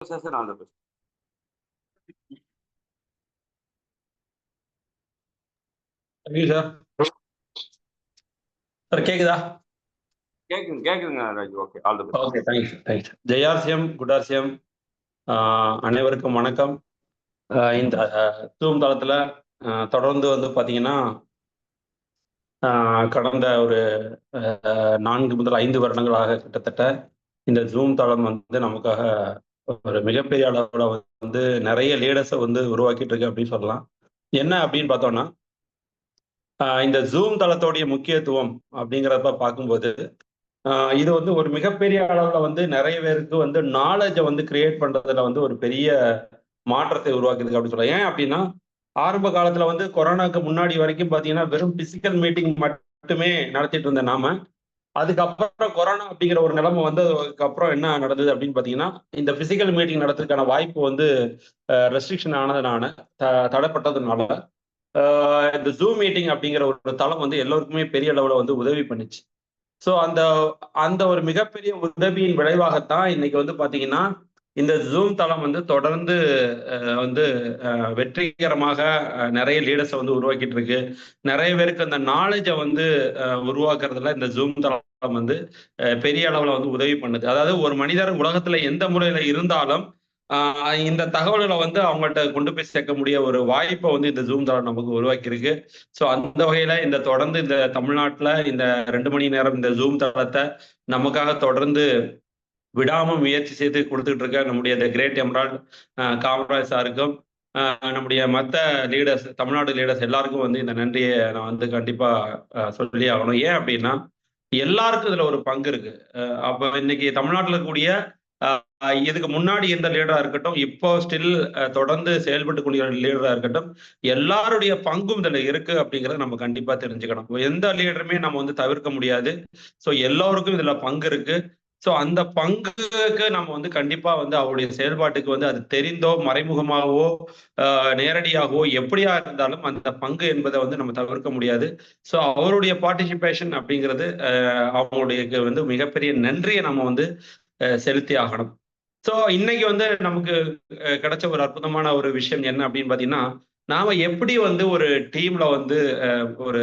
Session all the best. Sir sir கேக்குதா? கேக்குதுங்க Raju. Okay, all the best. Okay, thanks. ஜெயார்சியம் குடார்சியம் அனைவருக்கும் வணக்கம். இந்த ஜூம் தளத்துல தொடர்ந்து வந்து பார்த்தீங்கன்னா கடந்த ஒரு 4 முதல் 5 வருடங்களாக கிட்டத்தட்ட இந்த ஜூம் தளம் வந்து நமக்காக ஒரு மிகப்பெரிய அளவில் வந்து நிறைய லீடர்ஸை வந்து உருவாக்கிட்டு இருக்கு அப்படின்னு சொல்லலாம். என்ன அப்படின்னு பார்த்தோம்னா இந்த ஜூம் தளத்தோடைய முக்கியத்துவம் அப்படிங்கிறத பார்க்கும்போது இது வந்து ஒரு மிகப்பெரிய அளவில் வந்து நிறைய பேருக்கு வந்து நாலேஜை வந்து கிரியேட் பண்றதுல வந்து ஒரு பெரிய மாற்றத்தை உருவாக்குது அப்படின்னு சொல்லலாம். ஏன் அப்படின்னா ஆரம்ப காலத்துல வந்து கொரோனாக்கு முன்னாடி வரைக்கும் பார்த்தீங்கன்னா வெறும் பிசிக்கல் மீட்டிங் மட்டுமே நடத்திட்டு இருந்த நாம அதுக்கப்புறம் கொரோனா அப்படிங்கிற ஒரு நிலைமை வந்ததுக்கு அப்புறம் என்ன நடந்தது அப்படின்னு பார்த்தீங்கன்னா இந்த பிசிக்கல் மீட்டிங் நடத்துறதுக்கான வாய்ப்பு வந்து ரெஸ்ட்ரிக்ஷன் ஆனதுனால தடைப்பட்டதுனால இந்த ஜூம் மீட்டிங் அப்படிங்கிற ஒரு தளம் வந்து எல்லோருக்குமே பெரிய அளவில் வந்து உதவி பண்ணிச்சு. ஸோ அந்த அந்த ஒரு மிகப்பெரிய உதவியின் விளைவாகத்தான் இன்னைக்கு வந்து பார்த்தீங்கன்னா இந்த ஜூம் தளம் வந்து தொடர்ந்து வந்து வெற்றிகரமாக நிறைய லீடர்ஸை வந்து உருவாக்கிட்டு இருக்கு. நிறைய பேருக்கு அந்த நாலேஜை வந்து உருவாக்குறதுல இந்த ஜூம் தளம் வந்து பெரிய அளவில் வந்து உதவி பண்ணுது. அதாவது ஒரு மனிதர் உலகத்துல எந்த முறையில இருந்தாலும் இந்த தகவல்களை வந்து அவங்கள்ட்ட கொண்டு போய் சேர்க்க முடிய ஒரு வாய்ப்பை வந்து இந்த ஜூம் தளம் நமக்கு உருவாக்கியிருக்கு. ஸோ அந்த வகையில இந்த தொடர்ந்து இந்த தமிழ்நாட்டில் இந்த 2 மணி நேரம் இந்த ஜூம் தளத்தை நமக்காக தொடர்ந்து விடாம முயற்சி செய்து கொடுத்துட்டு இருக்க நம்முடைய த கிரேட் எம்ரால்ட் காமராஜ் சாருக்கும் நம்முடைய மற்ற லீடர்ஸ் தமிழ்நாடு லீடர்ஸ் எல்லாருக்கும் வந்து இந்த நன்றியை நான் வந்து கண்டிப்பா சொல்லி ஆகணும். ஏன் அப்படின்னா எல்லாருக்கும் இதுல ஒரு பங்கு இருக்கு. அப்ப இன்னைக்கு தமிழ்நாட்டில் இருக்கக்கூடிய இதுக்கு முன்னாடி எந்த லீடரா இருக்கட்டும், இப்போ ஸ்டில் தொடர்ந்து செயல்பட்டு கூடிய லீடரா இருக்கட்டும், எல்லாருடைய பங்கும் இதுல இருக்கு அப்படிங்கிறத நம்ம கண்டிப்பா தெரிஞ்சுக்கணும். எந்த லீடருமே நம்ம வந்து தவிர்க்க முடியாது. ஸோ எல்லோருக்கும் இதுல பங்கு இருக்கு. ஸோ அந்த பங்குக்கு நம்ம வந்து கண்டிப்பா வந்து அவருடைய செயல்பாட்டுக்கு வந்து அது தெரிந்தோ மறைமுகமாகவோ நேரடியாகவோ எப்படியா இருந்தாலும் அந்த பங்கு என்பதை வந்து நம்ம தவிர்க்க முடியாது. ஸோ அவருடைய பார்ட்டிசிபேஷன் அப்படிங்கிறது அவங்களுடைய வந்து மிகப்பெரிய நன்றியை நம்ம வந்து செலுத்தி ஆகணும். ஸோ இன்னைக்கு வந்து நமக்கு கிடைச்ச ஒரு அற்புதமான ஒரு விஷயம் என்ன அப்படின்னு பார்த்தீங்கன்னா நாம எப்படி வந்து ஒரு டீம்ல வந்து ஒரு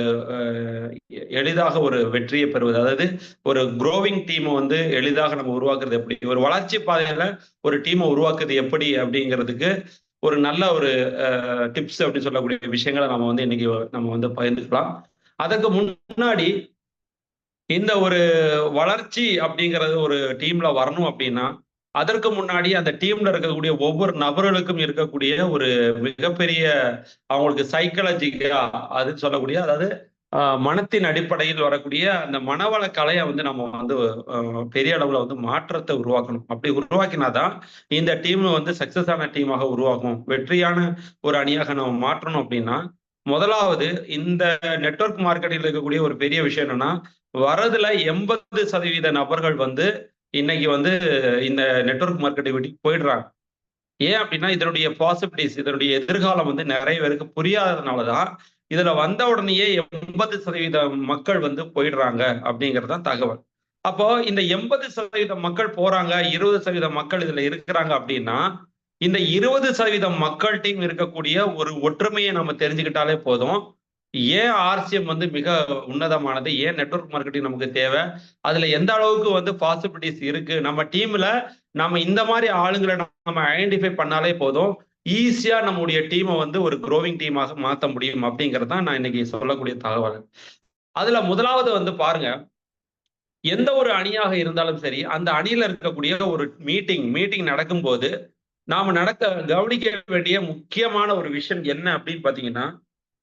எளிதாக ஒரு வெற்றியை பெறுவது, அதாவது ஒரு குரோவிங் டீமை வந்து எளிதாக நம்ம உருவாக்குறது எப்படி, ஒரு வளர்ச்சி பாதையில ஒரு டீமை உருவாக்குறது எப்படி அப்படிங்கிறதுக்கு ஒரு நல்ல ஒரு டிப்ஸ் அப்படின்னு சொல்லக்கூடிய விஷயங்களை நம்ம வந்து இன்னைக்கு நம்ம வந்து பகிர்ந்துக்கலாம். அதற்கு முன்னாடி இந்த ஒரு வளர்ச்சி அப்படிங்கிறது ஒரு டீம்ல வரணும் அப்படின்னா அதற்கு முன்னாடி அந்த டீம்ல இருக்கக்கூடிய ஒவ்வொரு நபர்களுக்கும் இருக்கக்கூடிய ஒரு மிகப்பெரிய அவங்களுக்கு சைக்காலஜிக்கா அது சொல்லக்கூடிய, அதாவது மனத்தின் அடிப்படையில் வரக்கூடிய அந்த மனவள கலையை வந்து நம்ம வந்து பெரிய அளவுல வந்து மாற்றத்தை உருவாக்கணும். அப்படி உருவாக்கினாதான் இந்த டீம் வந்து சக்சஸ் ஆன டீமாக உருவாகும். வெற்றியான ஒரு அணியாக நம்ம மாற்றணும் அப்படின்னா முதலாவது இந்த நெட்வொர்க் மார்க்கெட்டில் இருக்கக்கூடிய ஒரு பெரிய விஷயம் என்னன்னா வரதுல 80% நபர்கள் வந்து இன்னைக்கு வந்து இந்த நெட்வொர்க் மார்க்கெட்டை விட்டு போயிடுறாங்க. ஏன் அப்படின்னா இதனுடைய பாசிபிலிட்டிஸ், இதனுடைய எதிர்காலம் வந்து நிறைய பேருக்கு புரியாததுனாலதான் இதுல வந்த உடனேயே 80% மக்கள் வந்து போயிடுறாங்க அப்படிங்கறதுதான் தகவல். அப்போ இந்த 80% மக்கள் போறாங்க, 20% மக்கள் இதுல இருக்கிறாங்க அப்படின்னா இந்த 20% மக்கள்கிட்டையும் இருக்கக்கூடிய ஒரு ஒற்றுமையை நம்ம தெரிஞ்சுக்கிட்டாலே போதும். ஏன் ஆர்சிஎம் வந்து மிக உன்னதமானது, ஏன் நெட்வொர்க் மார்க்கெட்டிங் நமக்கு தேவை, அதுல எந்த அளவுக்கு வந்து பாசிபிலிட்டிஸ் இருக்கு, நம்ம டீம்ல நம்ம இந்த மாதிரி ஆளுங்களை நம்ம ஐடென்டிஃபை பண்ணாலே போதும், ஈஸியா நம்முடைய டீமை வந்து ஒரு குரோவிங் டீமாக மாற்ற முடியும் அப்படிங்கிறது தான் நான் இன்னைக்கு சொல்லக்கூடிய தகவல். அதுல முதலாவது வந்து பாருங்க, எந்த ஒரு அணியாக இருந்தாலும் சரி அந்த அணியில இருக்கக்கூடிய ஒரு மீட்டிங் நடக்கும்போது நாம கவனிக்க வேண்டிய முக்கியமான ஒரு விஷயம் என்ன அப்படின்னு பாத்தீங்கன்னா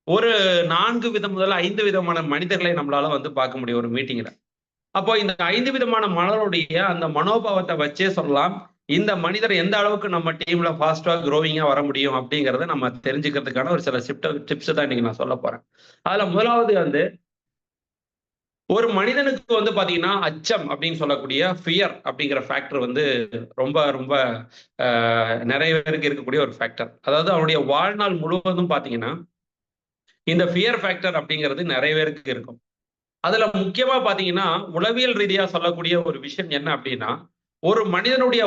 ஒரு 4 விதம் முதல்ல 5 விதமான மனிதர்களை நம்மளால வந்து பார்க்க முடியும் ஒரு மீட்டிங்ல. அப்போ இந்த 5 விதமான மனருடைய அந்த மனோபாவத்தை வச்சே சொல்லலாம் இந்த மனிதர் எந்த அளவுக்கு நம்ம டீம்ல ஃபாஸ்டா குரோவிங்கா வர முடியும் அப்படிங்கிறத நம்ம தெரிஞ்சுக்கிறதுக்கான ஒரு சில டிப்ஸ் தான் இன்னைக்கு நான் சொல்ல போறேன். அதுல முதலாவது வந்து ஒரு மனிதனுக்கு வந்து பாத்தீங்கன்னா அச்சம் அப்படின்னு சொல்லக்கூடிய ஃபியர் அப்படிங்கிற ஃபேக்டர் வந்து ரொம்ப ரொம்ப நிறைய பேருக்கு இருக்கக்கூடிய ஒரு ஃபேக்டர். அதாவது அவனுடைய வாழ்நாள் முழுவதும் பாத்தீங்கன்னா இந்த ஃபியர் ஃபேக்டர் அப்படிங்கிறது நிறைய பேருக்கு இருக்கும். அதுல முக்கியமா பாத்தீங்கன்னா உளவியல் ரீதியா சொல்லக்கூடிய ஒரு விஷயம் என்ன அப்படின்னா ஒரு மனிதனுடைய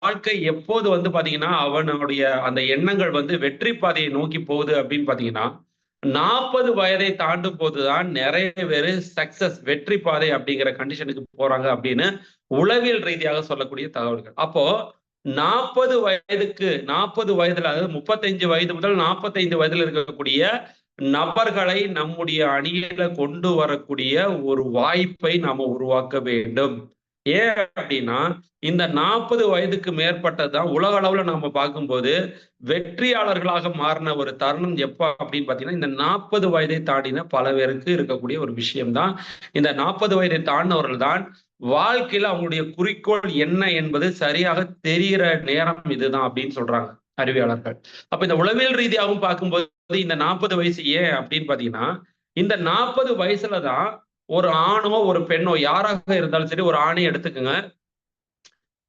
வாழ்க்கை எப்போது வந்து பாத்தீங்கன்னா அவனுடைய அந்த எண்ணங்கள் வந்து வெற்றி பாதையை நோக்கி போகுது அப்படின்னு பாத்தீங்கன்னா 40 வயதை தாண்டும் போதுதான் நிறைய பேரு சக்சஸ் வெற்றி பாதை அப்படிங்கிற கண்டிஷனுக்கு போறாங்க அப்படின்னு உளவியல் ரீதியாக சொல்லக்கூடிய தகவல்கள். அப்போ 40 வயதுல, அதாவது 35 வயது முதல் 45 வயதுல இருக்கக்கூடிய நபர்களை நம்முடைய அணியில கொண்டு வரக்கூடிய ஒரு வாய்ப்பை நாம உருவாக்க வேண்டும். ஏன் அப்படின்னா இந்த 40 வயதுக்கு மேற்பட்டதான் உலக அளவுல நாம பார்க்கும்போது வெற்றியாளர்களாக மாறின ஒரு தருணம் எப்ப அப்படின்னு பாத்தீங்கன்னா இந்த 40 வயதை தாண்டின பல பேருக்கு இருக்கக்கூடிய ஒரு விஷயம்தான். இந்த 40 வயதை தாண்டினவர்கள் தான் வாழ்க்கையில அவங்களுடைய குறிக்கோள் என்ன என்பது சரியாக தெரிகிற நேரம் இதுதான் அப்படின்னு சொல்றாங்க அறிவியலாளர்கள். அப்ப இந்த உளவியல் ரீதியாகவும் பார்க்கும்போது இந்த 40 வயசு ஏன் அப்படின்னு பாத்தீங்கன்னா இந்த 40 வயசுலதான் ஒரு ஆணோ ஒரு பெண்ணோ யாராக இருந்தாலும் சரி, ஒரு ஆணை எடுத்துக்கோங்க,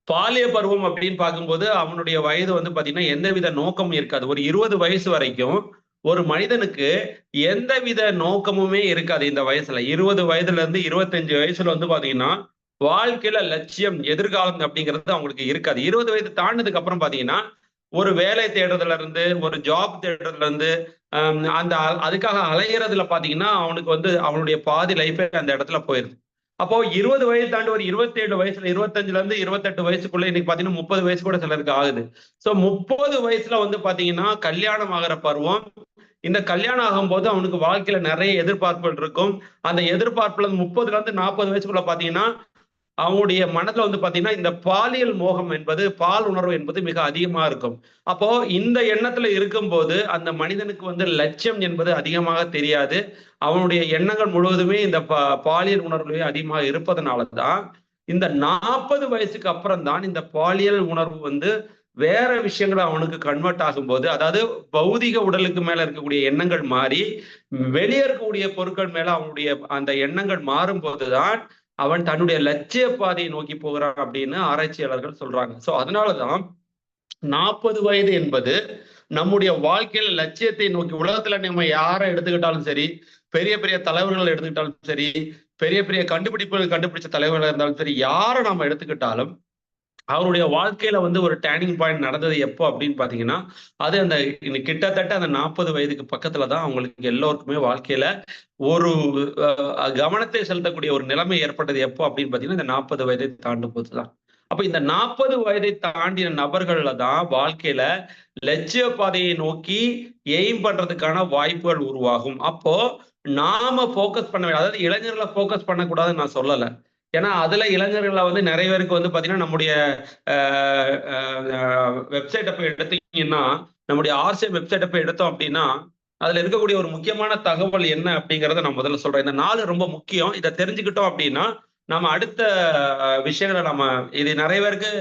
பாலிய பருவம் அப்படின்னு பார்க்கும்போது அவனுடைய வயது வந்து பாத்தீங்கன்னா எந்தவித நோக்கமும் இருக்காது. ஒரு 20 வயசு வரைக்கும் ஒரு மனிதனுக்கு எந்தவித நோக்கமுமே இருக்காது. இந்த வயசுல 20 வயதுல இருந்து 25 வயசுல வந்து பாத்தீங்கன்னா வாழ்க்கையில லட்சியம் எதிர்காலம் அப்படிங்கிறது அவங்களுக்கு இருக்காது. 20 வயது தாண்டினதுக்கு அப்புறம் பாத்தீங்கன்னா ஒரு வேலை தேடுறதுல இருந்து ஒரு ஜாப் தேடுறதுல இருந்து அந்த அதுக்காக அலையிறதுல பாத்தீங்கன்னா அவனுக்கு வந்து அவனுடைய பாதி லைஃபே அந்த இடத்துல போயிருது. அப்போ 20 வயது தாண்டி ஒரு 27 வயசுல 25ல இருந்து 28 வயசுக்குள்ள இன்னைக்கு பாத்தீங்கன்னா 30 வயசு கூட சிலருக்கு ஆகுது. சோ 30 வயசுல வந்து பாத்தீங்கன்னா கல்யாணம் ஆகிற பருவம். இந்த கல்யாணம் ஆகும்போது அவனுக்கு வாழ்க்கையில நிறைய எதிர்பார்ப்புகள் இருக்கும். அந்த எதிர்பார்ப்புல 30ல இருந்து 40 வயசுக்குள்ள பாத்தீங்கன்னா அவங்களுடைய மனதுல வந்து பாத்தீங்கன்னா இந்த பாலியல் மோகம் என்பது, பால் உணர்வு என்பது மிக அதிகமா இருக்கும். அப்போ இந்த எண்ணத்துல இருக்கும்போது அந்த மனிதனுக்கு வந்து லட்சியம் என்பது அதிகமாக தெரியாது. அவனுடைய எண்ணங்கள் முழுவதுமே இந்த பாலியல் உணர்வுகளே அதிகமாக இருப்பதனாலதான் இந்த 40 வயசுக்கு அப்புறம் தான் இந்த பாலியல் உணர்வு வந்து வேற விஷயங்களை அவனுக்கு கன்வெர்ட் ஆகும்போது, அதாவது பௌதிக உடலுக்கு மேல இருக்கக்கூடிய எண்ணங்கள் மாறி வெளியே இருக்கக்கூடிய பொருட்கள் மேல அவனுடைய அந்த எண்ணங்கள் மாறும்போதுதான் அவன் தன்னுடைய லட்சிய பாதையை நோக்கி போகிறான் அப்படின்னு ஆராய்ச்சியாளர்கள் சொல்றாங்க. சோ அதனாலதான் 40 வயது என்பது நம்முடைய வாழ்க்கையில லட்சியத்தை நோக்கி உலகத்துல நம்ம யாரை எடுத்துக்கிட்டாலும் சரி, பெரிய பெரிய தலைவர்கள் எடுத்துக்கிட்டாலும் சரி, பெரிய பெரிய கண்டுபிடிப்புகள் கண்டுபிடிச்ச தலைவர்கள் இருந்தாலும் சரி, யாரை நாம எடுத்துக்கிட்டாலும் அவருடைய வாழ்க்கையில வந்து ஒரு டேர்னிங் பாயிண்ட் நடந்தது எப்போ அப்படின்னு பாத்தீங்கன்னா அது அந்த கிட்டத்தட்ட அந்த 40 வயதுக்கு பக்கத்துல தான் அவங்களுக்கு எல்லோருக்குமே வாழ்க்கையில ஒரு கவனத்தை செலுத்தக்கூடிய ஒரு நிலைமை ஏற்பட்டது எப்போ அப்படின்னு பாத்தீங்கன்னா இந்த 40 வயதை தாண்டும் போதுதான். அப்ப இந்த 40 வயதை தாண்டின நபர்கள்ல தான் வாழ்க்கையில லட்சிய பாதையை நோக்கி எய்ம் பண்றதுக்கான வாய்ப்புகள் உருவாகும். அப்போ நாம போக்கஸ் பண்ண வேண்டிய, அதாவது இளைஞர்களை போக்கஸ் பண்ணக்கூடாதுன்னு நான் சொல்லல. ஏன்னா அதுல இளைஞர்களை வந்து நிறைய பேருக்கு வந்து பாத்தீங்கன்னா நம்முடைய வெப்சைட்டை போய் எடுத்தீங்கன்னா, நம்முடைய ஆர்சிஎம் வெப்சைட்டை போய் எடுத்தோம் அப்படின்னா அதுல இருக்கக்கூடிய ஒரு முக்கியமான தகவல் என்ன அப்படிங்கறத நான் முதல்ல சொல்றேன். இந்த 4 ரொம்ப முக்கியம். இதை தெரிஞ்சுக்கிட்டோம் அப்படின்னா நம்ம அடுத்த விஷயங்களை நம்ம இது நிறைய பேருக்கு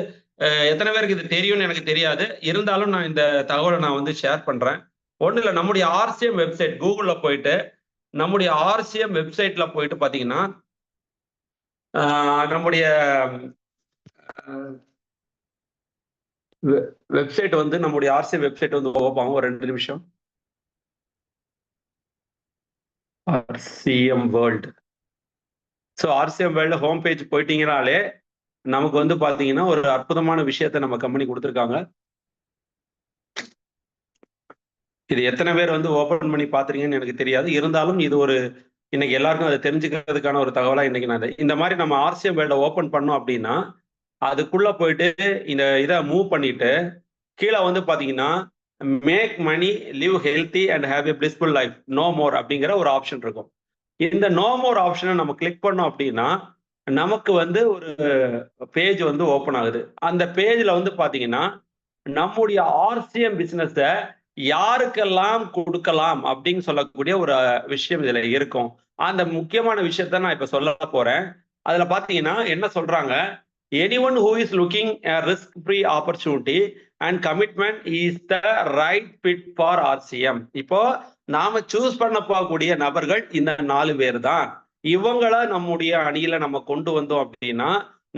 எத்தனை பேருக்கு இது தெரியும்னு எனக்கு தெரியாது. இருந்தாலும் நான் இந்த தகவலை நான் வந்து ஷேர் பண்றேன். ஒண்ணு இல்ல, நம்முடைய ஆர்சிஎம் வெப்சைட் கூகுள்ல போயிட்டு நம்முடைய ஆர்சிஎம் வெப்சைட்ல போயிட்டு பாத்தீங்கன்னா நம்முடைய வெப்சைட் வந்து நம்முடைய ஆர்சிஎம் வெப்சைட் வந்து ஓப்பன் ஆகும். ஒரு 2 நிமிஷம். RCM world. So RCM world home page போயிட்டீங்கனாலே நமக்கு வந்து பாத்தீங்கன்னா ஒரு அற்புதமான விஷயத்தை நம்ம கம்பெனி கொடுத்துருக்காங்க. இது எத்தனை பேர் வந்து ஓபன் பண்ணி பாத்துறீங்கன்னு எனக்கு தெரியாது. இருந்தாலும் இது ஒரு இன்னைக்கு எல்லாருக்கும் அதை தெரிஞ்சுக்கிறதுக்கான ஒரு தகவலா இன்னைக்கு நான் இந்த மாதிரி நம்ம ஆர்சிஎம் வேர்ல்ட ஓபன் பண்ணோம் அப்படின்னா அதுக்குள்ள போயிட்டு இந்த இதை மூவ் பண்ணிட்டு கீழே வந்து பாத்தீங்கன்னா make money, live healthy and have a blissful life, no more அப்படிங்கிற ஒரு ஆப்ஷன் இருக்கும். இந்த நோ மோர் ஆப்ஷனை நம்ம கிளிக் பண்ணோம் அப்படின்னா நமக்கு வந்து ஒரு பேஜ் வந்து ஓப்பன் ஆகுது. அந்த பேஜ்ல வந்து பாத்தீங்கன்னா நம்முடைய ஆர்சிஎம் பிசினஸ யாருக்கெல்லாம் கொடுக்கலாம் அப்படின்னு சொல்லக்கூடிய ஒரு விஷயம் இதுல இருக்கும். அந்த முக்கியமான விஷயத்த நான் இப்ப சொல்ல போறேன். அதுல பாத்தீங்கன்னா என்ன சொல்றாங்க, anyone who is looking a risk-free opportunity and commitment is the right fit for RCM. இப்போ நாம சூஸ் பண்ண போகக்கூடிய நபர்கள் இந்த 4 பேர் தான். இவங்கள நம்முடைய அணியில நம்ம கொண்டு வந்தோம் அப்படின்னா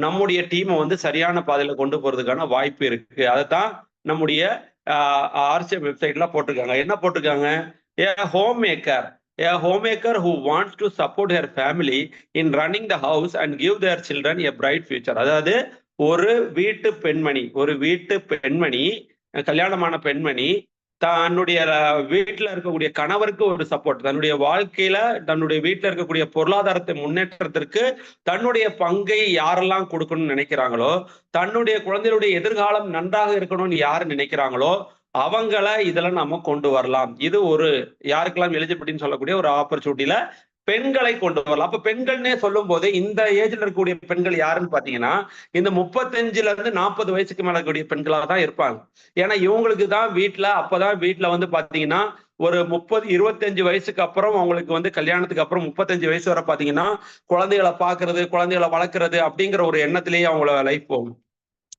நம்முடைய டீமை வந்து சரியான பாதையில கொண்டு போறதுக்கான வாய்ப்பு இருக்கு. அதைத்தான் நம்முடைய ஆர்சிஎம் வெப்சைட்ல போட்டிருக்காங்க. என்ன போட்டிருக்காங்க, a homemaker who wants to support her family in running the house and give their children a bright future. அதாவது ஒரு வீட்டு பெண்மணி கல்யாணமான பெண்மணி தன்னுடைய வீட்டுல இருக்கக்கூடிய கணவருக்கு ஒரு சப்போர்ட், தன்னுடைய வாழ்க்கையில தன்னுடைய வீட்டுல இருக்கக்கூடிய பொருளாதாரத்தை முன்னேற்றத்திற்கு தன்னுடைய பங்கை யாரெல்லாம் கொடுக்கணும்னு நினைக்கிறாங்களோ, தன்னுடைய குழந்தைகளுடைய எதிர்காலம் நன்றாக இருக்கணும்னு யாரு நினைக்கிறாங்களோ அவங்கள இதுல நம்ம கொண்டு வரலாம். இது ஒரு யாருக்கெல்லாம் எலிஜிபிலிட்டின்னு சொல்லக்கூடிய ஒரு ஆப்பர்ச்சுனிட்டியில பெண்களை கொண்டு வரலாம். அப்ப பெண்கள்னே சொல்லும் போது இந்த ஏஜ்ல இருக்கக்கூடிய பெண்கள் யாருன்னு பாத்தீங்கன்னா இந்த 35ல இருந்து 40 வயசுக்கு மேல இருக்கக்கூடிய பெண்களா தான் இருப்பாங்க. ஏன்னா இவங்களுக்கு தான் அப்பதான் வீட்டுல வந்து பாத்தீங்கன்னா ஒரு 25 வயசுக்கு அப்புறம் அவங்களுக்கு வந்து கல்யாணத்துக்கு அப்புறம் 35 வயசு வரை பாத்தீங்கன்னா குழந்தைகளை பாக்குறது, குழந்தைகளை வளர்க்கறது அப்படிங்கிற ஒரு எண்ணத்திலேயே அவங்களோட லைஃப் போகும்.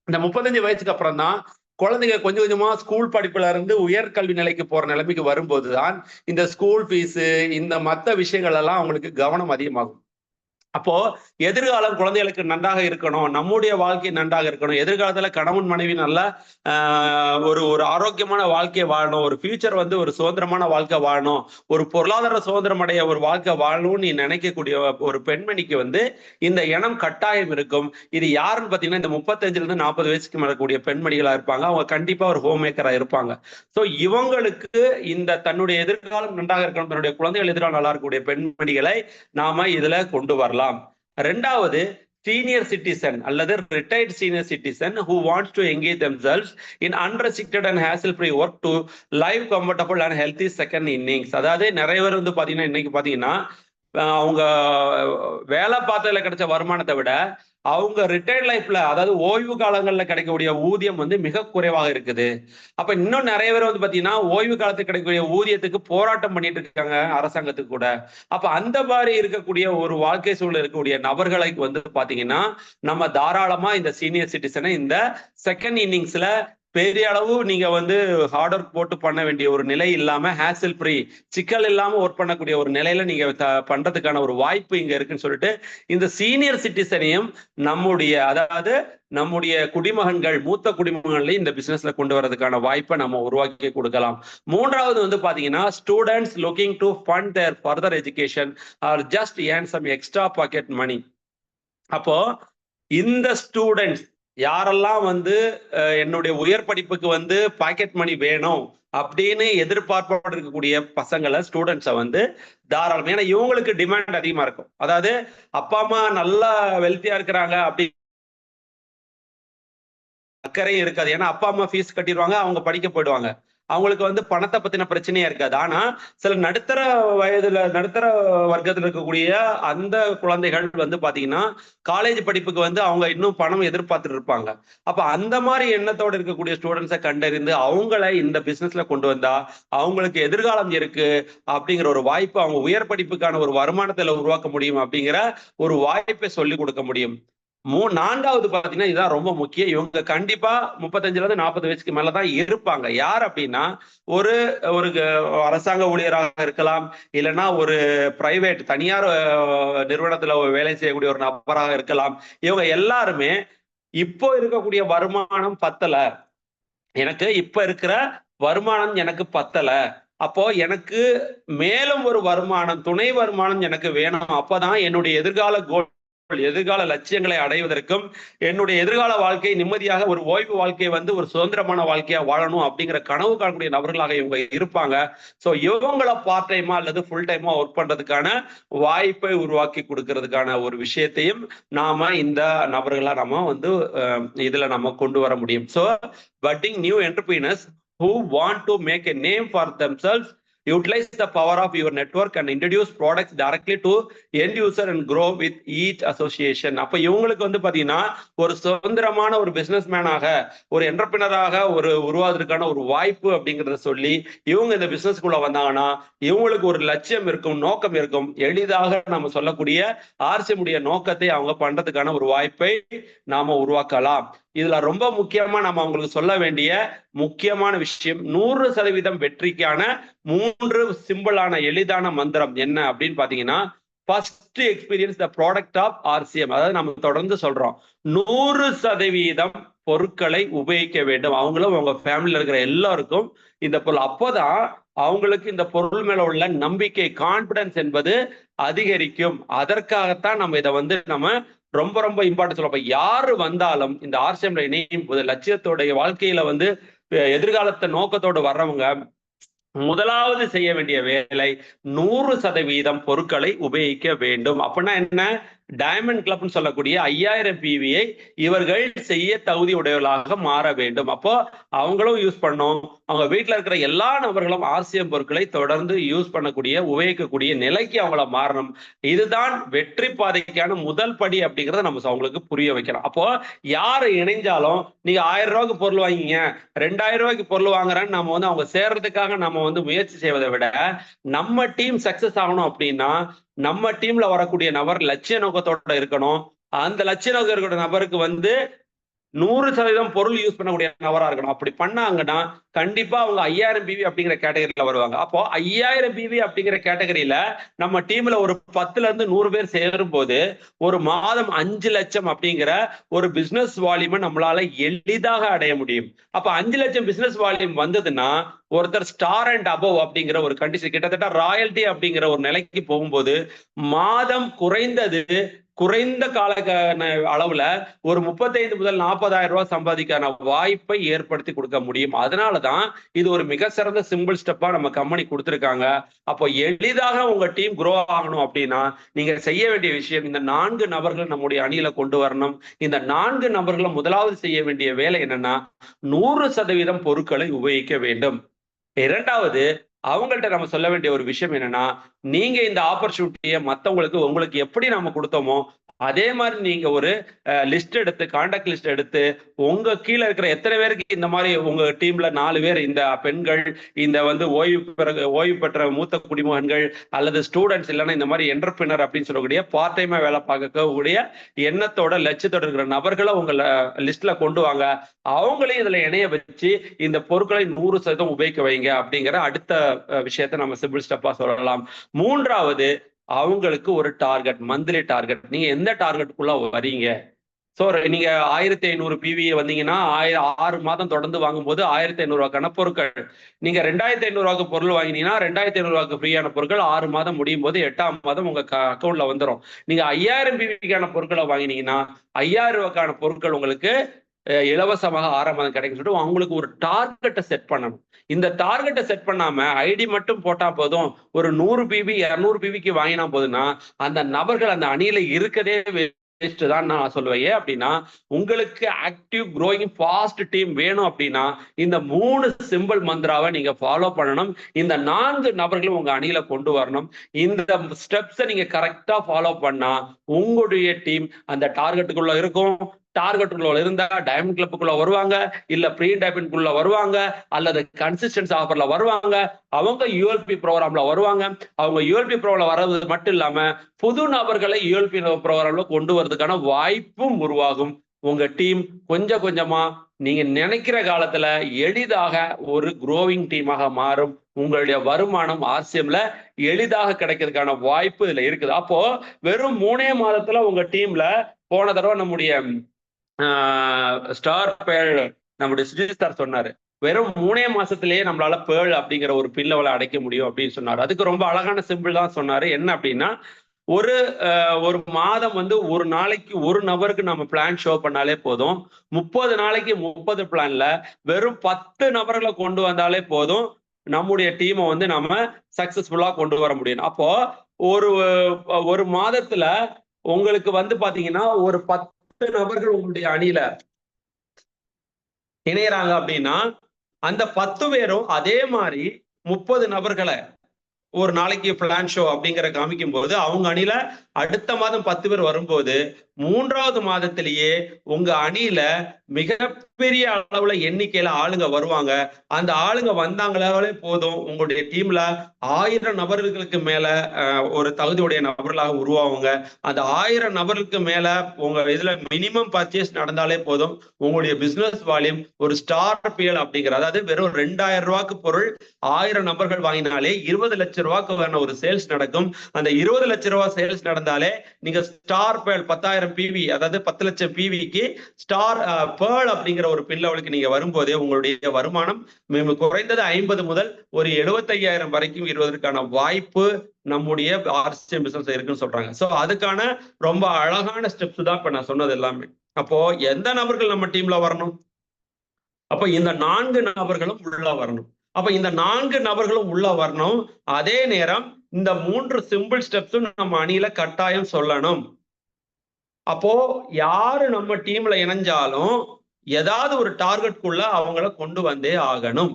இந்த 35 வயசுக்கு அப்புறம் தான் குழந்தைங்க கொஞ்சம் கொஞ்சமா ஸ்கூல் படிப்புல இருந்து உயர்கல்வி நிலைக்கு போற நிலைமைக்கு வரும்போதுதான் இந்த ஸ்கூல் ஃபீஸ், இந்த மத்த விஷயங்கள் எல்லாம் அவங்களுக்கு கவனம் அதிகமாகும். அப்போ எதிர்காலம் குழந்தைகளுக்கு நன்றாக இருக்கணும், நம்முடைய வாழ்க்கை நன்றாக இருக்கணும், எதிர்காலத்துல கணவன் மனைவி நல்ல ஒரு ஒரு ஆரோக்கியமான வாழ்க்கையை வாழணும், ஒரு ஃபியூச்சர் வந்து ஒரு சுதந்திரமான வாழ்க்கை வாழணும், ஒரு பொருளாதார சுதந்திரம் அடைய ஒரு வாழ்க்கை வாழணும்னு நீ நினைக்கக்கூடிய ஒரு பெண்மணிக்கு வந்து இந்த எண்ணம் கட்டாயம் இருக்கும். இது யாருன்னு பாத்தீங்கன்னா இந்த 35ல இருந்து 40 வயசுக்கு மேலக்கூடிய பெண்மணிகளா இருப்பாங்க. அவங்க கண்டிப்பா ஒரு ஹோம் மேக்கரா இருப்பாங்க. சோ இவங்களுக்கு இந்த தன்னுடைய எதிர்காலம் நன்றாக இருக்கணும், தன்னுடைய குழந்தைகள் எதிர்காலம் நல்லா இருக்கக்கூடிய பெண்மணிகளை நாம இதுல கொண்டு வரலாம். ரெண்டாவது, senior citizen அல்லது retired senior citizen who wants to engage themselves in unrestricted and hassle-free work to live comfortable and healthy second innings. அதாவது நிறைய பேர் வந்து பாத்தீங்கன்னா இன்னைக்கு பாத்தீங்கன்னா அவங்க வேலை பார்த்ததுல கிடைச்ச வருமானத்தை விட அவங்க ரிட்டையர்ட் லைஃப்ல அதாவது ஓய்வு காலங்கள்ல கிடைக்கக்கூடிய ஊதியம் வந்து மிக குறைவாக இருக்குது. அப்ப இன்னும் நிறைய பேர் வந்து பாத்தீங்கன்னா ஓய்வு காலத்துக்கு கிடைக்கக்கூடிய ஊதியத்துக்கு போராட்டம் பண்ணிட்டு இருக்காங்க அரசாங்கத்துக்கு கூட. அப்ப அந்த மாதிரி இருக்கக்கூடிய ஒரு வாழ்க்கை சூழல் இருக்கக்கூடிய நபர்களை வந்து பாத்தீங்கன்னா நம்ம தாராளமா இந்த சீனியர் சிட்டிசனை இந்த செகண்ட் இன்னிங்ஸ்ல பெரிய அளவு நீங்க வந்து ஹார்ட் ஒர்க் போட்டு பண்ண வேண்டிய ஒரு நிலை இல்லாம ஹேசல் ஃப்ரீ, சிக்கல் இல்லாம ஒர்க் பண்ணக்கூடிய ஒரு நிலையில நீங்க பண்றதுக்கான ஒரு வாய்ப்பு இங்க இருக்குன்னு சொல்லிட்டு இந்த சீனியர் சிட்டிசனையும் நம்முடைய குடிமகன்கள், மூத்த குடிமகன்களையும் இந்த பிசினஸ்ல கொண்டு வரதுக்கான வாய்ப்பை நம்ம உருவாக்கி கொடுக்கலாம். மூன்றாவது வந்து பாத்தீங்கன்னா students looking to fund their further education or just earn some extra pocket money. அப்போ இந்த ஸ்டூடெண்ட்ஸ் யாரெல்லாம் வந்து என்னுடைய உயர் படிப்புக்கு வந்து பாக்கெட் மணி வேணும் அப்படின்னு எதிர்பார்ப்போடு இருக்கக்கூடிய பசங்களை, ஸ்டூடெண்ட்ஸை வந்து தாராளம், ஏன்னா இவங்களுக்கு டிமாண்ட் அதிகமா இருக்கும். அதாவது அப்பா அம்மா நல்லா வெல்த்தியா இருக்கிறாங்க அப்படி அக்கறையும் இருக்காது. ஏன்னா அப்பா அம்மா ஃபீஸ் கட்டிடுவாங்க, அவங்க படிக்க போயிடுவாங்க, அவங்களுக்கு வந்து பணத்தை பத்தின பிரச்சனையே இருக்காது. ஆனா சில நடுத்தர வர்க்கத்துல இருக்கக்கூடிய அந்த குழந்தைகள் வந்து பாத்தீங்கன்னா காலேஜ் படிப்புக்கு வந்து அவங்க இன்னும் பணம் எதிர்பார்த்துட்டு இருப்பாங்க. அப்ப அந்த மாதிரி எண்ணத்தோடு இருக்கக்கூடிய ஸ்டூடெண்ட்ஸை கண்டறிந்து அவங்கள இந்த பிசினஸ்ல கொண்டு வந்தா அவங்களுக்கு எதிர்காலம் இருக்கு அப்படிங்கிற ஒரு வாய்ப்பு, அவங்க உயர் படிப்புக்கான ஒரு வருமானத்துல உருவாக்க முடியும் அப்படிங்கிற ஒரு வாய்ப்பை சொல்லி கொடுக்க முடியும். நான்காவது பாத்தீங்கன்னா இதுதான் ரொம்ப முக்கியம். இவங்க கண்டிப்பா 35ல இருந்து 40 வயசுக்கு மேலதான் இருப்பாங்க. யார் அப்படின்னா ஒரு ஒரு அரசாங்க ஊழியராக இருக்கலாம், இல்லைன்னா ஒரு பிரைவேட் தனியார் நிறுவனத்துல வேலை செய்யக்கூடிய ஒரு நபராக இருக்கலாம். இவங்க எல்லாருமே இப்போ இருக்கக்கூடிய வருமானம் பத்தல, எனக்கு இப்ப இருக்கிற வருமானம் எனக்கு பத்தல, அப்போ எனக்கு மேலும் ஒரு வருமானம், துணை வருமானம் எனக்கு வேணும். அப்பதான் என்னுடைய எதிர்கால லட்சியங்களை அடைவதற்கும் என்னுடைய எதிர்கால வாழ்க்கை நிம்மதியாக ஒரு ஓய்வு வாழ்க்கையை வந்து ஒரு சுதந்திரமான வாழ்க்கையா வாழணும் அப்படிங்கிற கனவு காணக்கூடிய நபர்களாக இவங்க இருப்பாங்க. சோ இவங்கள பார்ட் டைமா அல்லது ஃபுல் டைமா ஒர்க் பண்றதுக்கான வாய்ப்பை உருவாக்கி கொடுக்கறதுக்கான ஒரு விஷயத்தையும் நாம இந்த நபர்களா நம்ம வந்து இதுல நம்ம கொண்டு வர முடியும். So budding new entrepreneurs who want to make a name for themselves, utilize the power of your network and introduce products directly to end user and grow with each association. அப்ப இவங்களுக்கு வந்து பாத்தீங்கன்னா ஒரு சுதந்திரமான ஒரு பிசினஸ் மேனாக, ஒரு என்டர்பிரினராக ஒரு உருவாவதற்கான ஒரு வாய்ப்பு அப்படிங்கிறத சொல்லி இவங்க இந்த பிசினஸ்க்குள்ள வந்தாங்கன்னா இவங்களுக்கு ஒரு லட்சியம் இருக்கும், நோக்கம் இருக்கும். எளிதாக நம்ம சொல்லக்கூடிய ஆர்சிஎம்முடைய நோக்கத்தை அவங்க பண்றதுக்கான ஒரு வாய்ப்பை நாம உருவாக்கலாம். இதுல ரொம்ப முக்கியமா நம்ம அவங்களுக்கு சொல்ல வேண்டிய முக்கியமான விஷயம், 100% வெற்றிக்கான 3 சிம்பிளான எளிதான மந்திரம் என்ன அப்படின்னு பாத்தீங்கன்னா, first experience the product of RCM. அதாவது நம்ம தொடர்ந்து சொல்றோம் 100% பொருட்களை உபயோகிக்க வேண்டும். அவங்களும் அவங்க ஃபேமிலியில இருக்கிற எல்லாருக்கும் இந்த பொருள், அப்போதான் அவங்களுக்கு இந்த பொருள் மேல உள்ள நம்பிக்கை, கான்பிடன்ஸ் என்பது அதிகரிக்கும். அதற்காகத்தான் நம்ம இதை வந்து நம்ம ரொம்ப ரொம்ப இம்பார்ட்டன்ட் சொல்லுவோம். யாரு வந்தாலும் இந்த ஆர்சிஎம்ல இணையும் போது லட்சியத்தோடைய வாழ்க்கையில வந்து எதிர்காலத்தை நோக்கத்தோடு வர்றவங்க முதலாவது செய்ய வேண்டிய வேலை 100% பொருட்களை உபயோகிக்க வேண்டும். அப்படின்னா என்ன? டைமண்ட் கிளப்னு சொல்லக்கூடிய 5000 பிவியை இவர்கள் செய்ய தகுதி உடையவர்களாக மாற வேண்டும். அப்போ அவங்களும் யூஸ் பண்ணணும், அவங்க வீட்டில் இருக்கிற எல்லா நபர்களும் ஆர்சிஎம் பொருட்களை தொடர்ந்து யூஸ் பண்ணக்கூடிய உபயோகிக்கக்கூடிய நிலைக்கு அவங்கள மாறணும். இதுதான் வெற்றி பாதைக்கான முதல் படி அப்படிங்கிறத நம்ம அவங்களுக்கு புரிய வைக்கிறோம். அப்போ யாரு இணைஞ்சாலும் நீங்க 1000 ரூபாய்க்கு பொருள் வாங்கிங்க, 2000 ரூபாய்க்கு பொருள் வாங்குறேன்னு நம்ம வந்து அவங்க சேர்றதுக்காக நம்ம வந்து முயற்சி செய்வதை விட நம்ம டீம் சக்சஸ் ஆகணும் அப்படின்னா நம்ம டீம்ல வரக்கூடிய நபர் லட்சிய நோக்கத்தோட இருக்கணும். அந்த லட்சிய நோக்கம் இருக்கிற நபருக்கு வந்து 100% பொருள் யூஸ் பண்ணக்கூடிய நபரா இருக்கணும். அப்படி பண்ணாங்கன்னா கண்டிப்பா அவங்க 5000 பிவி அப்படிங்கிற கேட்டகரியில வருவாங்க. அப்போ 5000 பிவி அப்படிங்கிற கேட்டகரியில நம்ம டீம்ல ஒரு 10ல இருந்து 100 பேர் சேரும் போது ஒரு மாதம் 5 லட்சம் அப்படிங்கிற ஒரு பிசினஸ் வால்யூமை நம்மளால எளிதாக அடைய முடியும். அப்ப 5 லட்சம் பிசினஸ் வால்யூம் வந்ததுன்னா ஒருத்தர் ஸ்டார் அண்ட் அபவ் அப்படிங்கிற ஒரு கண்டிஷன், கிட்டத்தட்ட ராயல்டி அப்படிங்கிற ஒரு நிலைக்கு போகும்போது மாதம் குறைந்த கால அளவுல ஒரு 35 முதல் 40,000 ரூபாய் சம்பாதிக்கான வாய்ப்பை ஏற்படுத்தி கொடுக்க முடியும். அதனாலதான் இது ஒரு மிக சிறந்த சிம்பிள் ஸ்டெப்பா நம்ம கம்பெனி கொடுத்திருக்காங்க. அப்போ எளிதாக உங்க டீம் குரோ ஆகணும் அப்படின்னா நீங்க செய்ய வேண்டிய விஷயம், இந்த 4 நபர்கள் நம்முடைய அணியில கொண்டு வரணும். இந்த 4 நபர்களும் முதலாவது செய்ய வேண்டிய வேலை என்னன்னா 100% பொருட்களை உபயோகிக்க வேண்டும். இரண்டாவது, அவங்கள்ட்ட நம்ம சொல்ல வேண்டிய ஒரு விஷயம் என்னன்னா, நீங்க இந்த ஆப்பர்ச்சுனிட்டியை மத்தவங்களுக்கு உங்களுக்கு எப்படி நம்ம கொடுத்தோமோ அதே மாதிரி நீங்க ஒரு லிஸ்ட் எடுத்து, கான்டாக்ட் லிஸ்ட் எடுத்து உங்க கீழே இருக்கிற எத்தனை பேருக்கு இந்த மாதிரி உங்க டீம்ல 4 பேர் இந்த பெண்கள், இந்த வந்து ஓய்வு பெற்ற மூத்த குடிமகன்கள் அல்லது ஸ்டூடெண்ட்ஸ், இல்லைன்னா இந்த மாதிரி என்டர்பிரினர் அப்படின்னு சொல்லக்கூடிய பார்ட் டைமா வேலை பார்க்கக்கூடிய எண்ணத்தோட லட்சியத்தோட இருக்கிற நபர்களை உங்க லிஸ்ட்ல கொண்டு வாங்க. அவங்களையும் இதுல இணைய வச்சு இந்த பொருட்களை 100% உபயோகிக்க வைங்க அப்படிங்கிற அடுத்த விஷயத்த நம்ம சிம்பிள் ஸ்டெப்பா சொல்லலாம். மூன்றாவது, அவங்களுக்கு ஒரு டார்கெட், மந்த்லி டார்கெட். நீங்க எந்த டார்கெட்டுக்குள்ள வரீங்க? சோ நீங்க 1500 பிவி வந்தீங்கன்னா 6 மாதம் தொடர்ந்து வாங்கும்போது 1500 ரூபாய்க்கான பொருட்கள். நீங்க 2500 ரூபாய்க்கு பொருள் வாங்கினீங்கன்னா 2500 ரூபாய்க்கு ஃப்ரீயான பொருட்கள் 6 மாதம் முடியும் போது 8ஆம் மாதம் உங்க அக்கௌண்ட்ல வந்துடும். நீங்க 5000 பிவிக்கான பொருட்களை வாங்கினீங்கன்னா 5000 ரூபாய்க்கான பொருட்கள் உங்களுக்கு இலவசமாக 6ஆம் மாதம் கிடைக்கும் சொல்லிட்டு அவங்களுக்கு ஒரு டார்கெட்டை செட் பண்ணணும். இந்த டார்கெட்டை செட் பண்ணாம ஐடி மட்டும் போட்டா போதும், ஒரு 100 பிவி 200 பிவிக்கு வாங்கினா போதுன்னா அந்த நபர்கள் அந்த அணியில இருக்கதே வேஸ்ட் தான் நான் சொல்லுவேன். ஏன் அப்படின்னா உங்களுக்கு ஆக்டிவ் க்ரோயிங் ஃபாஸ்ட் டீம் வேணும் அப்படின்னா இந்த 3 சிம்பிள் மந்த்ராவை நீங்க ஃபாலோ பண்ணணும். இந்த 4 நபர்களும் உங்க அணியில கொண்டு வரணும். இந்த ஸ்டெப்ஸை நீங்க கரெக்டா ஃபாலோ பண்ணா உங்களுடைய டீம் அந்த டார்கெட்டுக்குள்ள இருக்கும். டார்கெட்டுக்குள்ள இருந்தா டைமண்ட் கிளப்புக்குள்ள வருவாங்க, இல்ல ப்ரீ டைமண்ட்குள்ள வருவாங்க, அல்லது கன்சிஸ்டன்ஸ் ஆஃபர்ல வருவாங்க. அவங்க யூஎல்பி ப்ரோக்ராம்ல வருவாங்க. அவங்க யூஎல்பி ப்ரோக்ராம்ல வர்றது மட்டும் இல்லாம புது நபர்களை யூஎல்பி ப்ரோக்ராம்ல கொண்டு வரதுக்கான வாய்ப்பும் உருவாகும். உங்க டீம் கொஞ்சம் கொஞ்சமா நீங்க நினைக்கிற காலத்துல எளிதாக ஒரு குரோவிங் டீமாக மாறும். உங்களுடைய வருமானம் ஆர்சிஎம்ல எளிதாக கிடைக்கிறதுக்கான வாய்ப்பு இதுல இருக்குது. அப்போ வெறும் 3 மாதத்துல உங்க டீம்ல, போன தடவை நம்முடைய ஸ்டார் பேர் நம்முடைய சுஜித் சார் சொன்னாரு, வெறும் 3 மாசத்திலேயே நம்மளால பேர்ல் அப்படிங்கிற ஒரு பின் லெவலை அடைக்க முடியும் அப்படின்னு சொன்னாரு. அதுக்கு ரொம்ப அழகான சிம்பிள் தான் சொன்னாரு. என்ன அப்படின்னா ஒரு மாதம் வந்து ஒரு நாளைக்கு ஒரு நபருக்கு நம்ம பிளான் ஷோ பண்ணாலே போதும். 30 நாளைக்கு 30 பிளான்ல வெறும் 10 நபர்களை கொண்டு வந்தாலே போதும், நம்முடைய டீமை வந்து நம்ம சக்சஸ்ஃபுல்லா கொண்டு வர முடியும். அப்போ ஒரு மாதத்துல உங்களுக்கு வந்து பாத்தீங்கன்னா ஒரு 10 நபர்கள் உங்களுடைய அணியில இணையறாங்க அப்படின்னா அந்த 10 பேரும் அதே மாதிரி 30 நபர்களை ஒரு நாளைக்கு பிளான் ஷோ அப்படிங்கிற காமிக்கும் போது அவங்க அணியில அடுத்த மாதம் 10 பேர் வரும்போது 3வது மாதத்திலேயே உங்க அணியில மிகப்பெரிய அளவுல எண்ணிக்கையில ஆளுங்க வருவாங்க. அந்த ஆளுங்க வந்தாங்களே போதும், உங்களுடைய டீம்ல 1000 நபர்களுக்கு மேல ஒரு தகுதியுடைய நபர்களாக உருவாகுங்க. அந்த 1000 நபர்களுக்கு மேல உங்க இதுல மினிமம் பர்ச்சேஸ் நடந்தாலே போதும், உங்களுடைய பிசினஸ் வால்யூம் ஒரு ஸ்டார் பிஎல் அப்படிங்கிற, அதாவது வெறும் 2000 ரூபாய்க்கு பொருள் 1000 நபர்கள் வாங்கினாலே 20 லட்சம் ரூபாய்க்கு ஒரு சேல்ஸ் நடக்கும். அந்த 20 லட்சம் ரூபாய் சேல்ஸ் நடந்தாலே நீங்க ஸ்டார் பிஎல் 10,000 10,000 PV, அதாவது 10 லட்சம் PVக்கு ஸ்டார் பேர்ல் அப்படிங்கிற ஒரு பின் லெவலுக்கு நீங்க வரும்போதே உங்களுடைய வருமானம் குறைந்தது 50 முதல் ஒரு 75,000 வரைக்கும் இருவதற்கான வாய்ப்பு நம்முடைய RCM பிசினஸ் இருக்குன்னு சொல்றாங்க. ஸோ அதுக்கான ரொம்ப அழகான ஸ்டெப்ஸ் தான் இப்ப நான் சொன்னது எல்லாமே. அப்போ எந்த நபர்கள் நம்ம டீம்ல வரணும்? அப்ப இந்த 4 நபர்களும் உள்ள வரணும். அப்ப இந்த 4 நபர்களும் உள்ள வரணும். அதே நேரம் இந்த 3 சிம்பிள் ஸ்டெப்ஸும் நம்ம அணியில கட்டாயம் சொல்லணும். அப்போ யாரு நம்ம டீம்ல இணைஞ்சாலும் ஏதாவது ஒரு டார்கெட்குள்ள அவங்கள கொண்டு வந்தே ஆகணும்.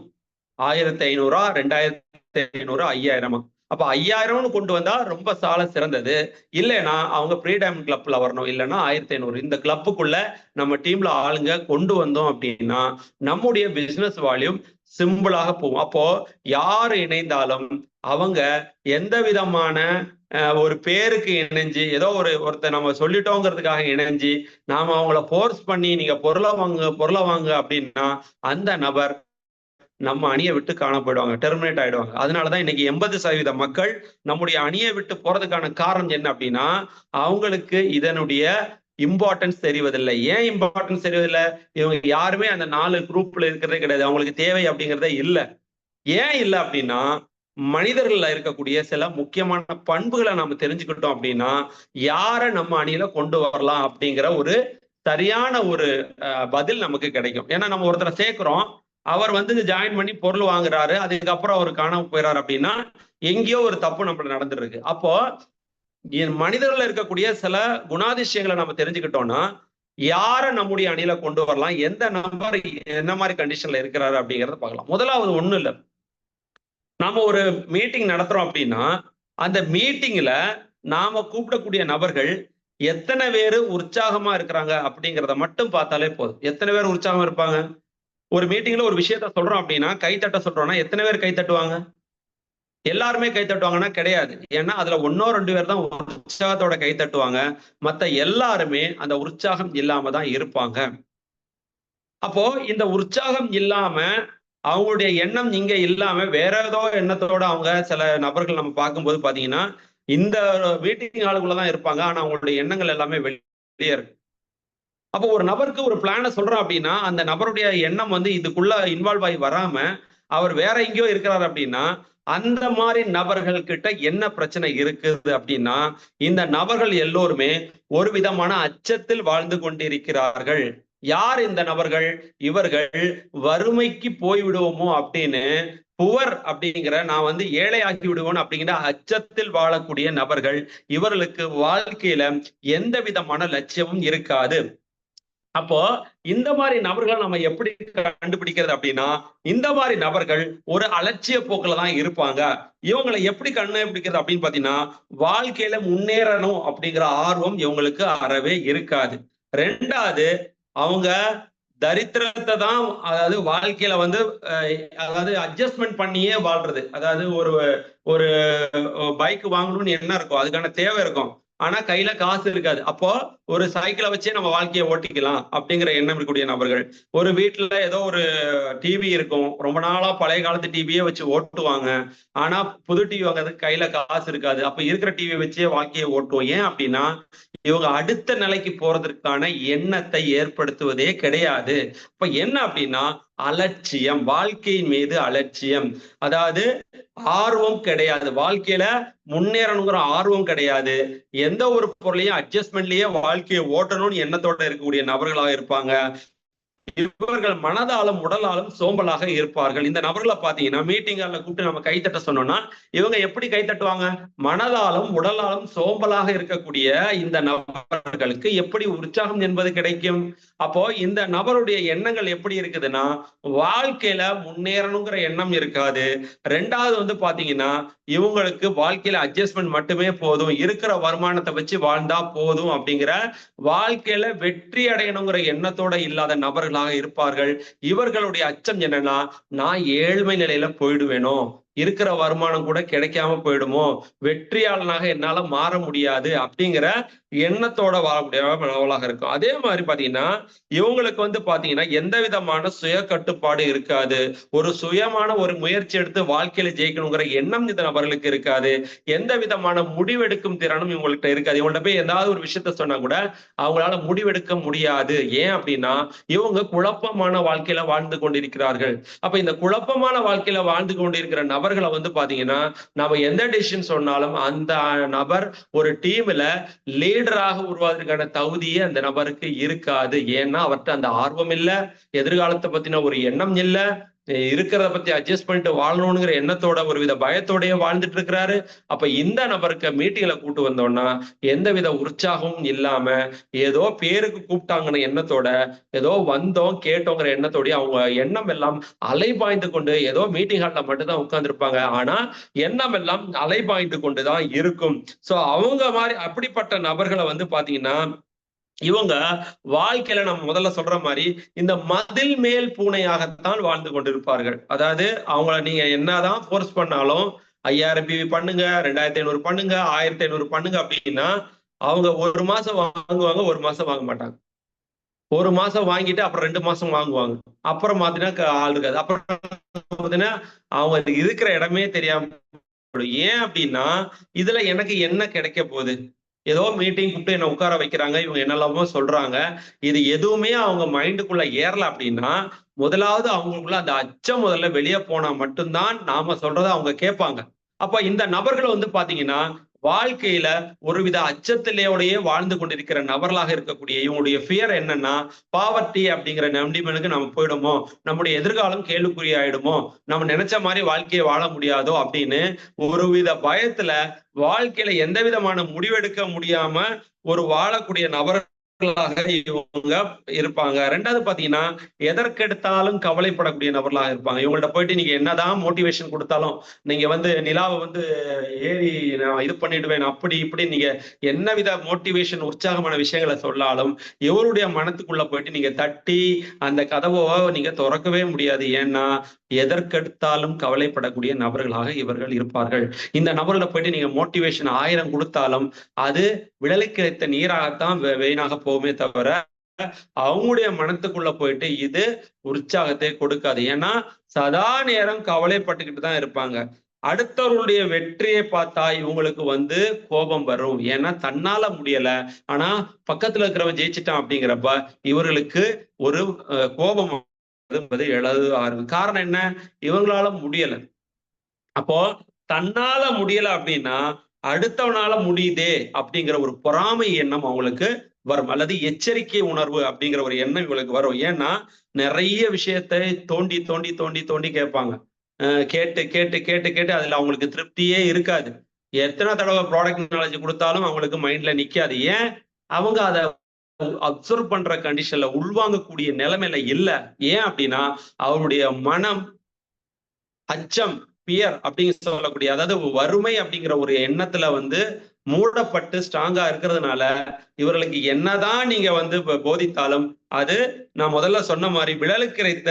1,500, 2,500, 5,000. அப்ப 5,000 கொண்டு வந்தா ரொம்ப சால சிறந்தது. இல்லைன்னா அவங்க ப்ரீ டைமண்ட் கிளப்ல வரணும். இல்லைன்னா 1,500 இந்த கிளப்புக்குள்ள நம்ம டீம்ல ஆளுங்க கொண்டு வந்தோம் அப்படின்னா நம்முடைய பிசினஸ் வால்யூம் சிம்பிளாக போகும். அப்போ யாரு இணைந்தாலும் அவங்க எந்த விதமான ஒரு பேருக்கு இணைஞ்சு ஏதோ ஒருத்தர் நம்ம சொல்லிட்டோங்கிறதுக்காக இணைஞ்சு நாம அவங்கள போர்ஸ் பண்ணி நீங்க பொருளை வாங்க அப்படின்னா அந்த நபர் நம்ம அணியை விட்டு காண போயிடுவாங்க, டெர்மினேட் ஆயிடுவாங்க. அதனாலதான் இன்னைக்கு 80% மக்கள் நம்முடைய அணியை விட்டு போறதுக்கான காரணம் என்ன அப்படின்னா அவங்களுக்கு இதனுடைய இம்பார்ட்டன்ஸ் தெரிவதில்லை. ஏன் இம்பார்ட்டன்ஸ் தெரிவதில்லை? இவங்க யாருமே அந்த 4 குரூப்ல இருக்கிறதே கிடையாது. அவங்களுக்கு தேவை அப்படிங்கிறதே இல்லை. ஏன் இல்லை அப்படின்னா மனிதர்கள்ல இருக்கக்கூடிய சில முக்கியமான பண்புகளை நாம தெரிஞ்சுக்கிட்டோம் அப்படின்னா யாரை நம்ம அணியில கொண்டு வரலாம் அப்படிங்கிற ஒரு சரியான ஒரு பதில் நமக்கு கிடைக்கும். ஏன்னா நம்ம ஒருத்தரை சேர்க்கிறோம், அவர் வந்து ஜாயின் பண்ணி பொருள் வாங்குறாரு, அதுக்கப்புறம் அவர் காணாம போயிறாரு அப்படின்னா எங்கேயோ ஒரு தப்பு நம்மள நடந்துருக்கு. அப்போ மனிதர்கள் இருக்கக்கூடிய சில குணாதிசயங்களை நம்ம தெரிஞ்சுக்கிட்டோம்னா யாரை நம்முடைய அணியில கொண்டு வரலாம், எந்த நபர் என்ன மாதிரி கண்டிஷன்ல இருக்கிறாரு அப்படிங்கறத பார்க்கலாம். முதலாவது ஒண்ணு இல்லை, நாம ஒரு மீட்டிங் நடத்துறோம் அப்படின்னா அந்த மீட்டிங்ல நாம கூப்பிடக்கூடிய நபர்கள் எத்தனை பேர் உற்சாகமா இருக்கிறாங்க அப்படிங்கிறத மட்டும் பார்த்தாலே போதும். எத்தனை பேர் உற்சாகமா இருப்பாங்க? ஒரு மீட்டிங்ல ஒரு விஷயத்த சொல்றோம் அப்படின்னா கைத்தட்ட சொல்றோம்னா எத்தனை பேர் கை தட்டுவாங்க? எல்லாருமே கை தட்டுவாங்கன்னா கிடையாது. ஏன்னா அதுல 1-2 பேர் தான் உற்சாகத்தோட கை தட்டுவாங்க. மத்த எல்லாருமே அந்த உற்சாகம் இல்லாம தான் இருப்பாங்க. அப்போ இந்த உற்சாகம் இல்லாம அவங்களுடைய எண்ணம் இங்க இல்லாம வேற ஏதோ எண்ணத்தோட அவங்க சில நபர்கள் நம்ம பார்க்கும்போது பாத்தீங்கன்னா இந்த மீட்டிங் ஆளுக்குள்ளதான் இருப்பாங்க. ஆனா அவங்களுடைய எண்ணங்கள் எல்லாமே வெளியே இருக்கு. அப்போ ஒரு நபருக்கு ஒரு பிளான சொல்றோம் அப்படின்னா அந்த நபருடைய எண்ணம் வந்து இதுக்குள்ள இன்வால்வ் ஆகி வராம அவர் வேற எங்கேயோ இருக்கிறார் அப்படின்னா அந்த மாதிரி நபர்கள் கிட்ட என்ன பிரச்சனை இருக்குது அப்படின்னா இந்த நபர்கள் எல்லோருமே ஒரு விதமான அச்சத்தில் வாழ்ந்து கொண்டிருக்கிறார்கள். யார் இந்த நபர்கள்? இவர்கள் வறுமைக்கு போய்விடுவோமோ அப்படின்னு புவர் அப்படிங்கிற நான் வந்து ஏழை ஆக்கி விடுவோம் அப்படிங்கிற அச்சத்தில் வாழக்கூடிய நபர்கள். இவர்களுக்கு வாழ்க்கையில எந்த விதமான லட்சியமும் இருக்காது. அப்போ இந்த மாதிரி நபர்களை நம்ம எப்படி கண்டுபிடிக்கிறது அப்படின்னா இந்த மாதிரி நபர்கள் ஒரு அலட்சிய போக்குல தான் இருப்பாங்க. இவங்களை எப்படி கண்டுபிடிக்கிறது அப்படின்னு பாத்தீங்கன்னா வாழ்க்கையில முன்னேறணும் அப்படிங்கிற ஆர்வம் இவங்களுக்கு அறவே இருக்காது. ரெண்டாவது அவங்க தரித்திரத்தை தான், அதாவது வாழ்க்கையில வந்து அதாவது அட்ஜஸ்ட்மெண்ட் பண்ணியே வாழ்றது. அதாவது ஒரு பைக் வாங்கணும்னு என்ன இருக்கும், அதுக்கான தேவை இருக்கும், ஆனா கையில காசு இருக்காது. அப்போ ஒரு சைக்கிளை வச்சே நம்ம வாழ்க்கையை ஓட்டிக்கலாம் அப்படிங்கிற எண்ணம் இருக்கக்கூடிய நபர்கள். ஒரு வீட்டுல ஏதோ ஒரு டிவி இருக்கும், ரொம்ப நாளா பழைய காலத்து டிவியே வச்சு ஓட்டுவாங்க, ஆனா புது டிவி வாங்குறதுக்கு கையில காசு இருக்காது. அப்ப இருக்கிற டிவியை வச்சே வாழ்க்கையை ஓட்டுவோம். ஏன் அப்படின்னா இவங்க அடுத்த நிலைக்கு போறதற்கான எண்ணத்தை ஏற்படுத்துவதே கிடையாது. இப்ப என்ன அப்படின்னா அலட்சியம், வாழ்க்கையின் மீது அலட்சியம், அதாவது ஆர்வம் கிடையாது, வாழ்க்கையில முன்னேறணுங்கிற ஆர்வம் கிடையாது, எந்த ஒரு பொருளையும் அட்ஜஸ்ட்மெண்ட்லயே வாழ்க்கையை ஓட்டணும்னு எண்ணத்தோட இருக்கக்கூடிய நபர்களாக இருப்பாங்க. இவர்கள் மனதாலும் உடலாலும் சோம்பலாக இருப்பார்கள். இந்த நபர்களை பாத்தீங்கன்னா மீட்டிங்ல கூப்பிட்டு நம்ம கைத்தட்ட சொன்னோம்னா இவங்க எப்படி கைத்தட்டுவாங்க? மனதாலும் உடலாலும் சோம்பலாக இருக்கக்கூடிய இந்த நபர்களுக்கு எப்படி உற்சாகம் என்பது கிடைக்கும்? அப்போ இந்த நபருடைய எண்ணங்கள் எப்படி இருக்குதுன்னா வாழ்க்கையில முன்னேறணுங்கிற எண்ணம் இருக்காது. ரெண்டாவது வந்து பாத்தீங்கன்னா இவங்களுக்கு வாழ்க்கையில அட்ஜஸ்ட்மெண்ட் மட்டுமே போதும், இருக்கிற வருமானத்தை வச்சு வாழ்ந்தா போதும் அப்படிங்கிற வாழ்க்கையில வெற்றி அடையணுங்கிற எண்ணத்தோட இல்லாத நபர்களாக இருப்பார்கள். இவர்களுடைய அச்சம் என்னன்னா நான் ஏழ்மை நிலையில போயிடுவேனோ, இருக்கிற வருமானம் கூட கிடைக்காம போயிடுமோ, வெற்றியாளனாக என்னால மாற முடியாது அப்படிங்கிற எண்ணத்தோட வாழக்கூடிய நபர்களாக இருக்கும். அதே மாதிரி பாத்தீங்கன்னா இவங்களுக்கு வந்து பாத்தீங்கன்னா எந்த விதமான சுய கட்டுப்பாடு இருக்காது. ஒரு சுயமான ஒரு முயற்சி எடுத்து வாழ்க்கையில ஜெயிக்கணுங்கிற எண்ணம் இந்த நபர்களுக்கு இருக்காது. எந்த விதமான முடிவெடுக்கும் திறனும் இவங்கள்ட்ட இருக்காது. இவங்கள்ட்ட போய் ஏதாவது ஒரு விஷயத்த சொன்னா கூட அவங்களால முடிவெடுக்க முடியாது. ஏன் அப்படின்னா இவங்க குழப்பமான வாழ்க்கையில வாழ்ந்து கொண்டிருக்கிறார்கள். அப்ப இந்த குழப்பமான வாழ்க்கையில வாழ்ந்து கொண்டிருக்கிற நபர்களை வந்து பாத்தீங்கன்னா நம்ம எந்த டிசிஷன் சொன்னாலும் அந்த நபர் ஒரு டீம்ல லீடராக உருவாவதற்கான தகுதியே அந்த நபருக்கு இருக்காது. ஏன்னா அவர்ட்ட அந்த ஆர்வம் இல்ல, எதிர்காலத்தை பத்தின ஒரு எண்ணம் இல்ல, இருக்கிறத பத்தி அட்ஜஸ்ட் பண்ணிட்டு வாழணுங்கிற எண்ணத்தோட ஒருவித பயத்தோடயே வாழ்ந்துட்டு இருக்கிறாரு. அப்ப இந்த நபருக்கு மீட்டிங்ல கூட்டு வந்தோம்னா எந்தவித உற்சாகமும் இல்லாம ஏதோ பேருக்கு கூப்பிட்டாங்கன்னு எண்ணத்தோட ஏதோ வந்தோம் கேட்டோங்கிற எண்ணத்தோடய அவங்க எண்ணம் எல்லாம் அலைபாய்ந்து கொண்டு ஏதோ மீட்டிங் ஹால்ல மட்டும்தான் உட்கார்ந்துருப்பாங்க. ஆனா எண்ணம் எல்லாம் அலைபாய்ந்து கொண்டுதான் இருக்கும். சோ அவங்க மாதிரி அப்படிப்பட்ட நபர்களை வந்து பாத்தீங்கன்னா இவங்க வாழ்க்கையில நம்ம முதல்ல சொல்ற மாதிரி இந்த மதில் மேல் பூனையாகத்தான் வாழ்ந்து கொண்டிருப்பார்கள். அதாவது அவங்கள நீங்க என்னதான் போர்ஸ் பண்ணாலும் 5000 பிவி பண்ணுங்க, 2500 பண்ணுங்க, 1500 பண்ணுங்க அப்படின்னா அவங்க ஒரு மாசம் வாங்குவாங்க, ஒரு மாசம் வாங்க மாட்டாங்க. ஒரு மாசம் வாங்கிட்டு அப்புறம் 2 மாசம் வாங்குவாங்க. அப்புறம் பாத்தீங்கன்னா ஆள் இருக்காது. அப்புறம் பாத்தீங்கன்னா அவங்க இருக்கிற இடமே தெரியாம ஏன் அப்படின்னா இதுல எனக்கு என்ன கிடைக்க போகுது? ஏதோ மீட்டிங் கூப்பிட்டு என்ன உட்கார வைக்கிறாங்க, இவங்க என்னெல்லாமோ சொல்றாங்க. இது எதுவுமே அவங்க மைண்டுக்குள்ள ஏறல அப்படின்னா முதலாவது அவங்களுக்குள்ள அந்த அச்சம் முதல்ல வெளியே போனா மட்டும்தான் நாம சொல்றதை அவங்க கேட்பாங்க. அப்ப இந்த நபர்கள் வந்து பாத்தீங்கன்னா வாழ்க்கையில ஒருவித அச்சத்திலேயே வாழ்ந்து கொண்டிருக்கிற நபர்களாக இருக்கக்கூடிய இவங்களுடைய ஃபியர் என்னன்னா பாவர்ட்டி அப்படிங்கிற நம்பிமனுக்கு நம்ம போயிடுமோ, நம்முடைய எதிர்காலம் கேள்விக்குறி ஆயிடுமோ, நம்ம நினைச்ச மாதிரி வாழ்க்கையை வாழ முடியாதோ அப்படின்னு ஒருவித பயத்துல வாழ்க்கையில எந்த விதமான முடிவெடுக்க முடியாம ஒரு வாழக்கூடிய நபர்களாக இவங்க இருப்பாங்க. ரெண்டாவது பாத்தீங்கன்னா எதற்கெடுத்தாலும் கவலைப்படக்கூடிய நபர்களாக இருப்பாங்க. இவங்கள்ட்ட போயிட்டு நீங்க என்னதான் மோட்டிவேஷன் கொடுத்தாலும் நீங்க வந்து நிலாவை வந்து ஏறி நான் இது பண்ணிடுவேன் அப்படி இப்படி நீங்க என்ன வித மோட்டிவேஷன் உற்சாகமான விஷயங்களை சொல்லாலும் இவருடைய மனத்துக்குள்ள போயிட்டு நீங்க தட்டி அந்த கதவை நீங்க திறக்கவே முடியாது. ஏன்னா எதற்கெடுத்தாலும் கவலைப்படக்கூடிய நபர்களாக இவர்கள் இருப்பார்கள். இந்த நபர்களை போயிட்டு நீங்க மோட்டிவேஷன் 1000 கொடுத்தாலும் அது விழலுக்கு கிடைத்த நீராகத்தான் வீணாக போகுமே தவிர அவங்களுடைய மனத்துக்குள்ள போயிட்டு இது உற்சாகத்தை கொடுக்காது. ஏன்னா சதா நேரம் கவலைப்பட்டுக்கிட்டு தான் இருப்பாங்க. அடுத்தவர்களுடைய வெற்றியை பார்த்தா இவங்களுக்கு வந்து கோபம் வரும். ஏன்னா தன்னால முடியல, ஆனா பக்கத்துல இருக்கிறவன் ஜெயிச்சிட்டான் அப்படிங்கிறப்ப இவர்களுக்கு ஒரு கோபம் என்பது எழது ஆரம்பி காரணம் என்ன? இவங்களால முடியல. அப்போ தன்னால முடியல அப்படின்னா அடுத்தவனால முடியுதே அப்படிங்கிற ஒரு பொறாமை எண்ணம் அவங்களுக்கு வரும். அல்லது எச்சரிக்கை உணர்வு அப்படிங்கிற ஒரு எண்ணம் இவங்களுக்கு வரும். ஏன்னா நிறைய விஷயத்தை தோண்டி தோண்டி தோண்டி தோண்டி கேட்பாங்க. கேட்டு கேட்டு கேட்டு கேட்டு அதுல அவங்களுக்கு திருப்தியே இருக்காது. எத்தனை தடவை ப்ராடக்ட் நாலேஜ் கொடுத்தாலும் அவங்களுக்கு மைண்ட்ல நிக்காது. ஏன்? அவங்க அதை அப்சர்வ் பண்ற கண்டிஷன்ல உள்வாங்கக்கூடிய நிலைமையில இல்ல. ஏன் அப்படின்னா அவருடைய மனம் அச்சம் பியர் அப்படின்னு சொல்லக்கூடிய அதாவது வறுமை அப்படிங்கிற ஒரு எண்ணத்துல வந்து மூடப்பட்டு ஸ்ட்ராங்கா இருக்கிறதுனால இவர்களுக்கு என்னதான் நீங்க வந்து போதித்தாலும் அது நான் முதல்ல சொன்ன மாதிரி விழலுக்கு கிடைத்த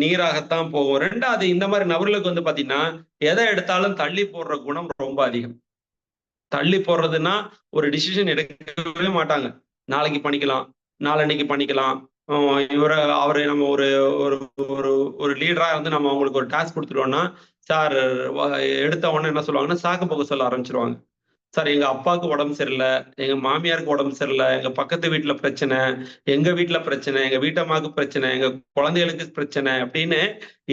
நீராகத்தான் போகும். ரெண்டாவது இந்த மாதிரி நபர்களுக்கு வந்து பாத்தீங்கன்னா எதை எடுத்தாலும் தள்ளி போடுற குணம் ரொம்ப அதிகம். தள்ளி போடுறதுன்னா ஒரு டிசிஷன் எடுக்கவே மாட்டாங்க. நாளைக்கு பண்ணிக்கலாம், நாளன்னைக்கு பண்ணிக்கலாம். அவரு நம்ம ஒரு ஒரு ஒரு ஒரு லீடரா வந்து நம்ம அவங்களுக்கு ஒரு டாஸ்க் கொடுத்துருவோம்னா சார் எடுத்த உடனே என்ன சொல்லுவாங்கன்னா சாக்கு போக்கு சொல்ல ஆரம்பிச்சிருவாங்க. சார் எங்க அப்பாவுக்கு உடம்பு சரியில்லை, எங்க மாமியாருக்கு உடம்பு சரியில்லை, எங்க பக்கத்து வீட்டுல பிரச்சனை, எங்க வீட்டுல பிரச்சனை, எங்க வீட்டம்மாவுக்கு பிரச்சனை, எங்க குழந்தைகளுக்கு பிரச்சனை அப்படின்னு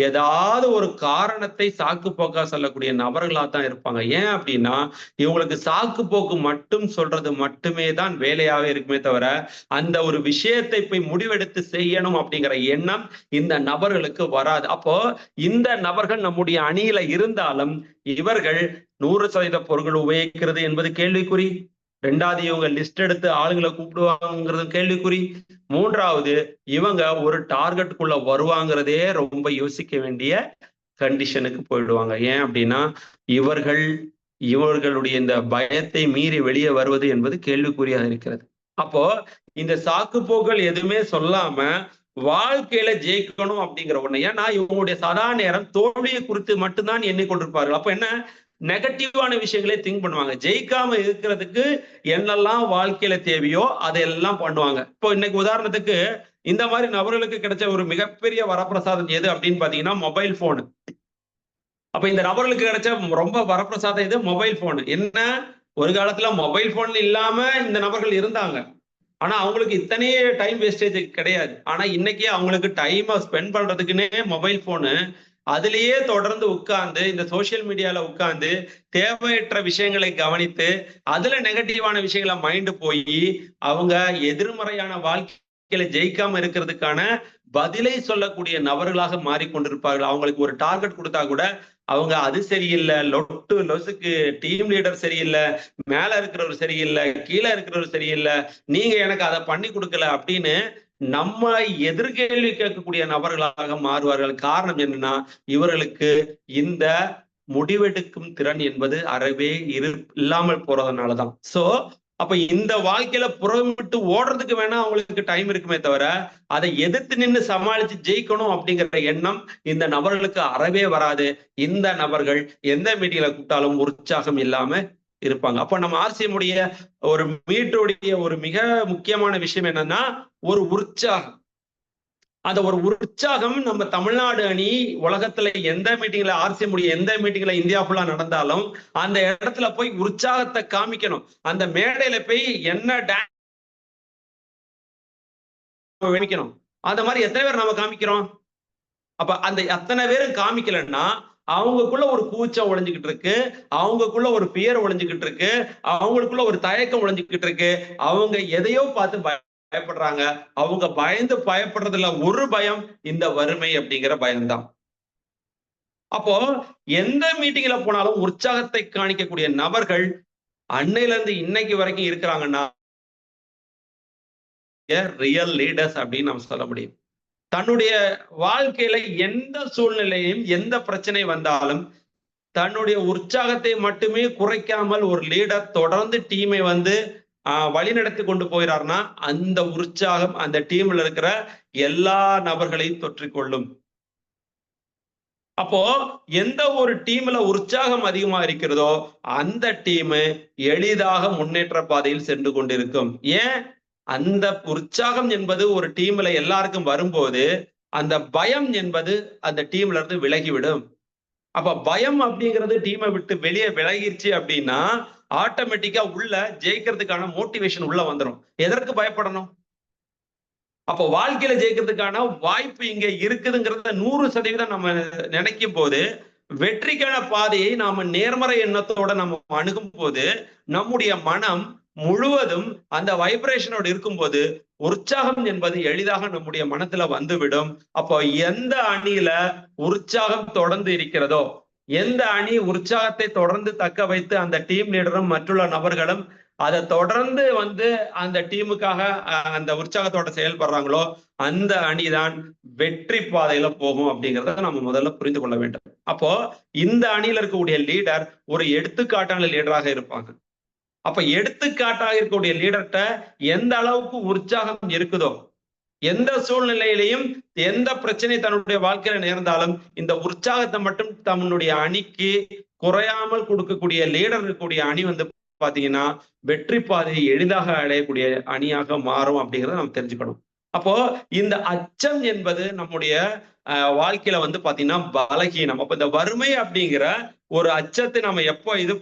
ஏதாவது ஒரு காரணத்தை சாக்கு போக்கா சொல்லக்கூடிய நபர்களா தான் இருப்பாங்க. ஏன் அப்படின்னா இவங்களுக்கு சாக்கு போக்கு மட்டும் சொல்றது மட்டுமே தான் வேலையாவே இருக்குமே தவிர அந்த ஒரு விஷயத்தை போய் முடிவெடுத்து செய்யணும் அப்படிங்கிற எண்ணம் இந்த நபர்களுக்கு வராது. அப்போ இந்த நபர்கள் நம்முடைய அணியில இருந்தாலும் இவர்கள் 100% பொருட்கள் உபயோகிக்கிறது என்பது கேள்விக்குறி. ரெண்டாவது இவங்க லிஸ்ட் எடுத்து ஆளுங்களை கூப்பிடுவாங்கிறது கேள்விக்குறி. மூன்றாவது இவங்க ஒரு டார்கெட்டுக்குள்ள வருவாங்கிறதே ரொம்ப யோசிக்க வேண்டிய கண்டிஷனுக்கு போயிடுவாங்க. ஏன் அப்படின்னா இவர்களுடைய இந்த பயத்தை மீறி வெளியே வருவது என்பது கேள்விக்குறியாக இருக்கிறது. அப்போ இந்த சாக்குப்போக்கள் எதுவுமே சொல்லாம வாழ்க்கையில ஜெயிக்கணும் அப்படிங்கிற ஒண்ணு. ஏன்னா இவங்களுடைய சதா நேரம் தோல்வியை குறித்து மட்டும்தான் எண்ணிக்கொண்டிருப்பார்கள். அப்ப என்ன நெகட்டிவான விஷயங்களே திங்க் பண்ணுவாங்க. ஜெயிக்காம இருக்கிறதுக்கு என்னெல்லாம் வாழ்க்கையில தேவையோ அதையெல்லாம் பண்ணுவாங்க. இப்போ இன்னைக்கு உதாரணத்துக்கு இந்த மாதிரி நபர்களுக்கு கிடைச்ச ஒரு மிகப்பெரிய வரப்பிரசாதம் எது அப்படின்னு பாத்தீங்கன்னா மொபைல் போன். அப்ப இந்த நபர்களுக்கு கிடைச்ச ரொம்ப வரப்பிரசாதம் இது மொபைல் போன். என்ன, ஒரு காலத்துல மொபைல் போன் இல்லாம இந்த நபர்கள் இருந்தாங்க. ஆனா அவங்களுக்கு இத்தனையே டைம் வேஸ்டேஜ் கிடையாது. ஆனா இன்னைக்கு அவங்களுக்கு டைமை ஸ்பெண்ட் பண்றதுக்குன்னே மொபைல் போனு, அதுலயே தொடர்ந்து உட்கார்ந்து இந்த சோசியல் மீடியால உட்கார்ந்து தேவையற்ற விஷயங்களை கவனித்து அதுல நெகட்டிவான விஷயங்களை மைண்டு போய் அவங்க எதிர்மறையான வாழ்க்கையில ஜெயிக்காம இருக்கிறதுக்கான பதிலை சொல்லக்கூடிய நபர்களாக மாறிக்கொண்டிருப்பார்கள். அவங்களுக்கு ஒரு டார்கெட் கொடுத்தா கூட அவங்க அது சரியில்லை, லொட்டு லொசுக்கு, டீம் லீடர் சரியில்லை, மேல இருக்கிறவர் சரியில்லை, கீழே இருக்கிறவர் சரியில்லை, நீங்க எனக்கு அதை பண்ணி கொடுக்கல அப்படின்னு நம்மளை எதிர்கேள்வி கேட்கக்கூடிய நபர்களாக மாறுவார்கள். காரணம் என்னன்னா, இவர்களுக்கு இந்த முடிவெடுக்கும் திறன் என்பது அறவே இல்லாமல் போறதுனாலதான். சோ அப்ப இந்த வாழ்க்கையில புறமிட்டு ஓடுறதுக்கு வேணா அவங்களுக்கு டைம் இருக்குமே தவிர அதை எதிர்த்து நின்று சமாளிச்சு ஜெயிக்கணும் அப்படிங்கிற எண்ணம் இந்த நபர்களுக்கு அறவே வராது. இந்த நபர்கள் எந்த மீட்டிங்ல கூப்பிட்டாலும் உற்சாகம் இல்லாம இருப்பாங்க. அப்ப நம்ம ஆர்சிஎம்முடைய ஒரு மீட்டுடைய ஒரு மிக முக்கியமான விஷயம் என்னன்னா ஒரு உற்சாகம். அந்த ஒரு உற்சாகம் நம்ம தமிழ்நாடு அணி உலகத்துல எந்த மீட்டிங்ல ஆர்சிஎம்முடைய எந்த மீட்டிங்ல இந்தியா ஃபுல்லா நடந்தாலும் அந்த இடத்துல போய் உற்சாகத்தை காமிக்கணும். அந்த மேடையில போய் என்ன வேணிக்கணும். அந்த மாதிரி எத்தனை பேர் நம்ம காமிக்கிறோம்? அப்ப அந்த அத்தனை பேரும் காமிக்கலன்னா அவங்களுக்குள்ள ஒரு கூச்சம் ஒளிஞ்சுக்கிட்டு இருக்கு, அவங்களுக்குள்ள ஒரு பியர் ஒளிஞ்சுக்கிட்டு இருக்கு, அவங்களுக்குள்ள ஒரு தயக்கம் ஒளிஞ்சுக்கிட்டு இருக்கு. அவங்க எதையோ பார்த்து பயப்படுறாங்க. அவங்க பயந்து பயப்படுறதுல ஒரு பயம் இந்த வறுமை அப்படிங்கிற பயம்தான். அப்போ எந்த மீட்டிங்ல போனாலும் உற்சாகத்தை காணிக்கக்கூடிய நபர்கள் அன்னையில இருந்து இன்னைக்கு வரைக்கும் இருக்கிறாங்கன்னா ரியல் லீடர்ஸ் அப்படின்னு நம்ம சொல்ல முடியும். தன்னுடைய வாழ்க்கையில எந்த சூழ்நிலையும் எந்த பிரச்சனை வந்தாலும் தன்னுடைய உற்சாகத்தை மட்டுமே குறைக்காமல் ஒரு லீடர் தொடர்ந்து டீமை வழிநடத்தி கொண்டு போகிறார்னா அந்த உற்சாகம் அந்த டீம்ல இருக்கிற எல்லா நபர்களையும் தொற்றிக்கொள்ளும். அப்போ எந்த ஒரு டீம்ல உற்சாகம் அதிகமா இருக்கிறதோ அந்த டீம் எளிதாக முன்னேற்ற பாதையில் சென்று கொண்டிருக்கும். ஏன், அந்த உற்சாகம் என்பது ஒரு டீம்ல எல்லாருக்கும் வரும்போது அந்த பயம் என்பது அந்த டீம்ல இருந்து விலகிவிடும். அப்ப பயம் அப்படிங்கிறது டீமை விட்டு வெளியே விலகிருச்சு அப்படின்னா ஆட்டோமேட்டிக்கா உள்ள ஜெயிக்கிறதுக்கான மோட்டிவேஷன் உள்ள வந்துடும். எதற்கு பயப்படணும்? அப்போ வாழ்க்கையில ஜெயிக்கிறதுக்கான வாய்ப்பு இங்க இருக்குதுங்கிறத 100% நம்ம நினைக்கும் போது வெற்றிக்கான பாதையை நாம நேர்மறை எண்ணத்தோட நம்ம அணுகும் போது நம்முடைய மனம் முழுவதும் அந்த வைப்ரேஷனோடு இருக்கும்போது உற்சாகம் என்பது எளிதாக நம்முடைய மனத்துல வந்துவிடும். அப்போ எந்த அணியில உற்சாகம் தொடர்ந்து இருக்கிறதோ, எந்த அணி உற்சாகத்தை தொடர்ந்து தக்க வைத்து அந்த டீம் லீடரும் மற்றுள்ள நபர்களும் அதை தொடர்ந்து அந்த டீமுக்காக அந்த உற்சாகத்தோட செயல்படுறாங்களோ அந்த அணிதான் வெற்றி பாதையில போகும் அப்படிங்கிறத நம்ம முதல்ல புரிந்து கொள்ள வேண்டும். அப்போ இந்த அணியில இருக்கக்கூடிய லீடர் ஒரு எடுத்துக்காட்டான லீடராக இருப்பாங்க. அப்ப எடுத்துக்காட்டாக இருக்கக்கூடிய லீடர்கிட்ட எந்த அளவுக்கு உற்சாகம் இருக்குதோ, எந்த சூழ்நிலையிலையும் எந்த பிரச்சனை தன்னுடைய வாழ்க்கையில நேர்ந்தாலும் இந்த உற்சாகத்தை மட்டும் தன்னுடைய அணிக்கு குறையாமல் கொடுக்கக்கூடிய லீடர் இருக்கக்கூடிய அணி பாத்தீங்கன்னா வெற்றி பாதையை எளிதாக அடையக்கூடிய அணியாக மாறும் அப்படிங்கிறத நம்ம தெரிஞ்சுக்கணும். அப்போ இந்த அச்சம் என்பது நம்முடைய வாழ்க்கையில பாத்தீங்கன்னா பலகீனம். அப்ப இந்த வறுமை அப்படிங்கிற ஒரு அச்சத்தை நம்ம எப்போ இது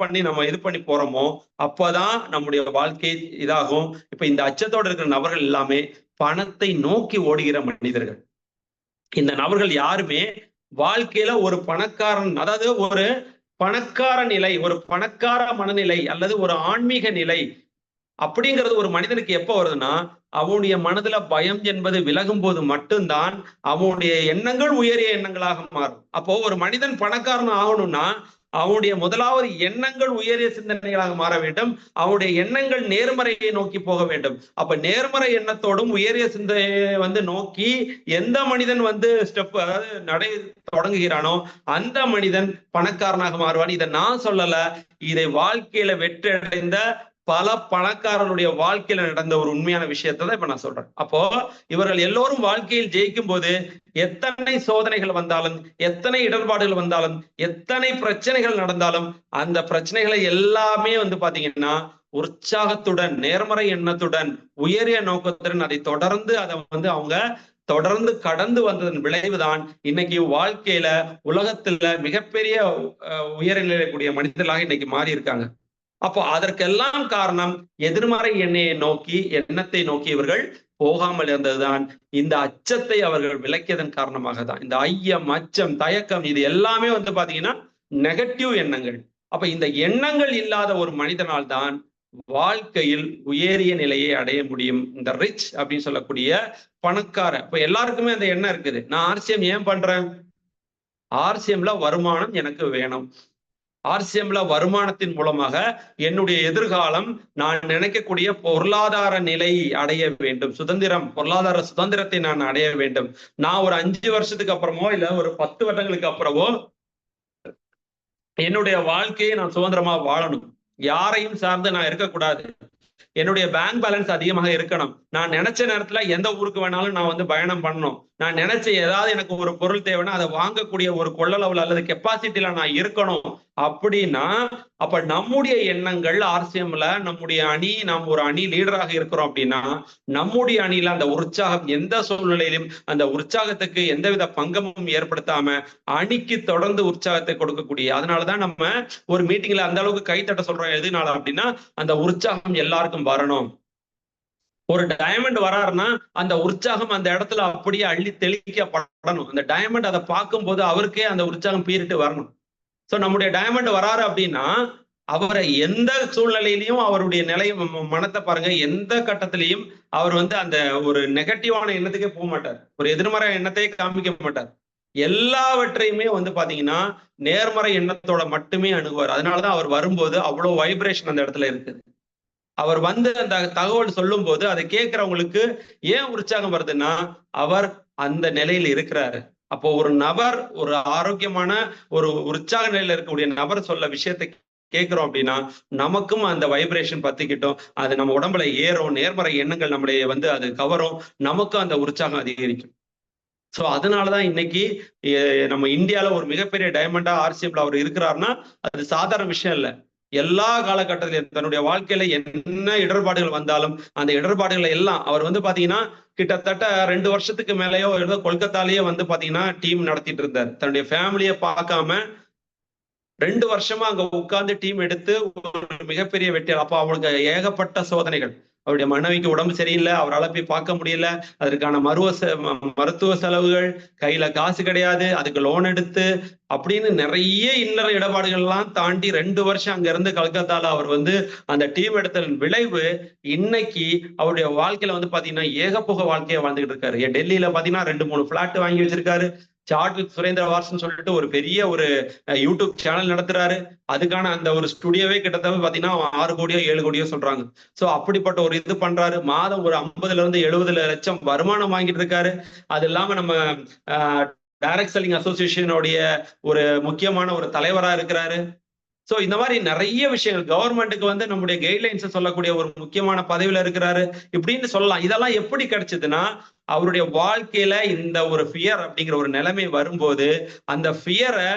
பண்ணி போறோமோ அப்பதான் நம்முடைய வாழ்க்கை இதாகும். இப்ப இந்த அச்சத்தோட இருக்கிற நபர்கள் எல்லாமே பணத்தை நோக்கி ஓடுகிற மனிதர்கள். இந்த நபர்கள் யாருமே வாழ்க்கையில ஒரு பணக்காரன், அதாவது ஒரு பணக்கார நிலை, ஒரு பணக்கார மனநிலை அல்லது ஒரு ஆன்மீக நிலை அப்படிங்கிறது ஒரு மனிதனுக்கு எப்ப வருதுன்னா அவனுடைய மனதுல பயம் என்பது விலகும் போது மட்டும்தான் அவனுடைய எண்ணங்கள் உயரிய எண்ணங்களாக மாறும். அப்போ ஒரு மனிதன் பணக்காரன் ஆகணும்னா அவனுடைய முதலாவது எண்ணங்கள் உயரிய சிந்தனைகளாக மாற வேண்டும். அவனுடைய எண்ணங்கள் நேர்மறையை நோக்கி போக வேண்டும். அப்ப நேர்மறை எண்ணத்தோடும் உயரிய சிந்தனையை நோக்கி எந்த மனிதன் ஸ்டெப், அதாவது நடை தொடங்குகிறானோ அந்த மனிதன் பணக்காரனாக மாறுவான். இதை நான் சொல்லல, இதை வாழ்க்கையில வெற்றி அடைந்த பல பணக்காரர்களுடைய வாழ்க்கையில நடந்த ஒரு உண்மையான விஷயத்தை தான் இப்ப நான் சொல்றேன். அப்போ இவர்கள் எல்லோரும் வாழ்க்கையில் ஜெயிக்கும் போது எத்தனை சோதனைகள் வந்தாலும், எத்தனை இடர்பாடுகள் வந்தாலும், எத்தனை பிரச்சனைகள் நடந்தாலும், அந்த பிரச்சனைகளை எல்லாமே வந்து பாத்தீங்கன்னா உற்சாகத்துடன், நேர்மறை எண்ணத்துடன், உயரிய நோக்கத்துடன் அதை தொடர்ந்து அதை வந்து அவங்க தொடர்ந்து கடந்து வந்ததன் விளைவுதான் இன்னைக்கு வாழ்க்கையில உலகத்துல மிகப்பெரிய உயர்நிலை கூடிய மனிதர்களாக இன்னைக்கு மாறி இருக்காங்க. அப்போ அதற்கெல்லாம் காரணம் எதிர்மறை எண்ணத்தை நோக்கி இவர்கள் போகாமல் இருந்ததுதான். இந்த அச்சத்தை அவர்கள் விலக்கியதன் காரணமாக தான். இந்த ஐயம், அச்சம், தயக்கம் இது எல்லாமே வந்து பாத்தீங்கன்னா நெகட்டிவ் எண்ணங்கள். அப்ப இந்த எண்ணங்கள் இல்லாத ஒரு மனிதனால் தான் வாழ்க்கையில் உயரிய நிலையை அடைய முடியும். இந்த ரிச் அப்படின்னு சொல்லக்கூடிய பணக்கார, இப்ப எல்லாருக்குமே அந்த எண்ணம் இருக்குது. நான் ஆர்சிஎம் ஏன் பண்றேன்? ஆர்சிஎம்ல வருமானம் எனக்கு வேணும். ஆர்சிஎம்ல வருமானத்தின் மூலமாக என்னுடைய எதிர்காலம் நான் நினைக்கக்கூடிய பொருளாதார நிலை அடைய வேண்டும். பொருளாதார சுதந்திரத்தை நான் அடைய வேண்டும். நான் ஒரு 5 வருஷத்துக்கு அப்புறமோ இல்ல ஒரு 10 வருடங்களுக்கு அப்புறமோ என்னுடைய வாழ்க்கையை நான் சுதந்திரமா வாழணும். யாரையும் சார்ந்து நான் இருக்கக்கூடாது. என்னுடைய பேங்க் பேலன்ஸ் அதிகமாக இருக்கணும். நான் நினைச்ச நேரத்துல எந்த ஊருக்கு வேணாலும் நான் வந்து பயணம் பண்ணணும். நான் நினைச்ச ஏதாவது எனக்கு ஒரு பொருள் தேவைன்னா அதை வாங்கக்கூடிய ஒரு கொள்ளளவுல அல்லது கெப்பாசிட்டியில நான் இருக்கணும். அப்படின்னா அப்ப நம்முடைய எண்ணங்கள் ஆர்சிஎம்ல நம்முடைய நாம் ஒரு அணி லீடராக இருக்கிறோம் அப்படின்னா நம்முடைய அணியில அந்த உற்சாகம் எந்த சூழ்நிலையிலும் அந்த உற்சாகத்துக்கு எந்தவித பங்கமும் ஏற்படுத்தாம அணிக்கு தொடர்ந்து உற்சாகத்தை கொடுக்கக்கூடிய, அதனாலதான் நம்ம ஒரு மீட்டிங்ல அந்த அளவுக்கு கைத்தட்ட சொல்றோம். எதுனால அப்படின்னா அந்த உற்சாகம் எல்லாருக்கும் வரணும். ஒரு டைமண்ட் வராருன்னா அந்த உற்சாகம் அந்த இடத்துல அப்படியே அள்ளி தெளிக்கப்படணும். அந்த டைமண்ட் அதை பார்க்கும் போது அவருக்கே அந்த உற்சாகம் பீரிட்டு வரணும். சோ நம்முடைய டைமண்ட் வராரு அப்படின்னா அவரை எந்த சூழ்நிலையிலையும் அவருடைய மனத்தை பாருங்க, எந்த கட்டத்திலையும் அவர் வந்து அந்த ஒரு நெகட்டிவான எண்ணத்துக்கே போக மாட்டார். ஒரு எதிர்மறை எண்ணத்தையே காமிக்க மாட்டார். எல்லாவற்றையுமே வந்து பாத்தீங்கன்னா நேர்மறை எண்ணத்தோட மட்டுமே அணுகுவார். அதனாலதான் அவர் வரும்போது அவ்வளவு வைப்ரேஷன் அந்த இடத்துல இருக்குது. அவர் வந்து அந்த தகவல் சொல்லும் போது அதை கேட்கிறவங்களுக்கு ஏன் உற்சாகம் வருதுன்னா அவர் அந்த நிலையில இருக்கிறாரு. அப்போ ஒரு நபர் ஒரு ஆரோக்கியமான ஒரு உற்சாக நிலையில இருக்கக்கூடிய நபர் சொல்ல விஷயத்தை கேட்கிறோம் அப்படின்னா நமக்கும் அந்த வைப்ரேஷன் பத்திக்கிட்டோம், அது நம்ம உடம்புல ஏறும், நேர்மறை எண்ணங்கள் நம்முடைய வந்து அது கவரும், நமக்கும் அந்த உற்சாகம் அதிகரிக்கும். சோ அதனாலதான் இன்னைக்கு நம்ம இந்தியால ஒரு மிகப்பெரிய டைமண்டா ஆர்சிஎம்ல அவர் இருக்கிறாருன்னா அது சாதாரண விஷயம் இல்லை. எல்லா காலகட்டத்திலும் தன்னுடைய வாழ்க்கையில என்ன இடர்பாடுகள் வந்தாலும் அந்த இடர்பாடுகளை எல்லாம் அவர் வந்து பாத்தீங்கன்னா கிட்டத்தட்ட 2 வருஷத்துக்கு மேலேயோ ஏதோ கொல்கத்தாலேயே வந்து பாத்தீங்கன்னா டீம் நடத்திட்டு இருந்தார். தன்னுடைய ஃபேமிலியை பார்க்காம 2 வருஷமா அங்க உட்கார்ந்து டீம் எடுத்து ஒரு மிகப்பெரிய வெற்றி. அப்போ அவங்களுக்கு ஏகப்பட்ட சோதனைகள். அவருடைய மனைவிக்கு உடம்பு சரியில்லை, அவரால் போய் பார்க்க முடியல, அதற்கான மருத்துவ செலவுகள், கையில காசு கிடையாது, அதுக்கு லோன் எடுத்து அப்படின்னு நிறைய இன்னற இடபாடுகள்லாம் தாண்டி 2 வருஷம் அங்க இருந்து கல்கத்தால அவர் வந்து அந்த டீம் எடுத்த விளைவு இன்னைக்கு அவருடைய வாழ்க்கையில வந்து பாத்தீங்கன்னா ஏகப்புக வாழ்க்கையை வாழ்ந்துகிட்டு இருக்காரு. டெல்லியில பாத்தீங்கன்னா 2-3 பிளாட் வாங்கி வச்சிருக்காரு. சாட் வித் சுரேந்திர வார்ஸ்ன்னு சொல்லிட்டு ஒரு பெரிய ஒரு யூடியூப் சேனல் நடத்துறாரு. அதுக்கான அந்த ஒரு ஸ்டுடியோவே கிட்டத்தட்ட பாத்தீங்கன்னா 6 கோடியோ 7 கோடியோ சொல்றாங்க. சோ அப்படிப்பட்ட ஒரு இது பண்றாரு. மாதம் ஒரு 50 இருந்து 70 லட்சம் வருமானம் வாங்கிட்டு இருக்காரு. அது இல்லாம நம்ம டைரக்ட் செல்லிங் அசோசியேஷனுடைய ஒரு முக்கியமான ஒரு தலைவரா இருக்கிறாரு. சோ இந்த மாதிரி நிறைய விஷயங்கள், கவர்மெண்ட்டுக்கு வந்து நம்முடைய கைட்லைன்ஸ் சொல்லக்கூடிய ஒரு முக்கியமான பதவியில இருக்கிறாரு இப்படின்னு சொல்லலாம். இதெல்லாம் எப்படி கிடைச்சதுன்னா அவருடைய வாழ்க்கையில இந்த ஒரு ஃபியர் அப்படிங்கிற ஒரு நிலைமை வரும்போது அந்த ஃபியரை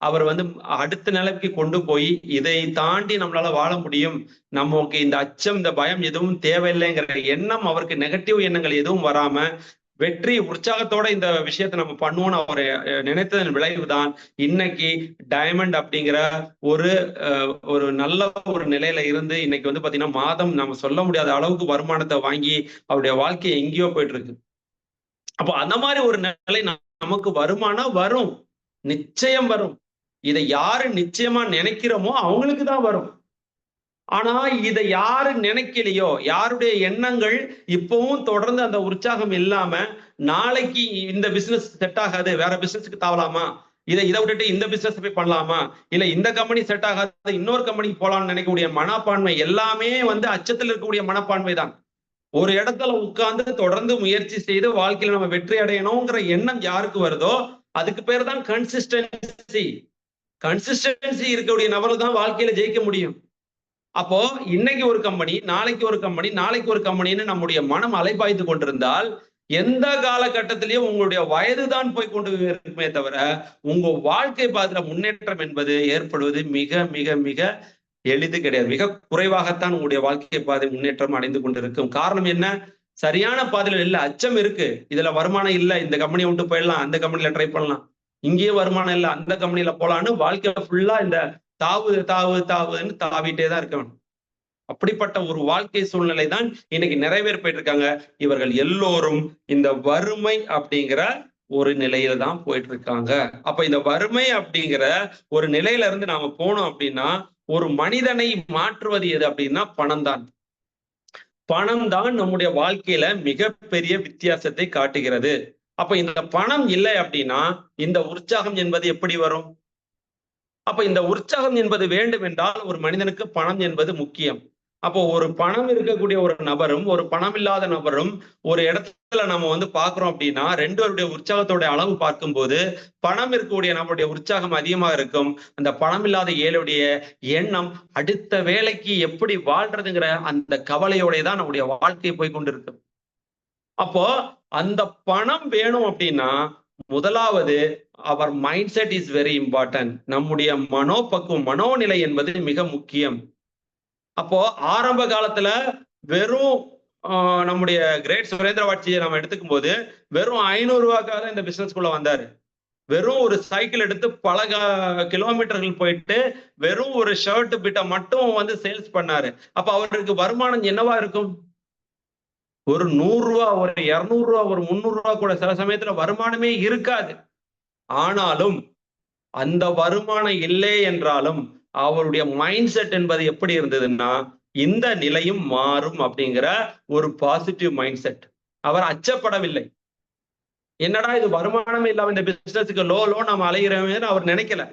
அவர் வந்து அடுத்த நிலைக்கு கொண்டு போய் இதை தாண்டி நம்மளால வாழ முடியும், நமக்கு இந்த அச்சம் இந்த பயம் எதுவும் தேவையில்லைங்கிற எண்ணம், அவருக்கு நெகட்டிவ் எண்ணங்கள் எதுவும் வராம வெற்றி உற்சாகத்தோட இந்த விஷயத்தை நம்ம பண்ணுவோம்னு அவர் நினைத்ததன் விளைவுதான் இன்னைக்கு டைமண்ட் அப்படிங்கிற ஒரு நல்ல ஒரு நிலையில இருந்து இன்னைக்கு வந்து பாத்தீங்கன்னா மாதம் நம்ம சொல்ல முடியாத அளவுக்கு வருமானத்தை வாங்கி அவருடைய வாழ்க்கையை எங்கேயோ போயிட்டு இருக்கு. அப்போ அந்த மாதிரி ஒரு நிலை நமக்கு வருமானம் வரும், நிச்சயம் வரும். இதை யாரு நிச்சயமா நினைக்கிறோமோ அவங்களுக்கு தான் வரும். ஆனா இதை யாரு நினைக்கலையோ, யாருடைய எண்ணங்கள் இப்பவும் தொடர்ந்து அந்த உற்சாகம் இல்லாம நாளைக்கு இந்த பிசினஸ் செட் ஆகாது, வேற பிசினஸ்க்கு தாவலாமா, இதை விட்டுட்டு இந்த பிசினஸ் போய் பண்ணலாமா, இல்ல இந்த கம்பெனி செட் ஆகாது இன்னொரு கம்பெனிக்கு போலாம்னு நினைக்கக்கூடிய மனப்பான்மை எல்லாமே வந்து அச்சத்தில் இருக்கக்கூடிய மனப்பான்மை தான். ஒரு இடத்துல உட்கார்ந்து தொடர்ந்து முயற்சி செய்து வாழ்க்கையில நம்ம வெற்றி அடையணுங்கிற எண்ணம் யாருக்கு வருதோ அதுக்கு பேர் தான் கன்சிஸ்டன்சி. கன்சிஸ்டன்சி இருக்கக்கூடிய நபர்கள் தான் வாழ்க்கையில ஜெயிக்க முடியும். அப்போ இன்னைக்கு ஒரு கம்பெனி, நாளைக்கு ஒரு கம்பெனி, நாளைக்கு ஒரு கம்பெனின்னு நம்முடைய மனம் அலைபாய்ந்து கொண்டிருந்தால் எந்த காலகட்டத்திலையும் உங்களுடைய வயதுதான் போய் கொண்டு இருக்குமே தவிர உங்க வாழ்க்கை பாதையில முன்னேற்றம் என்பது ஏற்படுவது மிக மிக மிக எளிது கிடையாது. மிக குறைவாகத்தான் உங்களுடைய வாழ்க்கை பாதை முன்னேற்றம் அடைந்து கொண்டிருக்கும். காரணம் என்ன? சரியான பாதையில இல்ல, அச்சம் இருக்கு. இதுல வருமானம் இல்ல, இந்த கம்பெனியை விட்டு போயிடலாம், அந்த கம்பெனில ட்ரை பண்ணலாம், இங்கேயும் வருமானம் இல்ல, அந்த கம்பெனில போலான்னு வாழ்க்கை ஃபுல்லா இந்த தாவு தாவு தாவுன்னு தாவிட்டே தான் இருக்கணும். அப்படிப்பட்ட ஒரு வாழ்க்கை சூழ்நிலை தான் இன்னைக்கு நிறைய பேர் போயிட்டு இருக்காங்க. இவர்கள் எல்லோரும் இந்த வறுமை அப்படிங்கிற ஒரு நிலையில தான் போயிட்டு இருக்காங்க. அப்ப இந்த வறுமை அப்படிங்கிற ஒரு நிலையில இருந்து நாம போனோம் அப்படின்னா ஒரு மனிதனை மாற்றுவது எது அப்படின்னா பணம் தான். பணம் தான் நம்முடைய வாழ்க்கையில மிகப்பெரிய வித்தியாசத்தை காட்டுகிறது. அப்ப இந்த பணம் இல்லை அப்படின்னா இந்த உற்சாகம் என்பது எப்படி வரும்? அப்ப இந்த உற்சாகம் என்பது வேண்டும் என்றால் ஒரு மனிதனுக்கு பணம் என்பது முக்கியம். அப்போ ஒரு பணம் இருக்கக்கூடிய ஒரு நபரும் ஒரு பணம் இல்லாத நபரும் ஒரு இடத்துல நம்ம பாக்குறோம் அப்படின்னா ரெண்டு பேருடைய உற்சாகத்தோட அளவு பார்க்கும்போது பணம் இருக்கக்கூடிய நம்மளுடைய உற்சாகம் அதிகமா இருக்கும். அந்த பணம் இல்லாத ஏழையுடைய எண்ணம் அடுத்த வேலைக்கு எப்படி வாழ்றதுங்கிற அந்த கவலையோட தான் நம்முடைய வாழ்க்கை போய் கொண்டிருக்கு. அப்போ அந்த பணம் வேணும் அப்படின்னா முதலாவது அவர் mindset is very important. நம்முடைய மனோபக்குவம், மனோநிலை என்பது மிக முக்கியம். அப்போ ஆரம்ப காலத்துல வெறும் நம்முடைய கிரேட் சுரேந்திர வாட்சியை நம்ம எடுத்துக்கும் போது வெறும் 500 ரூபாய்க்காக இந்த பிசினஸ்குள்ள வந்தாரு. வெறும் ஒரு சைக்கிள் எடுத்து பல கிலோமீட்டர்கள் போயிட்டு வெறும் ஒரு ஷர்ட் பிட்ட மட்டும் சேல்ஸ் பண்ணாரு. அப்ப அவருக்கு வருமானம் என்னவா இருக்கும்? ஒரு 100 ரூபா, ஒரு 200 ரூபா, ஒரு 300 ரூபா கூட சில சமயத்துல வருமானமே இருக்காது. ஆனாலும் அந்த வருமானம் இல்லை என்றாலும் அவருடைய மைண்ட் செட் என்பது எப்படி இருந்ததுன்னா இந்த நிலையும் மாறும் அப்படிங்கிற ஒரு பாசிட்டிவ் மைண்ட் செட். அவர் அச்சப்படவில்லை. என்னடா இது வருமானமே இல்லாம இந்த பிசினஸுக்கு லோ நம்ம அலைகிறோம்னு அவர் நினைக்கல.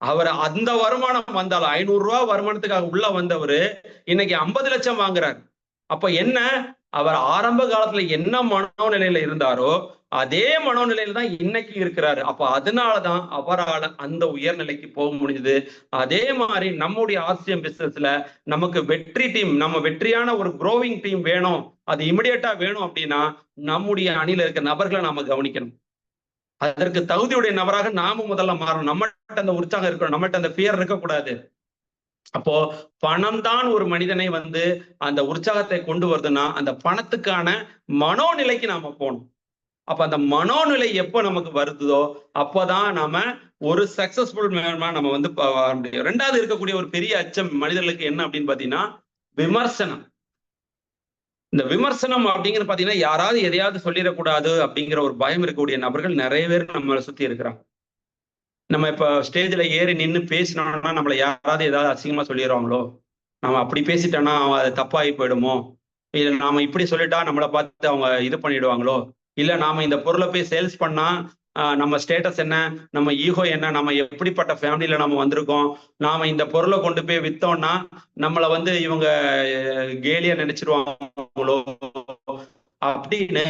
அவர் அந்த வருமானம் வந்தாலும் 500 ரூபா வருமானத்துக்காக உள்ள வந்தவர் இன்னைக்கு 50 லட்சம் வாங்குறாரு. அப்ப என்ன? அவர் ஆரம்ப காலத்துல என்ன மனோநிலையில இருந்தாரோ அதே மனோநிலையில தான் இன்னைக்கு இருக்கிறாரு. அப்ப அதனாலதான் அவரால் அந்த உயர்நிலைக்கு போக முடிஞ்சது. அதே மாதிரி நம்முடைய ஆர்சிஎம் பிசினஸ்ல நமக்கு வெற்றி டீம், நம்ம வெற்றியான ஒரு குரோவிங் டீம் வேணும், அது இமிடியேட்டா வேணும் அப்படின்னா நம்முடைய அணியில இருக்க நபர்களை நாம கவனிக்கணும். அதற்கு தகுதியுடைய நபராக நாம முதல்ல மாறணும். நம்மகிட்ட அந்த உற்சாகம் இருக்கணும், நம்மகிட்ட அந்த ஃபியர் இருக்கக்கூடாது. அப்போ பணம் தான் ஒரு மனிதனை அந்த உற்சாகத்தை கொண்டு வருதுன்னா அந்த பணத்துக்கான மனோநிலைக்கு நாம போகணும். அப்ப அந்த மனோநிலை எப்போ நமக்கு வருதோ அப்பதான் நாம ஒரு சக்சஸ்ஃபுல் மேனா நம்ம வர முடியும். ரெண்டாவது இருக்கக்கூடிய ஒரு பெரிய அச்சம் மனிதர்களுக்கு என்ன அப்படின்னு பாத்தீங்கன்னா விமர்சனம். இந்த விமர்சனம் அப்படிங்கிற பாத்தீங்கன்னா யாராவது எதையாவது சொல்லிடக்கூடாது அப்படிங்கிற ஒரு பயம் இருக்கக்கூடிய நபர்கள் நிறைய பேர் நம்மளை சுத்தி இருக்கிறாங்க. நம்ம இப்ப ஸ்டேஜ்ல ஏறி நின்று பேசினோம்னா நம்மளை யாராவது ஏதாவது அசிங்கமா சொல்லிடுவாங்களோ, நம்ம அப்படி பேசிட்டோம்னா அது தப்பாகி போயிடுமோ, இல்ல நாம இப்படி சொல்லிட்டா நம்மளை பார்த்து அவங்க இது பண்ணிடுவாங்களோ, இல்ல நாம இந்த பொருளை போய் சேல்ஸ் பண்ணா நம்ம ஸ்டேட்டஸ் என்ன, நம்ம ஈகோ என்ன, நம்ம எப்படிப்பட்ட ஃபேமிலியில நம்ம வந்திருக்கோம், நாம இந்த பொருளை கொண்டு போய் வித்தோம்னா நம்மளை இவங்க கேலியா நினைச்சிருவாங்களோ அப்படின்னு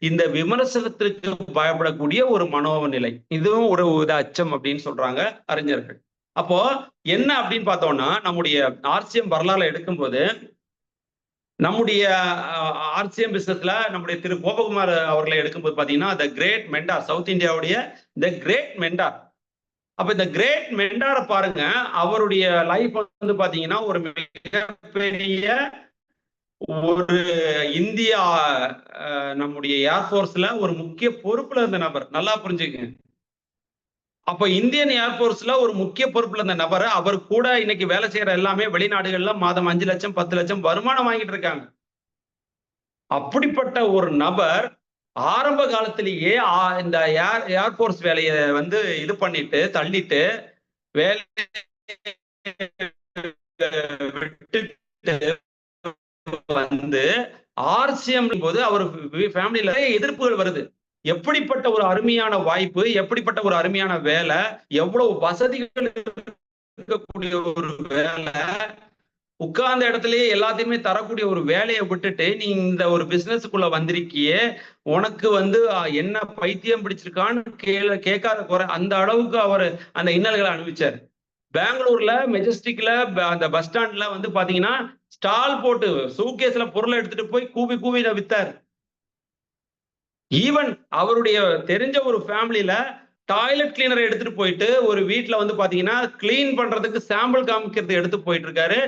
இந்த விமர்சனத்திற்கு பயப்படக்கூடிய ஒரு மனோநிலை, இதுவும் ஒரு அச்சம் அப்படின்னு சொல்றாங்க அறிஞர்கள். அப்போ என்ன அப்படின்னு பார்த்தோம்னா நம்முடைய ஆர்சிஎம் வரலாறு எடுக்கும்போது நம்முடைய ஆர்சிஎம் பிசினஸ்ல நம்முடைய திரு கோபகுமார் அவர்களை எடுக்கும்போது பாத்தீங்கன்னா த கிரேட் மெண்டார், சவுத் இந்தியாவுடைய த கிரேட் மெண்டார். அப்ப இந்த கிரேட் மெண்டாரை பாருங்க, அவருடைய லைஃப் பாத்தீங்கன்னா ஒரு மிகப்பெரிய ஒரு இந்தியா நம்முடைய ஏர்போர்ஸ்ல ஒரு முக்கிய பொறுப்புல இருந்த நபர், நல்லா புரிஞ்சுக்கங்க. அப்ப இந்தியன் ஏர்போர்ஸ்ல ஒரு முக்கிய பொறுப்புல இருந்த நபர், அவர் கூட இன்னைக்கு வேலை செய்யற எல்லாமே வெளிநாடுகள்ல மாதம் 5 லட்சம் 10 லட்சம் வருமானம் வாங்கிட்டு இருக்காங்க. அப்படிப்பட்ட ஒரு நபர் ஆரம்ப காலத்திலேயே இந்த ஏர்போர்ஸ் வேலையை இது பண்ணிட்டு தள்ளிட்டு வேலை விட்டுட்டு ஆர்சிஎம் போது அவர் ஃபேமிலியில எதிர்ப்புகள் வருது. எப்படிப்பட்ட ஒரு அருமையான வாய்ப்பு, எப்படிப்பட்ட ஒரு அருமையான வேலை, எவ்வளவு வசதிகள் இருக்கக்கூடிய ஒரு வேலை, உட்கார்ந்த இடத்துலயே எல்லாத்தையுமே தரக்கூடிய ஒரு வேலையை விட்டுட்டு நீ இந்த ஒரு பிசினஸ்க்குள்ள வந்திருக்கியே, உனக்கு என்ன பைத்தியம் பிடிச்சிருக்கான்னு கேட்காத குறை அந்த அளவுக்கு அவர் அந்த இன்னல்களை அனுபவிச்சார். பெங்களூர்ல மெஜஸ்டிக்ல அந்த பஸ் ஸ்டாண்ட்ல வந்து பாத்தீங்கன்னா ஸ்டால் போட்டு சூட்கேஸ்ல பொருளை எடுத்துட்டு போய் கூவி கூவி வித்தார். ஈவன் அவருடைய தெரிஞ்ச ஒரு ஃபேமிலில டாய்லெட் கிளீனரை எடுத்துட்டு போயிட்டு ஒரு வீட்டுல வந்து பாத்தீங்கன்னா கிளீன் பண்றதுக்கு சாம்பிள் காமிக்கிறது எடுத்து போயிட்டு இருக்காரு.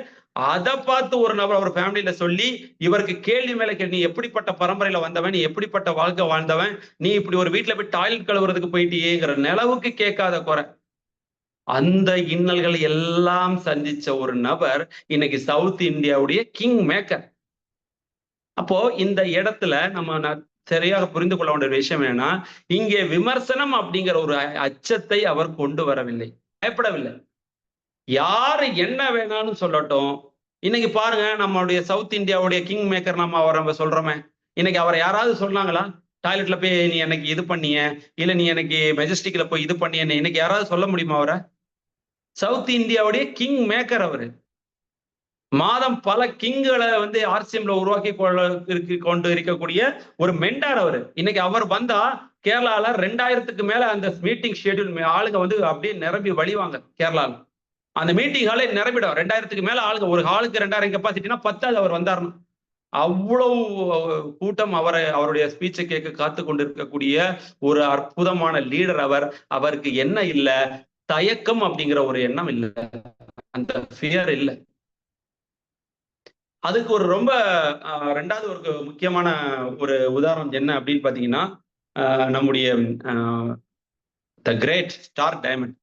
அதை பார்த்து ஒரு நபர் அவர் ஃபேமிலியில சொல்லி இவருக்கு கேள்வி மேல கேள்வி, நீ எப்படிப்பட்ட பரம்பரையில வந்தவன், நீ எப்படிப்பட்ட வாழ்க்கை வாழ்ந்தவன், நீ இப்படி ஒரு வீட்டுல போய் டாய்லெட் கழுவுறதுக்கு போயிட்டியேங்கிற நிலவுக்கு கேட்காத குறை. அந்த இன்னல்கள் எல்லாம் சந்திச்ச ஒரு நபர் இன்னைக்கு சவுத் இந்தியாவுடைய கிங் மேக்கர். அப்போ இந்த இடத்துல நம்ம சரியாக புரிந்து கொள்ள வேண்டிய விஷயம் என்னன்னா, இங்கே விமர்சனம் அப்படிங்கிற ஒரு அச்சத்தை அவர் கொண்டு வரவில்லை, பயப்படவில்லை. யாரு என்ன வேணாலும் சொல்லட்டும். இன்னைக்கு பாருங்க, நம்மளுடைய சவுத் இந்தியாவுடைய கிங் மேக்கர் நம்ம அவரை சொல்றோமே, இன்னைக்கு அவரை யாராவது சொன்னாங்களா? டாய்லெட்ல போய் நீ எனக்கு இது பண்ணிய, இல்ல நீ எனக்கு மெஜஸ்டிக்ல போய் இது பண்ணிய, இன்னைக்கு யாராவது சொல்ல முடியுமா அவரை? சவுத் இந்தியாவுடைய கிங் மேக்கர் அவரு. மாதம் பல கிங்களை வந்து ஆர்சிஎம்ல உருவாக்கி கொண்டு இருக்கக்கூடிய ஒரு மென்டார் அவரு. இன்னைக்கு அவர் வந்தா கேரளால 2000க்கு மேல அந்த மீட்டிங் ஷெட்யூல் ஆளுங்க வந்து அப்படியே நிரம்பி வழிவாங்க. கேரளால அந்த மீட்டிங் ஹாலே நிரம்பிடும். 2000க்கு மேல ஆளுங்க, ஒரு ஹாலுக்கு 2000 கெப்பாசிட்டினா 10 அவர் வந்தாருன்னு. அவ்வளவு கூட்டம் அவருடைய ஸ்பீச்சை கேட்க காத்து கொண்டிருக்கக்கூடிய ஒரு அற்புதமான லீடர் அவர். அவருக்கு என்ன இல்ல, தயக்கம் அப்படிங்கிற ஒரு எண்ணம் இல்ல, அந்த ஃபியர் இல்ல. அதுக்கு ஒரு ரொம்ப 2வது ஒரு முக்கியமான ஒரு உதாரணம் என்ன அப்படின்னு பாத்தீங்கன்னா, நம்முடைய த கிரேட் ஸ்டார் டைமண்ட்.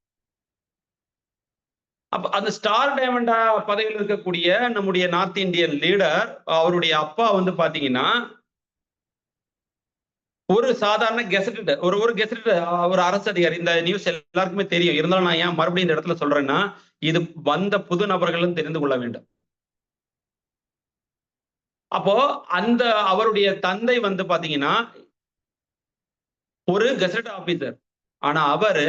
அப்ப அந்த ஸ்டார் டைமண்டா பதவியில் இருக்கக்கூடிய நம்முடைய நார்த் இந்தியன் லீடர், அவருடைய அப்பா வந்து பாத்தீங்கன்னா ஒரு சாதாரண கெசட்டட் ஒரு கெசட்டட் ஒரு அரசு அதிகாரி. இந்த நியூஸ் எல்லாருக்குமே தெரியும். இருந்தாலும் நான் ஏன் மறுபடியும் இந்த இடத்துல சொல்றேன்னா, இது வந்த புது நபர்களும் தெரிந்து கொள்ள வேண்டும். அப்போ அந்த அவருடைய தந்தை வந்து பாத்தீங்கன்னா ஒரு கெசட் ஆபீசர். ஆனா அவரு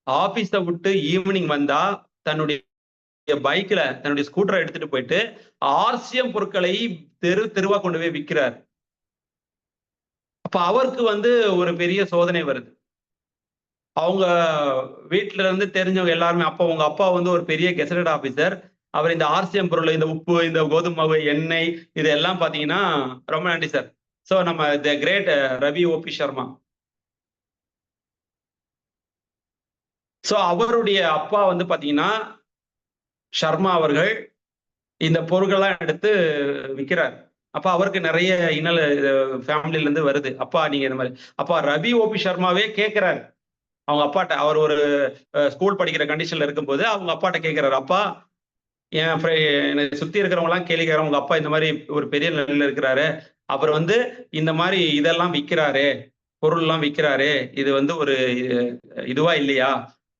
ஆபீஸ விட்டு ஈவினிங் வந்தா தன்னுடைய பைக்ல தன்னுடைய ஸ்கூட்டரை எடுத்துட்டு போயிட்டு ஆர்சிஎம் பொருட்களை தெருவா கொண்டு போய் விற்கிறார். அப்ப அவருக்கு வந்து ஒரு பெரிய சோதனை வருது. அவங்க வீட்டுல இருந்து தெரிஞ்சவங்க எல்லாருமே, அப்ப உங்க அப்பா வந்து ஒரு பெரிய கெசட்டட் ஆபீசர், அவர் இந்த ஆர்சிஎம் பொருள், இந்த உப்பு, இந்த கோதுமை மாவு, எண்ணெய், இதெல்லாம் பாத்தீங்கன்னா ரொம்ப நன்றி சார். சோ நம்ம the great Ravi OP Sharma. So அவருடைய அப்பா வந்து பாத்தீங்கன்னா சர்மா அவர்கள் இந்த பொருட்கள்லாம் எடுத்து விற்கிறார். அப்ப அவருக்கு நிறைய இன்னல் ஃபேமிலில இருந்து வருது. அப்பா நீங்க இந்த மாதிரி, அப்பா ரவி ஓபி சர்மாவே கேட்கிறாரு அவங்க அப்பாட்ட. அவர் ஒரு ஸ்கூல் படிக்கிற கண்டிஷன்ல இருக்கும்போது அவங்க அப்பாட்ட கேட்கிறாரு, அப்பா என்னை சுத்தி இருக்கிறவங்க எல்லாம் கேள்வி கேட்கிறோம், உங்க அப்பா இந்த மாதிரி ஒரு பெரிய நிலையில இருக்கிறாரு, அவர் வந்து இந்த மாதிரி இதெல்லாம் விற்கிறாரு, பொருள் எல்லாம் விற்கிறாரு, இது வந்து ஒரு இதுவா இல்லையா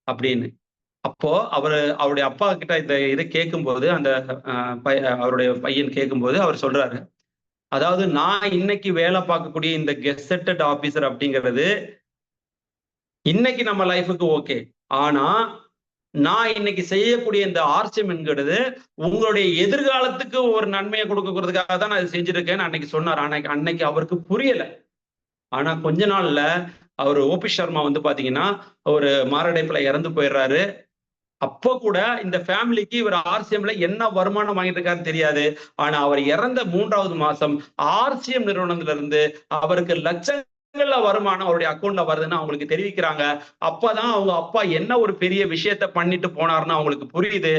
அப்படின்னு. அப்போ அவருடைய அப்பா கிட்ட இந்த இதை கேட்கும்போது, அந்த அவருடைய பையன் கேட்கும்போது அவர் சொல்றாரு, அதாவது நான் இன்னைக்கு வேலை பார்க்கக்கூடிய இந்த கெசட்டட் ஆபீசர் அப்படிங்கிறது இன்னைக்கு நம்ம லைஃபுக்கு ஓகே. ஆனா நான் இன்னைக்கு செய்யக்கூடிய இந்த ஆர்சிஎம் என்கிறது உங்களுடைய எதிர்காலத்துக்கு ஒரு நன்மையை கொடுக்கறதுக்காக தான் நான் செஞ்சுட்டு இருக்கேன்னு அன்னைக்கு சொன்னார். அன்னைக்கு அவருக்கு புரியல. ஆனா கொஞ்ச நாள்ல அவர் ஓபி சர்மா வந்து பாத்தீங்கன்னா ஒரு மாரடைப்புல இறந்து போயிடுறாரு. அப்போ கூட இந்த ஃபேமிலிக்கு இவர் ஆர்சிஎம்ல என்ன வருமானம் வாங்கிட்டு இருக்காருன்னு தெரியாது. ஆனா அவர் இறந்த 3வது மாசம் ஆர்சிஎம் நிறுவனத்துல இருந்து அவருக்கு லட்சங்கள்ல வருமானம் அவருடைய அக்கௌண்ட்ல வருதுன்னு அவங்களுக்கு தெரிவிக்கிறாங்க. அப்பதான் அவங்க அப்பா என்ன ஒரு பெரிய விஷயத்த பண்ணிட்டு போனாருன்னு அவங்களுக்கு புரியுது.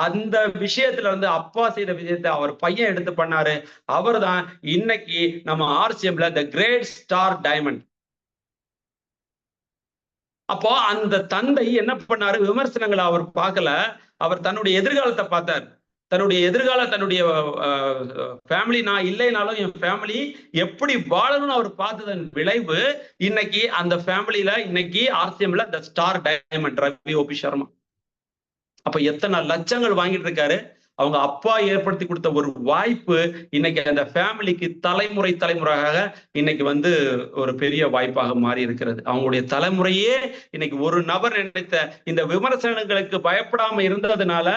அந்த விஷயத்துல இருந்து அப்பா செய்த விஷயத்த அவர் பையன் எடுத்து பண்ணாரு. அவர் தான் இன்னைக்கு நம்ம ஆர்சிஎம்ல த கிரேட் ஸ்டார் டைமண்ட். அப்போ அந்த தந்தை என்ன பண்ணாரு, விமர்சனங்களை அவர் பார்க்கல, அவர் தன்னுடைய எதிர்காலத்தை பார்த்தார். தன்னுடைய ஃபேமிலி நான் இல்லைனாலும் என் ஃபேமிலி எப்படி வாழணும்னு அவர் பார்த்ததன் விளைவு இன்னைக்கு அந்த ஃபேமிலியில இன்னைக்கு ஆர்சிஎம்ல the star diamond Ravi OP Sharma. அப்ப எத்தனை லட்சங்கள் வாங்கிட்டு இருக்காரு. அவங்க அப்பா ஏற்படுத்தி கொடுத்த ஒரு வாய்ப்பு இன்னைக்கு அந்த ஃபேமிலிக்கு தலைமுறையாக இன்னைக்கு வந்து ஒரு பெரிய வாய்ப்பாக மாறி இருக்கிறது. அவங்களுடைய தலைமுறையே இன்னைக்கு ஒரு நபர் நினைத்த இந்த விமர்சனங்களுக்கு பயப்படாம இருந்ததுனால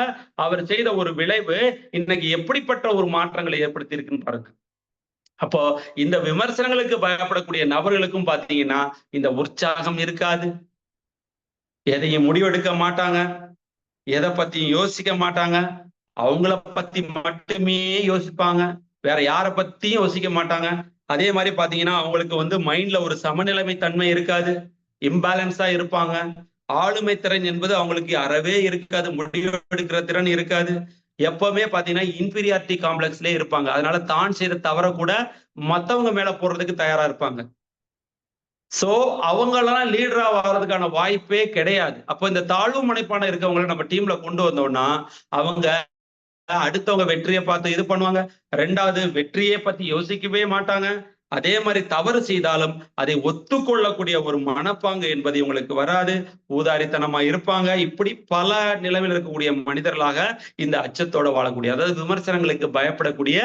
அவர் செய்த ஒரு விளைவு இன்னைக்கு எப்படிப்பட்ட ஒரு மாற்றங்களை ஏற்படுத்தி இருக்குன்னு பாருங்க. அப்போ இந்த விமர்சனங்களுக்கு பயப்படக்கூடிய நபர்களுக்கும் பாத்தீங்கன்னா இந்த உற்சாகம் இருக்காது, எதையும் முடிவெடுக்க மாட்டாங்க. எதை பத்தியும் யோசிக்க மாட்டாங்க, அவங்கள பத்தி மட்டுமே யோசிப்பாங்க, வேற யாரை பத்தியும் யோசிக்க மாட்டாங்க. அதே மாதிரி பாத்தீங்கன்னா அவங்களுக்கு வந்து மைண்ட்ல ஒரு சமநிலைமை தன்மை இருக்காது, இம்பேலன்ஸா இருப்பாங்க. ஆளுமை திறன் என்பது அவங்களுக்கு அறவே இருக்காது, முடிவு எடுக்கிற திறன் இருக்காது. எப்பவுமே பாத்தீங்கன்னா இன்ஃபீரியாரிட்டி காம்ப்ளெக்ஸ்லயே இருப்பாங்க. அதனால தான் செய்த தவற கூட மத்தவங்க மேல போடுறதுக்கு தயாரா இருப்பாங்க. சோ அவங்கெல்லாம் லீடரா வர்றதுக்கான வாய்ப்பே கிடையாது. அப்போ இந்த தாழ்வு மனப்பான்மை இருக்கவங்களை நம்ம டீம்ல கொண்டு வந்தோம்னா அவங்க அடுத்தவங்க வெற்றியை பார்த்து இது பண்ணுவாங்க. 2வது வெற்றியை பத்தி யோசிக்கவே மாட்டாங்க. அதே மாதிரி தவறு செய்தாலும் அதை ஒத்துக்கொள்ளக்கூடிய ஒரு மனப்பாங்கு என்பது இவங்களுக்கு வராது. ஊதாரித்தனமா இருப்பாங்க. இப்படி பல நிலைமையில் இருக்கக்கூடிய மனிதர்களாக இந்த அச்சத்தோட வாழக்கூடிய, அதாவது விமர்சனங்களுக்கு பயப்படக்கூடிய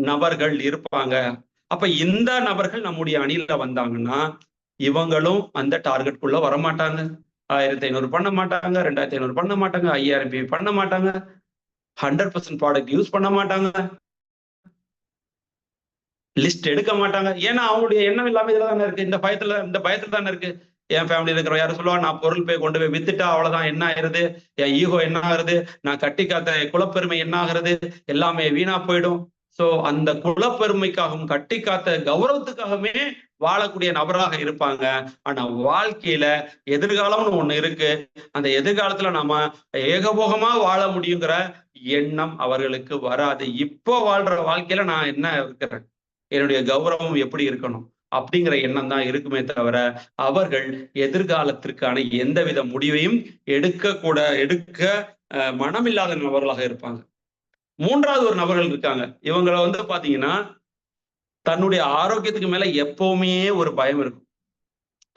நபர்கள் இருப்பாங்க. அப்ப இந்த நபர்கள் நம்முடைய அணியில வந்தாங்கன்னா இவங்களும் அந்த டார்கெட்குள்ள வரமாட்டாங்க. 1500 பண்ண மாட்டாங்க, 2500 பண்ண மாட்டாங்க, 5000 PV பண்ண மாட்டாங்க, 100% ப்ராடக்ட் யூஸ் பண்ண மாட்டாங்க, லிஸ்ட் எடுக்க மாட்டாங்க. ஏன்னா அவங்களுடைய எண்ணம் எல்லாமே இதுல தானே இருக்கு, இந்த பயத்துல தானே இருக்கு. என் ஃபேமிலியில இருக்கிற யாரும் சொல்லுவா, நான் பொருள் போய் கொண்டு போய் வித்துட்டா அவ்வளவுதான், என்ன ஆயிருது, என் ஈகோ என்ன ஆகுறது, நான் கட்டி காத்த குலப்பெருமை என்ன ஆகுறது, எல்லாமே வீணா போயிடும். சோ அந்த குலப்பெருமைக்காகவும் கட்டி காத்த கௌரவத்துக்காகவே வாழக்கூடிய நபராக இருப்பாங்க. ஆனா வாழ்க்கையில எதிர்காலம்னு ஒண்ணு இருக்கு, அந்த எதிர்காலத்துல நாம ஏகபோகமா வாழ முடியுங்கிற எண்ணம் அவர்களுக்கு வராது. இப்போ வாழ்ற வாழ்க்கையில நான் என்ன இருக்கிறேன், என்னுடைய கௌரவம் எப்படி இருக்கணும் அப்படிங்கிற எண்ணம் தான் இருக்குமே தவிர அவர்கள் எதிர்காலத்திற்கான எந்தவித முடிவையும் எடுக்க மனமில்லாத நபர்களாக இருப்பாங்க. 3வது ஒரு நபர்கள் இருக்காங்க. இவங்களை வந்து பாத்தீங்கன்னா தன்னுடைய ஆரோக்கியத்துக்கு மேல எப்பவுமே ஒரு பயம் இருக்கும்.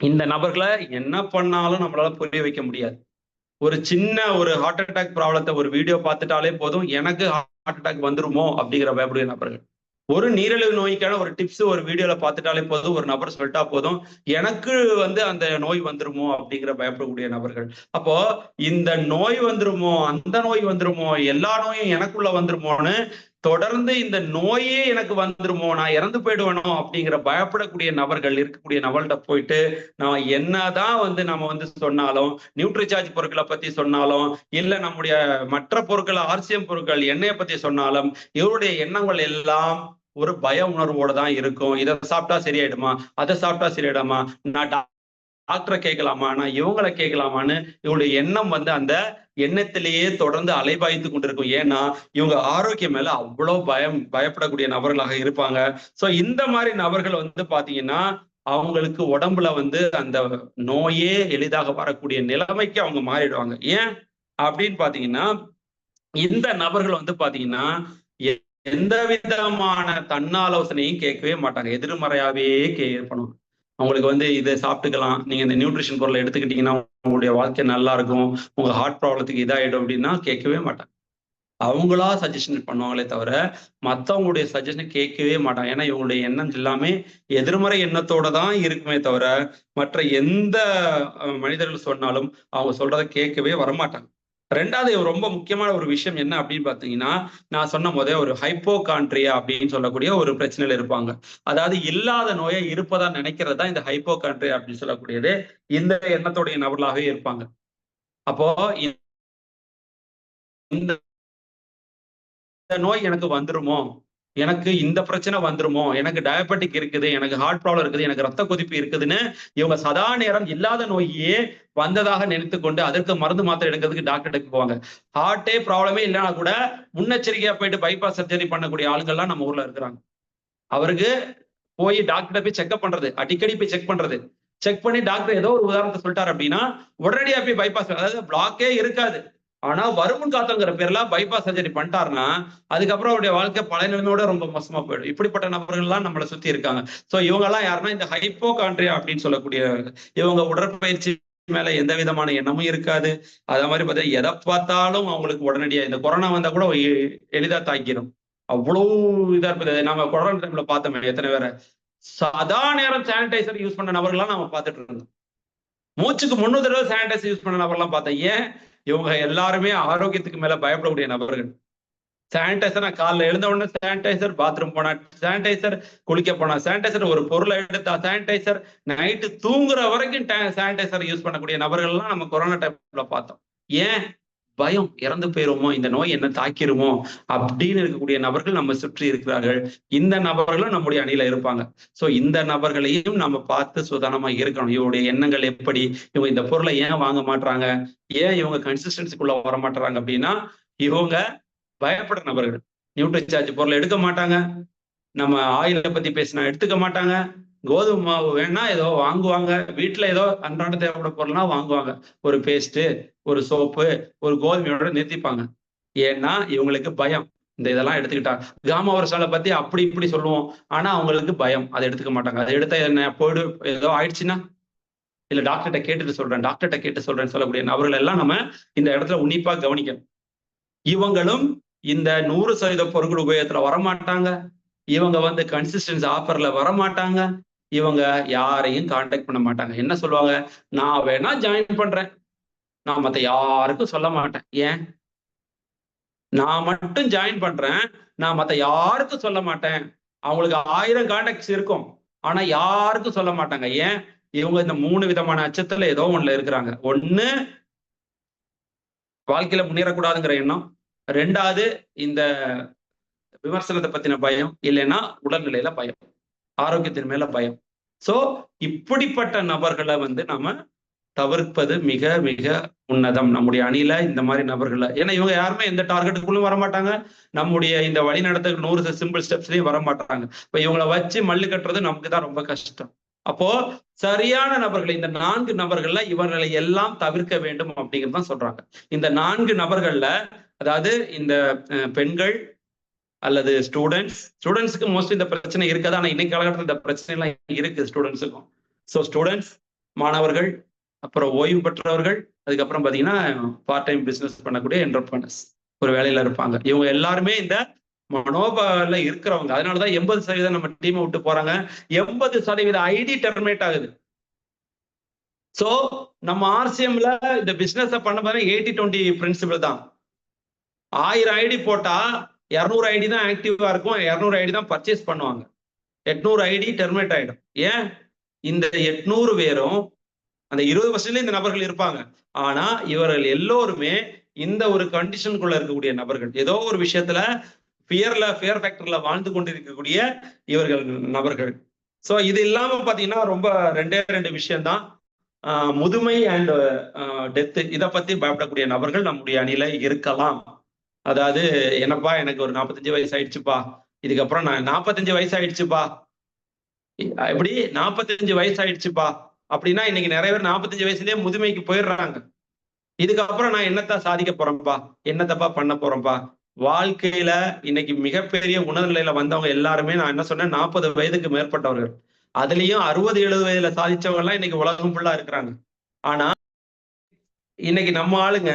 இந்த நபர்களை என்ன பண்ணாலும் நம்மளால புரிய வைக்க முடியாது. ஒரு சின்ன ஒரு ஹார்ட் அட்டாக் ப்ராப்ளத்தை ஒரு வீடியோ பார்த்துட்டாலே போதும், எனக்கு ஹார்ட் அட்டாக் வந்துருமோ அப்படிங்கிற பயப்படைய நபர்கள். ஒரு நீரிழிவு நோய்க்கான ஒரு டிப்ஸ் ஒரு வீடியோல பார்த்துட்டாலே போதும், ஒரு நபர் சொல்லிட்டா போதும், எனக்கு வந்து அந்த நோய் வந்துருமோ அப்படிங்கிற பயப்படக்கூடிய நபர்கள். அப்போ இந்த நோய் வந்துருமோ, அந்த நோய் வந்துருமோ, எல்லா நோயும் எனக்குள்ள வந்துருமோன்னு தொடர்ந்து இந்த நோயே எனக்கு வந்துருமோ, நான் இறந்து போயிடுவேனோ அப்படிங்கிற பயப்படக்கூடிய நபர்கள் இருக்கக்கூடிய நபர்கள்ட்ட போயிட்டு நான் என்னதான் வந்து நம்ம வந்து சொன்னாலும், நியூட்ரிசார்ஜ் பொருட்களை பத்தி சொன்னாலும், இல்ல நம்முடைய மற்ற பொருட்கள், ஆர்சிஎம் பொருட்கள், எண்ணெயை பத்தி சொன்னாலும் இவருடைய எண்ணங்கள் எல்லாம் ஒரு பய உணர்வோட தான் இருக்கும். இதை சாப்பிட்டா சரியாயிடுமா, அதை சாப்பிட்டா சரியாயிடுமா, நான் டாக்டரை கேட்கலாமா, நான் இவங்களை கேட்கலாமான்னு இவங்களுடைய எண்ணம் வந்து அந்த எண்ணத்திலேயே தொடர்ந்து அலைபாய்த்து கொண்டிருக்கும். ஏன்னா இவங்க ஆரோக்கியம் மேல அவ்வளவு பயப்படக்கூடிய நபர்களாக இருப்பாங்க. சோ இந்த மாதிரி நபர்கள் வந்து பாத்தீங்கன்னா அவங்களுக்கு உடம்புல வந்து அந்த நோயே எளிதாக வரக்கூடிய நிலைமைக்கு அவங்க மாறிடுவாங்க. ஏன் அப்படின்னு பாத்தீங்கன்னா இந்த நபர்கள் வந்து பாத்தீங்கன்னா எந்த விதமான தன்னாலோசனையும் கேட்கவே மாட்டாங்க, எதிர்மறையாவே பண்ணுவாங்க. அவங்களுக்கு வந்து இதை சாப்பிட்டுக்கலாம், நீங்க இந்த நியூட்ரிஷன் பொருளை எடுத்துக்கிட்டீங்கன்னா உங்களுடைய வாழ்க்கை நல்லா இருக்கும், உங்க ஹார்ட் ப்ராப்ளத்துக்கு இதாயிடும் அப்படின்னா கேட்கவே மாட்டாங்க. அவங்களா சஜஷன் பண்ணுவாங்களே தவிர மற்றவங்களுடைய சஜஷன் கேட்கவே மாட்டாங்க. ஏன்னா இவங்களுடைய எண்ணம் எல்லாமே எதிர்மறை எண்ணத்தோட தான் இருக்குமே தவிர மற்ற எந்த மனிதர்கள் சொன்னாலும் அவங்க சொல்றதை கேட்கவே வரமாட்டாங்க. 2வது ரொம்ப முக்கியமான ஒரு விஷயம் என்ன அப்படின்னு பாத்தீங்கன்னா, நான் சொன்ன போதே ஒரு ஹைப்போகாண்ட்ரியா அப்படின்னு சொல்லக்கூடிய ஒரு பிரச்சனையில இருப்பாங்க. அதாவது இல்லாத நோயை இருப்பதா நினைக்கிறது தான் இந்த ஹைப்போகாண்ட்ரியா அப்படின்னு சொல்லக்கூடியது. இந்த எண்ணத்துடைய நபர்களாகவே இருப்பாங்க. அப்போ இந்த நோய் எனக்கு வந்துருமோ, எனக்கு இந்த பிரச்சனை வந்துருமோ, எனக்கு டயபெட்டிக் இருக்குது, எனக்கு ஹார்ட் ப்ராப்ளம் இருக்குது, எனக்கு ரத்த கொதிப்பு இருக்குதுன்னு இவங்க சதா நேரம் இல்லாத நோயே வந்ததாக நினைத்துக்கொண்டு அதற்கு மருந்து மாத்திரை எடுக்கிறதுக்கு டாக்டர்கிட்ட போவாங்க. ஹார்ட்டே ப்ராப்ளமே இல்லைன்னா கூட முன்னெச்சரிக்கையா போயிட்டு பைபாஸ் சர்ஜரி பண்ணக்கூடிய ஆளுங்கள்லாம் நம்ம ஊர்ல இருக்கிறாங்க. அவருக்கு போய் டாக்டர்கிட்ட போய் செக்அப் பண்றது, அடிக்கடி போய் செக் பண்றது, செக் பண்ணி டாக்டர் ஏதோ ஒரு உதாரணத்தை சொல்லிட்டாரு அப்படின்னா உடனடியா போய் பைபாஸ், அதாவது பிளாக்கே இருக்காது, ஆனா வருமுன் காத்தங்கிற பேர்ல பைபாஸ் சர்ஜரி பண்ணிட்டாருன்னா அதுக்கப்புறம் அவருடைய வாழ்க்கை பழைய நிலைமையோட ரொம்ப மோசமா போயிடும். இப்படிப்பட்ட நபர்கள் எல்லாம் நம்மளை சுத்தி இருக்காங்க. சோ இவங்க எல்லாம் யாருன்னா இந்த ஹைப்போகாண்ட்ரியா அப்படின்னு சொல்லக்கூடிய, இவங்க உடற்பயிற்சி மேல எந்த விதமான எண்ணமும் இருக்காது. அதே மாதிரி பார்த்தீங்கன்னா எதை பார்த்தாலும் அவங்களுக்கு உடனடியா இந்த கொரோனா வந்தா கூட எளிதா தாக்கிடும். அவ்வளவு இதா இருக்குது. நம்ம கொரோனா டைம்ல பார்த்தோமே எத்தனை பேரை சதா நேரம் சானிடைசர் யூஸ் பண்ண நபர்கள்லாம் நம்ம பார்த்துட்டு இருந்தோம். மூச்சுக்கு 3 தடவை சானிடைசர் யூஸ் பண்ண நபர்லாம் பார்த்தேன். ஏன்? இவங்க எல்லாருமே ஆரோக்கியத்துக்கு மேல பயப்படக்கூடிய நபர்கள். சானிடைசர், நான் காலைல எழுந்த உடனே சானிடைசர், பாத்ரூம் போனா சானிடைசர், குளிக்க போனா சானிடைசர், ஒரு பொருளை எடுத்தா சானிடைசர், நைட்டு தூங்குற வரைக்கும் சானிடைசர் யூஸ் பண்ணக்கூடிய நபர்கள்லாம் நம்ம கொரோனா டைம்ல பார்த்தோம். ஏன்? பயம், இறந்து போயிருமோ, இந்த நோய் என்ன தாக்கிருமோ அப்படின்னு இருக்கக்கூடிய நபர்கள் நம்ம சுற்றி இருக்கிறார்கள். இந்த நபர்களும் நம்முடைய அணியில இருப்பாங்க. சோ இந்த நபர்களையும் நம்ம பார்த்து சுதானமா இருக்கணும். இவருடைய எண்ணங்கள் எப்படி, இவங்க இந்த பொருளை ஏன் வாங்க மாட்றாங்க, ஏன் இவங்க கன்சிஸ்டன்சிக்குள்ள வர மாட்டாங்க அப்படின்னா, இவங்க பயப்படுற நபர்கள். நியூட்ரி சார்ஜ் பொருளை எடுக்க மாட்டாங்க, நம்ம ஆயிலை பத்தி பேசினா எடுத்துக்க மாட்டாங்க, கோதுமை மாவு வேணா ஏதோ வாங்குவாங்க, வீட்டுல ஏதோ அன்றாட தேவைப்பட பொருள்னா வாங்குவாங்க, ஒரு பேஸ்ட், ஒரு சோப்பு, ஒரு கோதுமையோட நிறுத்திப்பாங்க. ஏன்னா இவங்களுக்கு பயம். இந்த இதெல்லாம் எடுத்துக்கிட்டா காமா வருஷால பத்தி அப்படி இப்படி சொல்லுவோம், ஆனா அவங்களுக்கு பயம், அதை எடுத்துக்க மாட்டாங்க. அதை எடுத்தா என்ன போயிடு, ஏதோ ஆயிடுச்சுன்னா, இல்ல டாக்டர்கிட்ட கேட்டுட்டு சொல்றேன், டாக்டர்கிட்ட கேட்டு சொல்றேன்னு சொல்லக்கூடிய நபர்கள் எல்லாம் நம்ம இந்த இடத்துல உன்னிப்பா கவனிக்கணும். இவங்களும் இந்த 100% பொருட்கள் உபயோகத்துல வரமாட்டாங்க, இவங்க வந்து கன்சிஸ்டன்சி ஆஃபர்ல வரமாட்டாங்க, இவங்க யாரையும் கான்டாக்ட் பண்ண மாட்டாங்க. என்ன சொல்லுவாங்க, நான் வேணா ஜாயின் பண்றேன், நான் மத்த யாருக்கும் சொல்ல மாட்டேன். ஏன்? நான் மட்டும் ஜாயின் பண்றேன், நான் மத்த யாருக்கும் சொல்ல மாட்டேன். அவங்களுக்கு 1000 கான்டாக்ட்ஸ் இருக்கும், ஆனா யாருக்கும் சொல்ல மாட்டாங்க. ஏன்? இவங்க இந்த 3 விதமான அச்சத்துல ஏதோ ஒண்ணுல இருக்கிறாங்க. ஒண்ணு, வாழ்க்கையில முன்னேறக்கூடாதுங்கிற எண்ணம். 2வது இந்த விமர்சனத்தை பத்தின பயம், இல்லைன்னா உடல்நிலையில பயம், ஆரோக்கியத்தின் மேல பயம். சோ இப்படிப்பட்ட நபர்களை வந்து நாம தவிர்ப்பது மிக மிக உன்னதம் நம்முடைய அணியில இந்த மாதிரி நபர்கள. ஏன்னா இவங்க யாருமே எந்த டார்கெட்டுக்குள்ளும் வர மாட்டாங்க, நம்முடைய இந்த வழி நடத்த 100 சிம்பிள் ஸ்டெப்ஸ்லயும் வர மாட்டாங்க. இப்ப இவங்களை வச்சு மல்லு கட்டுறது நமக்கு தான் ரொம்ப கஷ்டம். அப்போ சரியான நபர்கள், இந்த 4 நபர்கள்ல இவர்களை எல்லாம் தவிர்க்க வேண்டும் அப்படிங்கிறது தான் சொல்றாங்க. இந்த 4 நபர்கள்ல, அதாவது இந்த பெண்கள் அல்லது ஸ்டூடெண்ட்ஸ்க்கு மோஸ்ட்லி இந்த பிரச்சனை இருக்காது, ஆனா இன்னைக்கு காலகட்டத்தில் இந்த பிரச்சனை எல்லாம் இருக்கு ஸ்டூடெண்ட்ஸுக்கும். ஸோ ஸ்டூடெண்ட்ஸ், மாணவர்கள், அப்புறம் ஓய்வு பெற்றவர்கள், அதுக்கப்புறம் பாத்தீங்கன்னா பார்ட் டைம் பிசினஸ் பண்ணக்கூடிய என்டர்பிரனர்ஸ், ஒரு வேலையில இருப்பாங்க. இவங்க எல்லாருமே இந்த மனோபால இருக்கிறவங்க. அதனாலதான் 80% நம்ம டீமை விட்டு போறாங்க, 80% ஐடி டெர்மினேட் ஆகுது. சோ நம்ம ஆர்சிஎம்ல இந்த பிசினஸ் பண்ண போது 80-20 பிரின்சிபல் தான். 1000 ஐடி போட்டா 200 ஐடி தான் ஆக்டிவா இருக்கும், 200 ஐடி தான் பர்ச்சேஸ் பண்ணுவாங்க, 800 ஐடி டெர்மினேட் ஆயிடும். ஏன்? இந்த 800 பேரும் அந்த 20% இந்த நபர்கள் இருப்பாங்க, ஆனா இவர்கள் எல்லோருமே இந்த ஒரு கண்டிஷனுக்குள்ள இருக்கக்கூடிய நபர்கள், ஏதோ ஒரு விஷயத்துல ஃபியர் ஃபேக்டர்ல வாழ்ந்து கொண்டிருக்கக்கூடிய இவர்கள் நபர்கள். சோ இது இல்லாம பாத்தீங்கன்னா ரொம்ப 2 விஷயம் தான், முதுமை அண்ட் டெத், இதை பத்தி பயப்படக்கூடிய நபர்கள் நம்முடைய அணியில இருக்கலாம். அதாவது என்னப்பா எனக்கு ஒரு 45 வயசு ஆயிடுச்சுப்பா, இதுக்கப்புறம் நான் 45 வயசு ஆயிடுச்சுப்பா, எப்படி 45 வயசு ஆயிடுச்சுப்பா அப்படின்னா இன்னைக்கு நிறைய பேர் 45 வயசுலயே முதுமைக்கு போயிடுறாங்க. இதுக்கப்புறம் நான் என்னத்தான் சாதிக்க போறேன்ப்பா, என்னத்தப்பா பண்ண போறேன்ப்பா. வாழ்க்கையில இன்னைக்கு மிகப்பெரிய உணர்நிலையில வந்தவங்க எல்லாருமே, நான் என்ன சொன்னேன், 40 வயதுக்கு மேற்பட்டவர்கள். அதுலயும் 60-70 வயதுல சாதிச்சவங்க எல்லாம் இன்னைக்கு உலகம் ஃபுல்லா இருக்கிறாங்க. ஆனா இன்னைக்கு நம்ம ஆளுங்க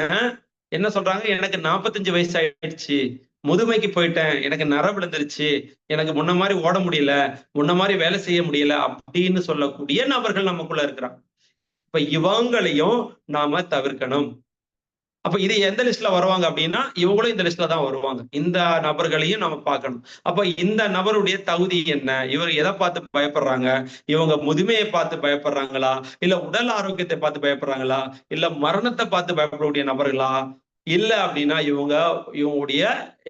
என்ன சொல்றாங்க, எனக்கு 45 வயசு ஆயிடுச்சு, முதுமைக்கு போயிட்டேன், எனக்கு நரம்பு விழுந்துருச்சு, எனக்கு முன்ன மாதிரி ஓட முடியல, முன்ன மாதிரி வேலை செய்ய முடியல அப்படின்னு சொல்லக்கூடிய நபர்கள் நமக்குள்ள இருக்கிறாங்க. இப்ப இவங்களையும் நாம தவிர்க்கணும். அப்ப இது எந்த லிஸ்ட்ல வருவாங்க அப்படின்னா, இவங்களும் இந்த லிஸ்ட்ல தான் வருவாங்க. இந்த நபர்களையும் நம்ம பார்க்கணும். அப்ப இந்த நபருடைய தகுதி என்ன, இவர் எதை பார்த்து பயப்படுறாங்க, இவங்க முதுமையை பார்த்து பயப்படுறாங்களா, இல்ல உடல் ஆரோக்கியத்தை பார்த்து பயப்படுறாங்களா, இல்ல மரணத்தை பார்த்து பயப்படக்கூடிய நபர்களா, இல்ல அப்படின்னா இவங்களுடைய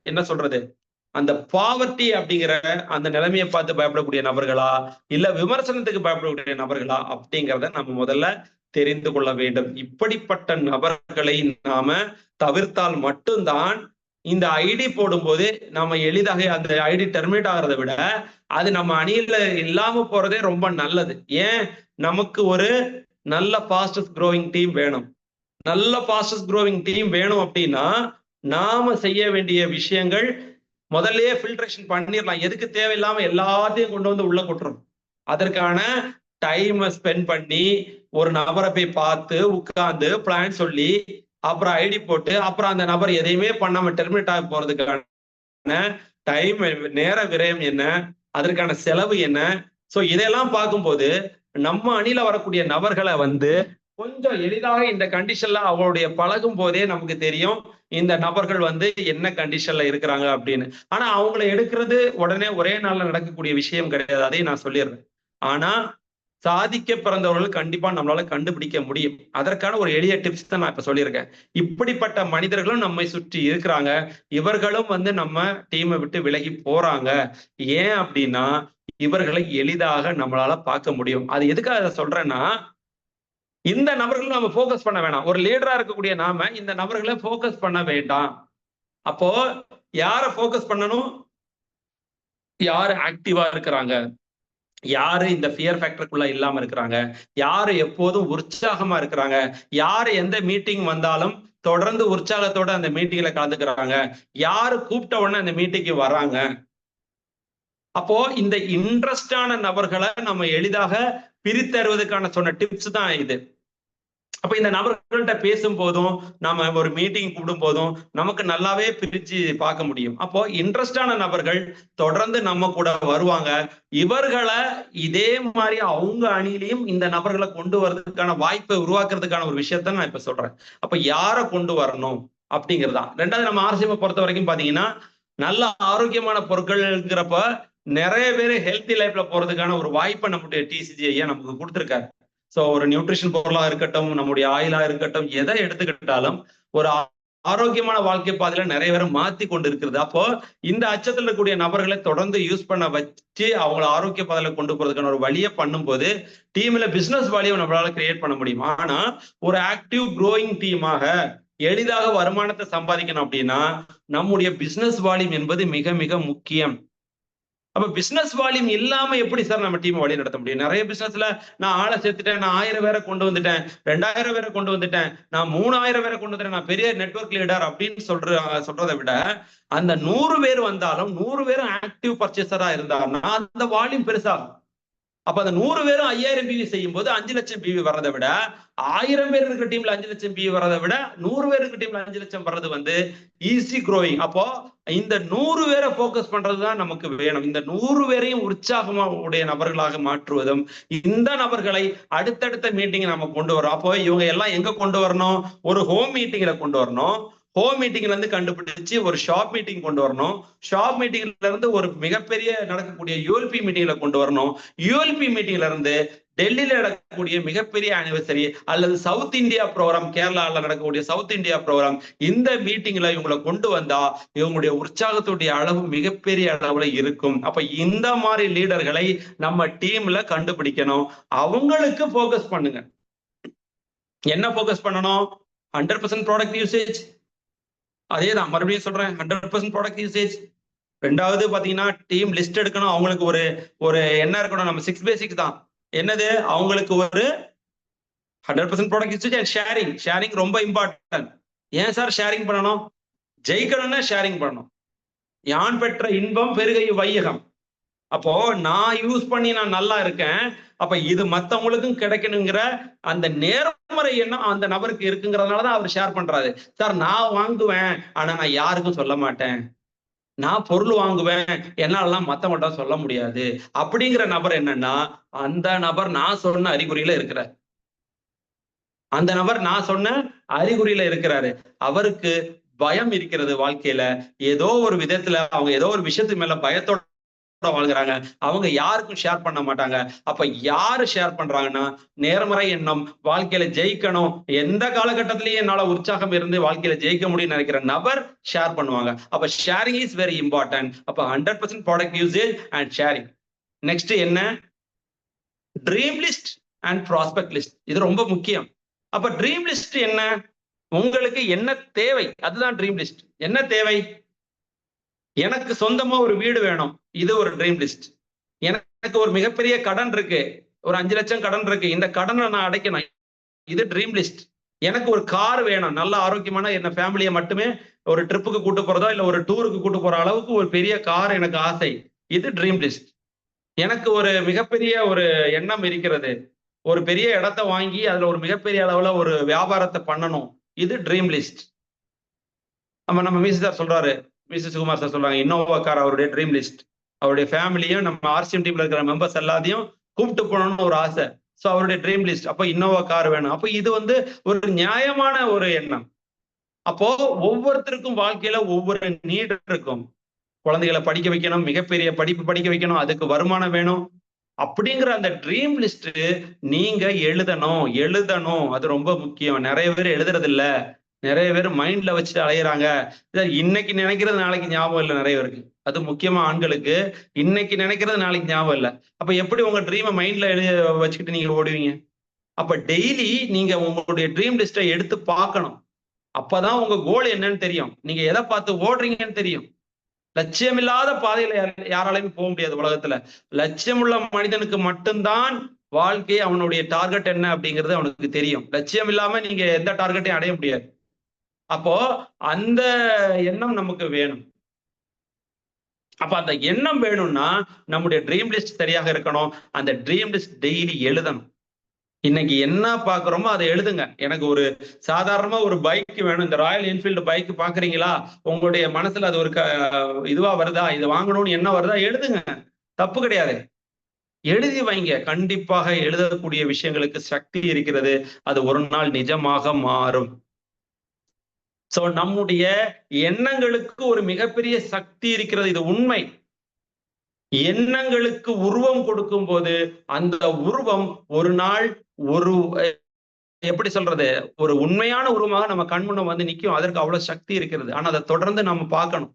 என்ன சொல்றது, அந்த பாவர்ட்டி அப்படிங்கிற அந்த நிலைமையை பார்த்து பயப்படக்கூடிய நபர்களா, இல்ல விமர்சனத்துக்கு பயப்படக்கூடிய நபர்களா அப்படிங்கிறத நம்ம முதல்ல தெரிந்து கொள்ள வேண்டும். இப்படிப்பட்ட நபர்களை நாம தவிர்த்தால் மட்டும்தான் இந்த ஐடி போடும்போது நம்ம எளிதாக அந்த ஐடி டெர்மினேட் ஆகிறத விட அது நம்ம அணியில இல்லாம போறதே ரொம்ப நல்லது. ஏன்? நமக்கு ஒரு நல்ல ஃபாஸ்டஸ்ட் க்ரோவிங் டீம் வேணும். நல்ல ஃபாஸ்டஸ்ட் க்ரோவிங் டீம் வேணும் அப்படின்னா நாம செய்ய வேண்டிய விஷயங்கள் முதல்லயே ஃபில்ட்ரேஷன் பண்ணிடலாம். எதுக்கு தேவையில்லாம எல்லாத்தையும் கொண்டு வந்து உள்ள கொட்டுறோம். அதற்கான டைமை ஸ்பெண்ட் பண்ணி ஒரு நபரை போய் பார்த்து உட்கார்ந்து பிளான் சொல்லி அப்புறம் ஐடி போட்டு அப்புறம் அந்த நபர் எதையுமே பண்ணாம டெர்மினேட் ஆக போறதுக்கான டைம், நேர விரயம் என்ன, அதற்கான செலவு என்ன. சோ இதெல்லாம் பார்க்கும்போது நம்ம அணியில வரக்கூடிய நபர்களை வந்து கொஞ்சம் எளிதாக இந்த கண்டிஷன்ல அவங்களுடைய பழகும் போதே நமக்கு தெரியும் இந்த நபர்கள் வந்து என்ன கண்டிஷன்ல இருக்கிறாங்க அப்படின்னு. ஆனா அவங்களை எடுக்கிறது உடனே ஒரே நாள்ல நடக்கக்கூடிய விஷயம் கிடையாது, அதையும் நான் சொல்லிடுறேன். ஆனா சாதிக்க பிறந்தவர்கள் கண்டிப்பா நம்மளால கண்டுபிடிக்க முடியும். அதற்கான ஒரு எளிய டிப்ஸ் தான் நான் இப்ப சொல்லியிருக்கேன். இப்படிப்பட்ட மனிதர்களும் நம்மை சுற்றி இருக்கிறாங்க. இவர்களும் நம்ம டீமை விட்டு விலகி போறாங்க. ஏன் அப்படின்னா இவர்களை எளிதாக நம்மளால பார்க்க முடியும். அது எதுக்காக அதை சொல்றேன்னா, இந்த நபர்களும் நம்ம போக்கஸ் பண்ண வேணாம். ஒரு லீடரா இருக்கக்கூடிய நாம இந்த நபர்களை போக்கஸ் பண்ண வேண்டாம். அப்போ யார போக்கஸ் பண்ணணும்? யாரு ஆக்டிவா இருக்கிறாங்க, யாரு இந்த ஃபியர் ஃபேக்டருக்குள்ள இல்லாம இருக்கிறாங்க, யாரு எப்போதும் உற்சாகமா இருக்கிறாங்க, யாரு எந்த மீட்டிங் வந்தாலும் தொடர்ந்து உற்சாகத்தோட அந்த மீட்டிங்ல கலந்துக்கிறாங்க, யாரு கூப்பிட்ட உடனே அந்த மீட்டிங்க்கு வராங்க. அப்போ இந்த இன்ட்ரெஸ்டான நபர்களை நம்ம எளிதாக பிரித்தருவதற்கான சொன்ன டிப்ஸ் தான் இது. அப்ப இந்த நபர்கள்ட்ட பேசும் போதும் நாம ஒரு மீட்டிங் கூடும் போதும் நமக்கு நல்லாவே பிரிச்சு பார்க்க முடியும். அப்போ இன்ட்ரெஸ்டான நபர்கள் தொடர்ந்து நம்ம கூட வருவாங்க. இவர்களை இதே மாதிரி அவங்க அணியிலையும் இந்த நபர்களை கொண்டு வர்றதுக்கான வாய்ப்பை உருவாக்குறதுக்கான ஒரு விஷயத்த நான் இப்ப சொல்றேன். அப்ப யாரை கொண்டு வரணும் அப்படிங்கிறதான். ரெண்டாவது, நம்ம ஆர்சிஎம் பொறுத்த வரைக்கும் பாத்தீங்கன்னா நல்ல ஆரோக்கியமான பொருட்கள்ங்கிறப்ப நிறைய பேர் ஹெல்த்தி லைஃப்ல போறதுக்கான ஒரு வாய்ப்பை நம்முடைய டிசிஜி ஐயா நமக்கு கொடுத்திருக்காரு. ஸோ ஒரு நியூட்ரிஷன் பொருளா இருக்கட்டும், நம்முடைய ஆயிலா இருக்கட்டும், எதை எடுத்துக்கிட்டாலும் ஒரு ஆரோக்கியமான வாழ்க்கை பாதையில நிறைய பேரை மாத்தி கொண்டு இருக்கிறது. அப்போ இந்த அச்சத்தில் இருக்கக்கூடிய நபர்களை தொடர்ந்து யூஸ் பண்ண வச்சு அவங்களை ஆரோக்கிய பாதையில கொண்டு போறதுக்கான ஒரு வழியை பண்ணும்போது டீம்ல பிசினஸ் வேல்யூ நம்மளால கிரியேட் பண்ண முடியும். ஆனா ஒரு ஆக்டிவ் க்ரோயிங் டீமாக எளிதாக வருமானத்தை சம்பாதிக்கணும் அப்படின்னா நம்முடைய பிசினஸ் வால்யூம் என்பது மிக மிக முக்கியம். அப்ப பிசினஸ் வால்யூம் இல்லாம எப்படி சார் நம்ம டீம் வழி நடத்த முடியும்? நிறைய பிசினஸ்ல நான் ஆளை சேர்த்துட்டேன், நான் 1000 பேரை கொண்டு வந்துட்டேன், 2000 பேரை கொண்டு வந்துட்டேன், நான் 3000 பேரை கொண்டு வந்துட்டேன், நான் பெரிய நெட்வொர்க் லீடர் அப்படின்னு சொல்றதை விட அந்த 100 பேர் வந்தாலும் 100 பேரும் ஆக்டிவ் பர்ச்சேசரா இருந்தாருன்னா அந்த வால்யூம் பெருசாகும். அப்ப அந்த 100 பேரும் 5000 பிவி செய்யும் போது 5 லட்சம் பிவி வர்றதை விட 1000 பேர் இருக்கிற டீம்ல 5 லட்சம் பிவி வர்றதை விட 100 பேர் இருக்கிற டீம்ல 5 லட்சம் வர்றது ஈஸி க்ரோயிங். அப்போ இந்த 100 பேரை போக்கஸ் பண்றதுதான் நமக்கு வேணும். இந்த 100 பேரையும் உற்சாகமா உடைய நபர்களாக மாற்றுவதும் இந்த நபர்களை அடுத்தடுத்த மீட்டிங் நம்ம கொண்டு வரோம். அப்போ இவங்க எல்லாம் எங்க கொண்டு வரணும்? ஒரு ஹோம் மீட்டிங்ல கொண்டு வரணும். ஹோம் மீட்டிங்ல இருந்து கண்டுபிடிச்சு ஒரு ஷாப் மீட்டிங் கொண்டு வரணும். ஷாப் மீட்டிங்ல இருந்து ஒரு மிகப்பெரிய நடக்கக்கூடிய யூஎல்பி மீட்டிங்ல கொண்டு வரணும். யூஎல்பி மீட்டிங்ல இருந்து டெல்லியில நடக்கக்கூடிய மிகப்பெரிய ஆனிவர்சரி அல்லது சவுத் இந்தியா ப்ரோக்ராம், கேரளால நடக்கக்கூடிய சவுத் இந்தியா ப்ரோக்ராம், இந்த மீட்டிங்ல இவங்களை கொண்டு வந்தா இவங்களுடைய உற்சாகத்துடைய அளவு மிகப்பெரிய அளவுல இருக்கும். அப்ப இந்த மாதிரி லீடர்களை நம்ம டீம்ல கண்டுபிடிக்கணும். அவங்களுக்கு போக்கஸ் பண்ணுங்க. என்ன போக்கஸ் பண்ணணும்? 100% ப்ராடக்ட் யூசேஜ். அதேதான், மறுபடியும் சொல்றேன், 100% ப்ராடக்ட் யூசேஜ். ரெண்டாவது பாத்தீங்கன்னா டீம் லிஸ்ட் எடுக்கணும். அவங்களுக்கு ஒரு என்ன இருக்கணும்? நம்ம 6 பேசிக்ஸ் தான். என்னது? அவங்களுக்கு ஒரு 100% ப்ராடக்ட் யூசேஜ் அண்ட் ஷேரிங் ரொம்ப இம்பார்ட்டன்ட். ஏன் சார் ஷேரிங் பண்ணணும்? ஜெயிக்கணும்னா ஷேரிங் பண்ணணும். யான் பெற்ற இன்பம் பெருகை வையகம். அப்போ நான் யூஸ் பண்ணி நான் நல்லா இருக்கேன், அப்ப இது மத்தவங்களுக்கும் கிடைக்கணுங்கிற அந்த நேர்மறை எண்ணம் அந்த நபருக்கு இருக்குங்கிறதுனாலதான் அவர் ஷேர் பண்றாரு. சார் நான் வாங்குவேன், ஆனா நான் யாருக்கும் சொல்ல மாட்டேன். நான் பொருள் வாங்குவேன், என்னாலலாம் மத்தவங்கள்ட்ட சொல்ல முடியாது அப்படிங்கிற நபர் என்னன்னா அந்த நபர் நான் சொன்ன அறிகுறியில இருக்கிறார். அந்த நபர் நான் சொன்ன அறிகுறியில இருக்கிறாரு. அவருக்கு பயம் இருக்கிறது வாழ்க்கையில. ஏதோ ஒரு விதத்துல அவங்க ஏதோ ஒரு விஷயத்து மேல பயத்தோட வாழ்கிறாங்க. அவங்க யாருக்கும் ஷேர் பண்ண மாட்டாங்க. அப்ப யாரு ஷேர் பண்றாங்கன்னா நேர்மறை எண்ணம், வாழ்க்கையில ஜெயிக்கணும், எந்த காலகட்டத்திலயும் என்னால உற்சாகம் இருந்து வாழ்க்கையில ஜெயிக்க முடியும்னு நினைக்கிற நபர் ஷேர் பண்ணுவாங்க. அப்ப ஷேரிங் இஸ் வெரி இம்பார்ட்டன்ட். அப்ப 100% product usage and sharing. Next என்ன? Dream list and prospect list. இது ரொம்ப முக்கியம். அப்ப ட்ரீம் லிஸ்ட் என்ன? உங்களுக்கு என்ன தேவை? அதுதான் ட்ரீம் லிஸ்ட். என்ன தேவை? எனக்கு சொந்தமா ஒரு வீடு வேணும், இது ஒரு ட்ரீம் லிஸ்ட். எனக்கு ஒரு மிகப்பெரிய கடன் இருக்கு, ஒரு 5 லட்சம் கடன் இருக்கு, இந்த கடனை நான் அடைக்கணும், இது ட்ரீம் லிஸ்ட். எனக்கு ஒரு கார் வேணும், நல்ல ஆரோக்கியமான என்ன ஃபேமிலியை மட்டுமே ஒரு ட்ரிப்புக்கு கூட்டு போறதோ இல்ல ஒரு டூருக்கு கூட்டு போற அளவுக்கு ஒரு பெரிய கார் எனக்கு ஆசை, இது ட்ரீம் லிஸ்ட். எனக்கு ஒரு மிகப்பெரிய ஒரு எண்ணம் இருக்கிறது, ஒரு பெரிய இடத்தை வாங்கி அதுல ஒரு மிகப்பெரிய அளவுல ஒரு வியாபாரத்தை பண்ணணும், இது ட்ரீம் லிஸ்ட். நம்ம மிஸ் சார் சொல்றாரு, மிஸ் சுகுமார் சார் சொல்றாங்க, இன்னோவா கார் அவருடைய ட்ரீம் லிஸ்ட். அவருடைய ஃபேமிலியும் நம்ம ஆர்சிஎம் டீம்ல இருக்கிற மெம்பர்ஸ் எல்லாத்தையும் கூப்பிட்டு போகணும்னு ஒரு ஆசை. ஸோ அவருடைய ட்ரீம் லிஸ்ட். அப்போ இன்னோவா கார் வேணும். அப்போ இது ஒரு நியாயமான ஒரு எண்ணம். அப்போ ஒவ்வொருத்தருக்கும் வாழ்க்கையில ஒவ்வொரு நீட் இருக்கும். குழந்தைகளை படிக்க வைக்கணும், மிகப்பெரிய படிப்பு படிக்க வைக்கணும், அதுக்கு வருமானம் வேணும். அப்படிங்கிற அந்த ட்ரீம் லிஸ்ட் நீங்க எழுதணும். அது ரொம்ப முக்கியம். நிறைய பேர் எழுதுறது இல்ல. நிறைய பேர் மைண்ட்ல வச்சுட்டு அலையிறாங்க. இன்னைக்கு நினைக்கிறது நாளைக்கு ஞாபகம் இல்லை நிறைய பேருக்கு. அது முக்கியமா ஆண்களுக்கு. இன்னைக்கு நினைக்கிறது நாளைக்கு ஞாபகம் இல்லை. அப்ப எப்படி உங்க ட்ரீமை மைண்ட்ல வச்சுக்கிட்டு நீங்க ஓடுவீங்க? அப்ப டெய்லி நீங்க உங்களுடைய ட்ரீம் லிஸ்ட்டை எடுத்து பார்க்கணும். அப்பதான் உங்க கோல் என்னன்னு தெரியும். நீங்க எதை பார்த்து ஓடுறீங்கன்னு தெரியும். லட்சியம் இல்லாத பாதையில யாராலையும் போக முடியாது உலகத்துல. லட்சியம் உள்ள மனிதனுக்கு மட்டும்தான் வாழ்க்கை, அவனுடைய டார்கெட் என்ன அப்படிங்கிறது அவனுக்கு தெரியும். லட்சியம் இல்லாம நீங்க எந்த டார்கெட்டையும் அடைய முடியாது. அப்போ அந்த எண்ணம் நமக்கு வேணும். அப்ப அந்த எண்ணம் வேணும்னா நம்முடைய ட்ரீம் லிஸ்ட் சரியாக இருக்கணும். அந்த ட்ரீம் லிஸ்ட் டெய்லி எழுதணும். இன்னைக்கு என்ன பாக்குறோமோ அதை எழுதுங்க. எனக்கு ஒரு சாதாரணமா ஒரு பைக் வேணும், இந்த ராயல் என்ஃபீல்டு பைக் பாக்குறீங்களா, உங்களுடைய மனசுல அது ஒரு இதுவா வருதா, இது வாங்கணும்னு என்ன வருதா, எழுதுங்க. தப்பு கிடையாது. எழுதி வைங்க. கண்டிப்பாக எழுதக்கூடிய விஷயங்களுக்கு சக்தி இருக்கிறது. அது ஒரு நாள் நிஜமாக மாறும். சோ நம்முடைய எண்ணங்களுக்கு ஒரு மிகப்பெரிய சக்தி இருக்கிறது. இது உண்மை. எண்ணங்களுக்கு உருவம் கொடுக்கும் போது அந்த உருவம் ஒரு நாள் ஒரு எப்படி சொல்றது, ஒரு உண்மையான உருவமாக நம்ம கண்முன்ன வந்து நிக்கும். அதற்கு அவ்வளவு சக்தி இருக்கிறது. ஆனா அதை தொடர்ந்து நம்ம பார்க்கணும்.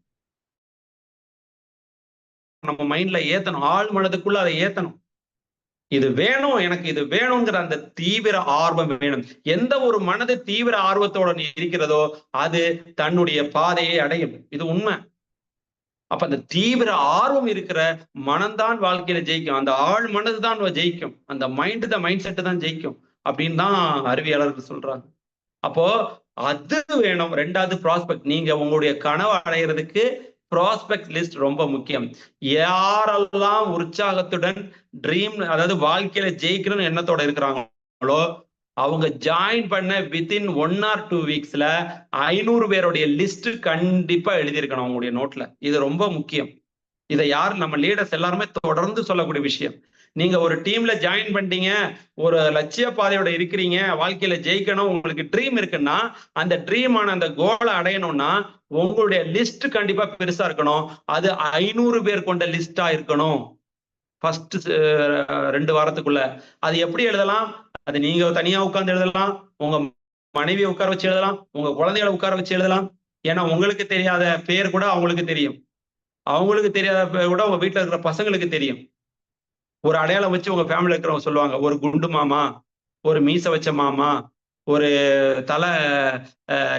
நம்ம மைண்ட்ல ஏத்தணும். ஆள் மனதுக்குள்ள அதை ஏத்தணும். இது வேணும், எனக்கு இது வேணுங்கிற அந்த தீவிர ஆர்வம் வேணும். எந்த ஒரு மனது தீவிர ஆர்வத்தோட இருக்கிறதோ அது தன்னுடைய பாதையை அடையும். இது உண்மை. அப்ப அந்த தீவிர ஆர்வம் இருக்கிற மனம்தான் வாழ்க்கையில ஜெயிக்கும். அந்த ஆள் மனது தான் ஜெயிக்கும். அந்த மைண்ட் செட் தான் ஜெயிக்கும் அப்படின்னு தான் அறிவியலாளர்கள் சொல்றாங்க. அப்போ அது வேணும். ரெண்டாவது ப்ராஸ்பெக்ட். நீங்க உங்களுடைய கனவு அடைகிறதுக்கு ப்ராஸ்பெக்ட் லிஸ்ட் ரொம்ப முக்கியம். யாரெல்லாம் உற்சாகத்துடன் ட்ரீம், அதாவது வாழ்க்கையில ஜெயிக்கணும்னு எண்ணத்தோட இருக்கிறாங்களோ அவங்க ஜாயின் பண்ண வித்தின் 1 or 2 வீக்ஸ்ல 500 பேருடைய லிஸ்ட் கண்டிப்பா எழுதியிருக்கணும் அவங்களுடைய நோட்ல. இது ரொம்ப முக்கியம். இதை நம்ம லீடர்ஸ் எல்லாருமே தொடர்ந்து சொல்லக்கூடிய விஷயம். நீங்க ஒரு டீம்ல ஜாயின் பண்ணிட்டீங்க, ஒரு லட்சிய பாதையோட இருக்கிறீங்க, வாழ்க்கையில ஜெயிக்கணும், உங்களுக்கு ட்ரீம் இருக்குன்னா அந்த ட்ரீமான அந்த கோலை அடையணும்னா உங்களுடைய லிஸ்ட் கண்டிப்பா பெருசா இருக்கணும். அது 500 பேர் கொண்ட லிஸ்டா இருக்கணும். ஃபர்ஸ்ட் 2 வாரத்துக்குள்ள. அது எப்படி எழுதலாம்? அது நீங்க தனியா உட்கார்ந்து எழுதலாம், உங்க மனைவியை உட்கார வச்சு எழுதலாம், உங்க குழந்தைகளை உட்கார வச்சு எழுதலாம். ஏன்னா உங்களுக்கு தெரியாத பேர் கூட அவங்களுக்கு தெரியும். அவங்களுக்கு தெரியாத பேர் கூட உங்க வீட்டுல இருக்கிற பசங்களுக்கு தெரியும். ஒரு அடையாளம் வச்சு உங்க ஃபேமிலில இருக்கிறவங்க சொல்லுவாங்க, ஒரு குண்டு மாமா, ஒரு மீசை வச்ச மாமா, ஒரு தலை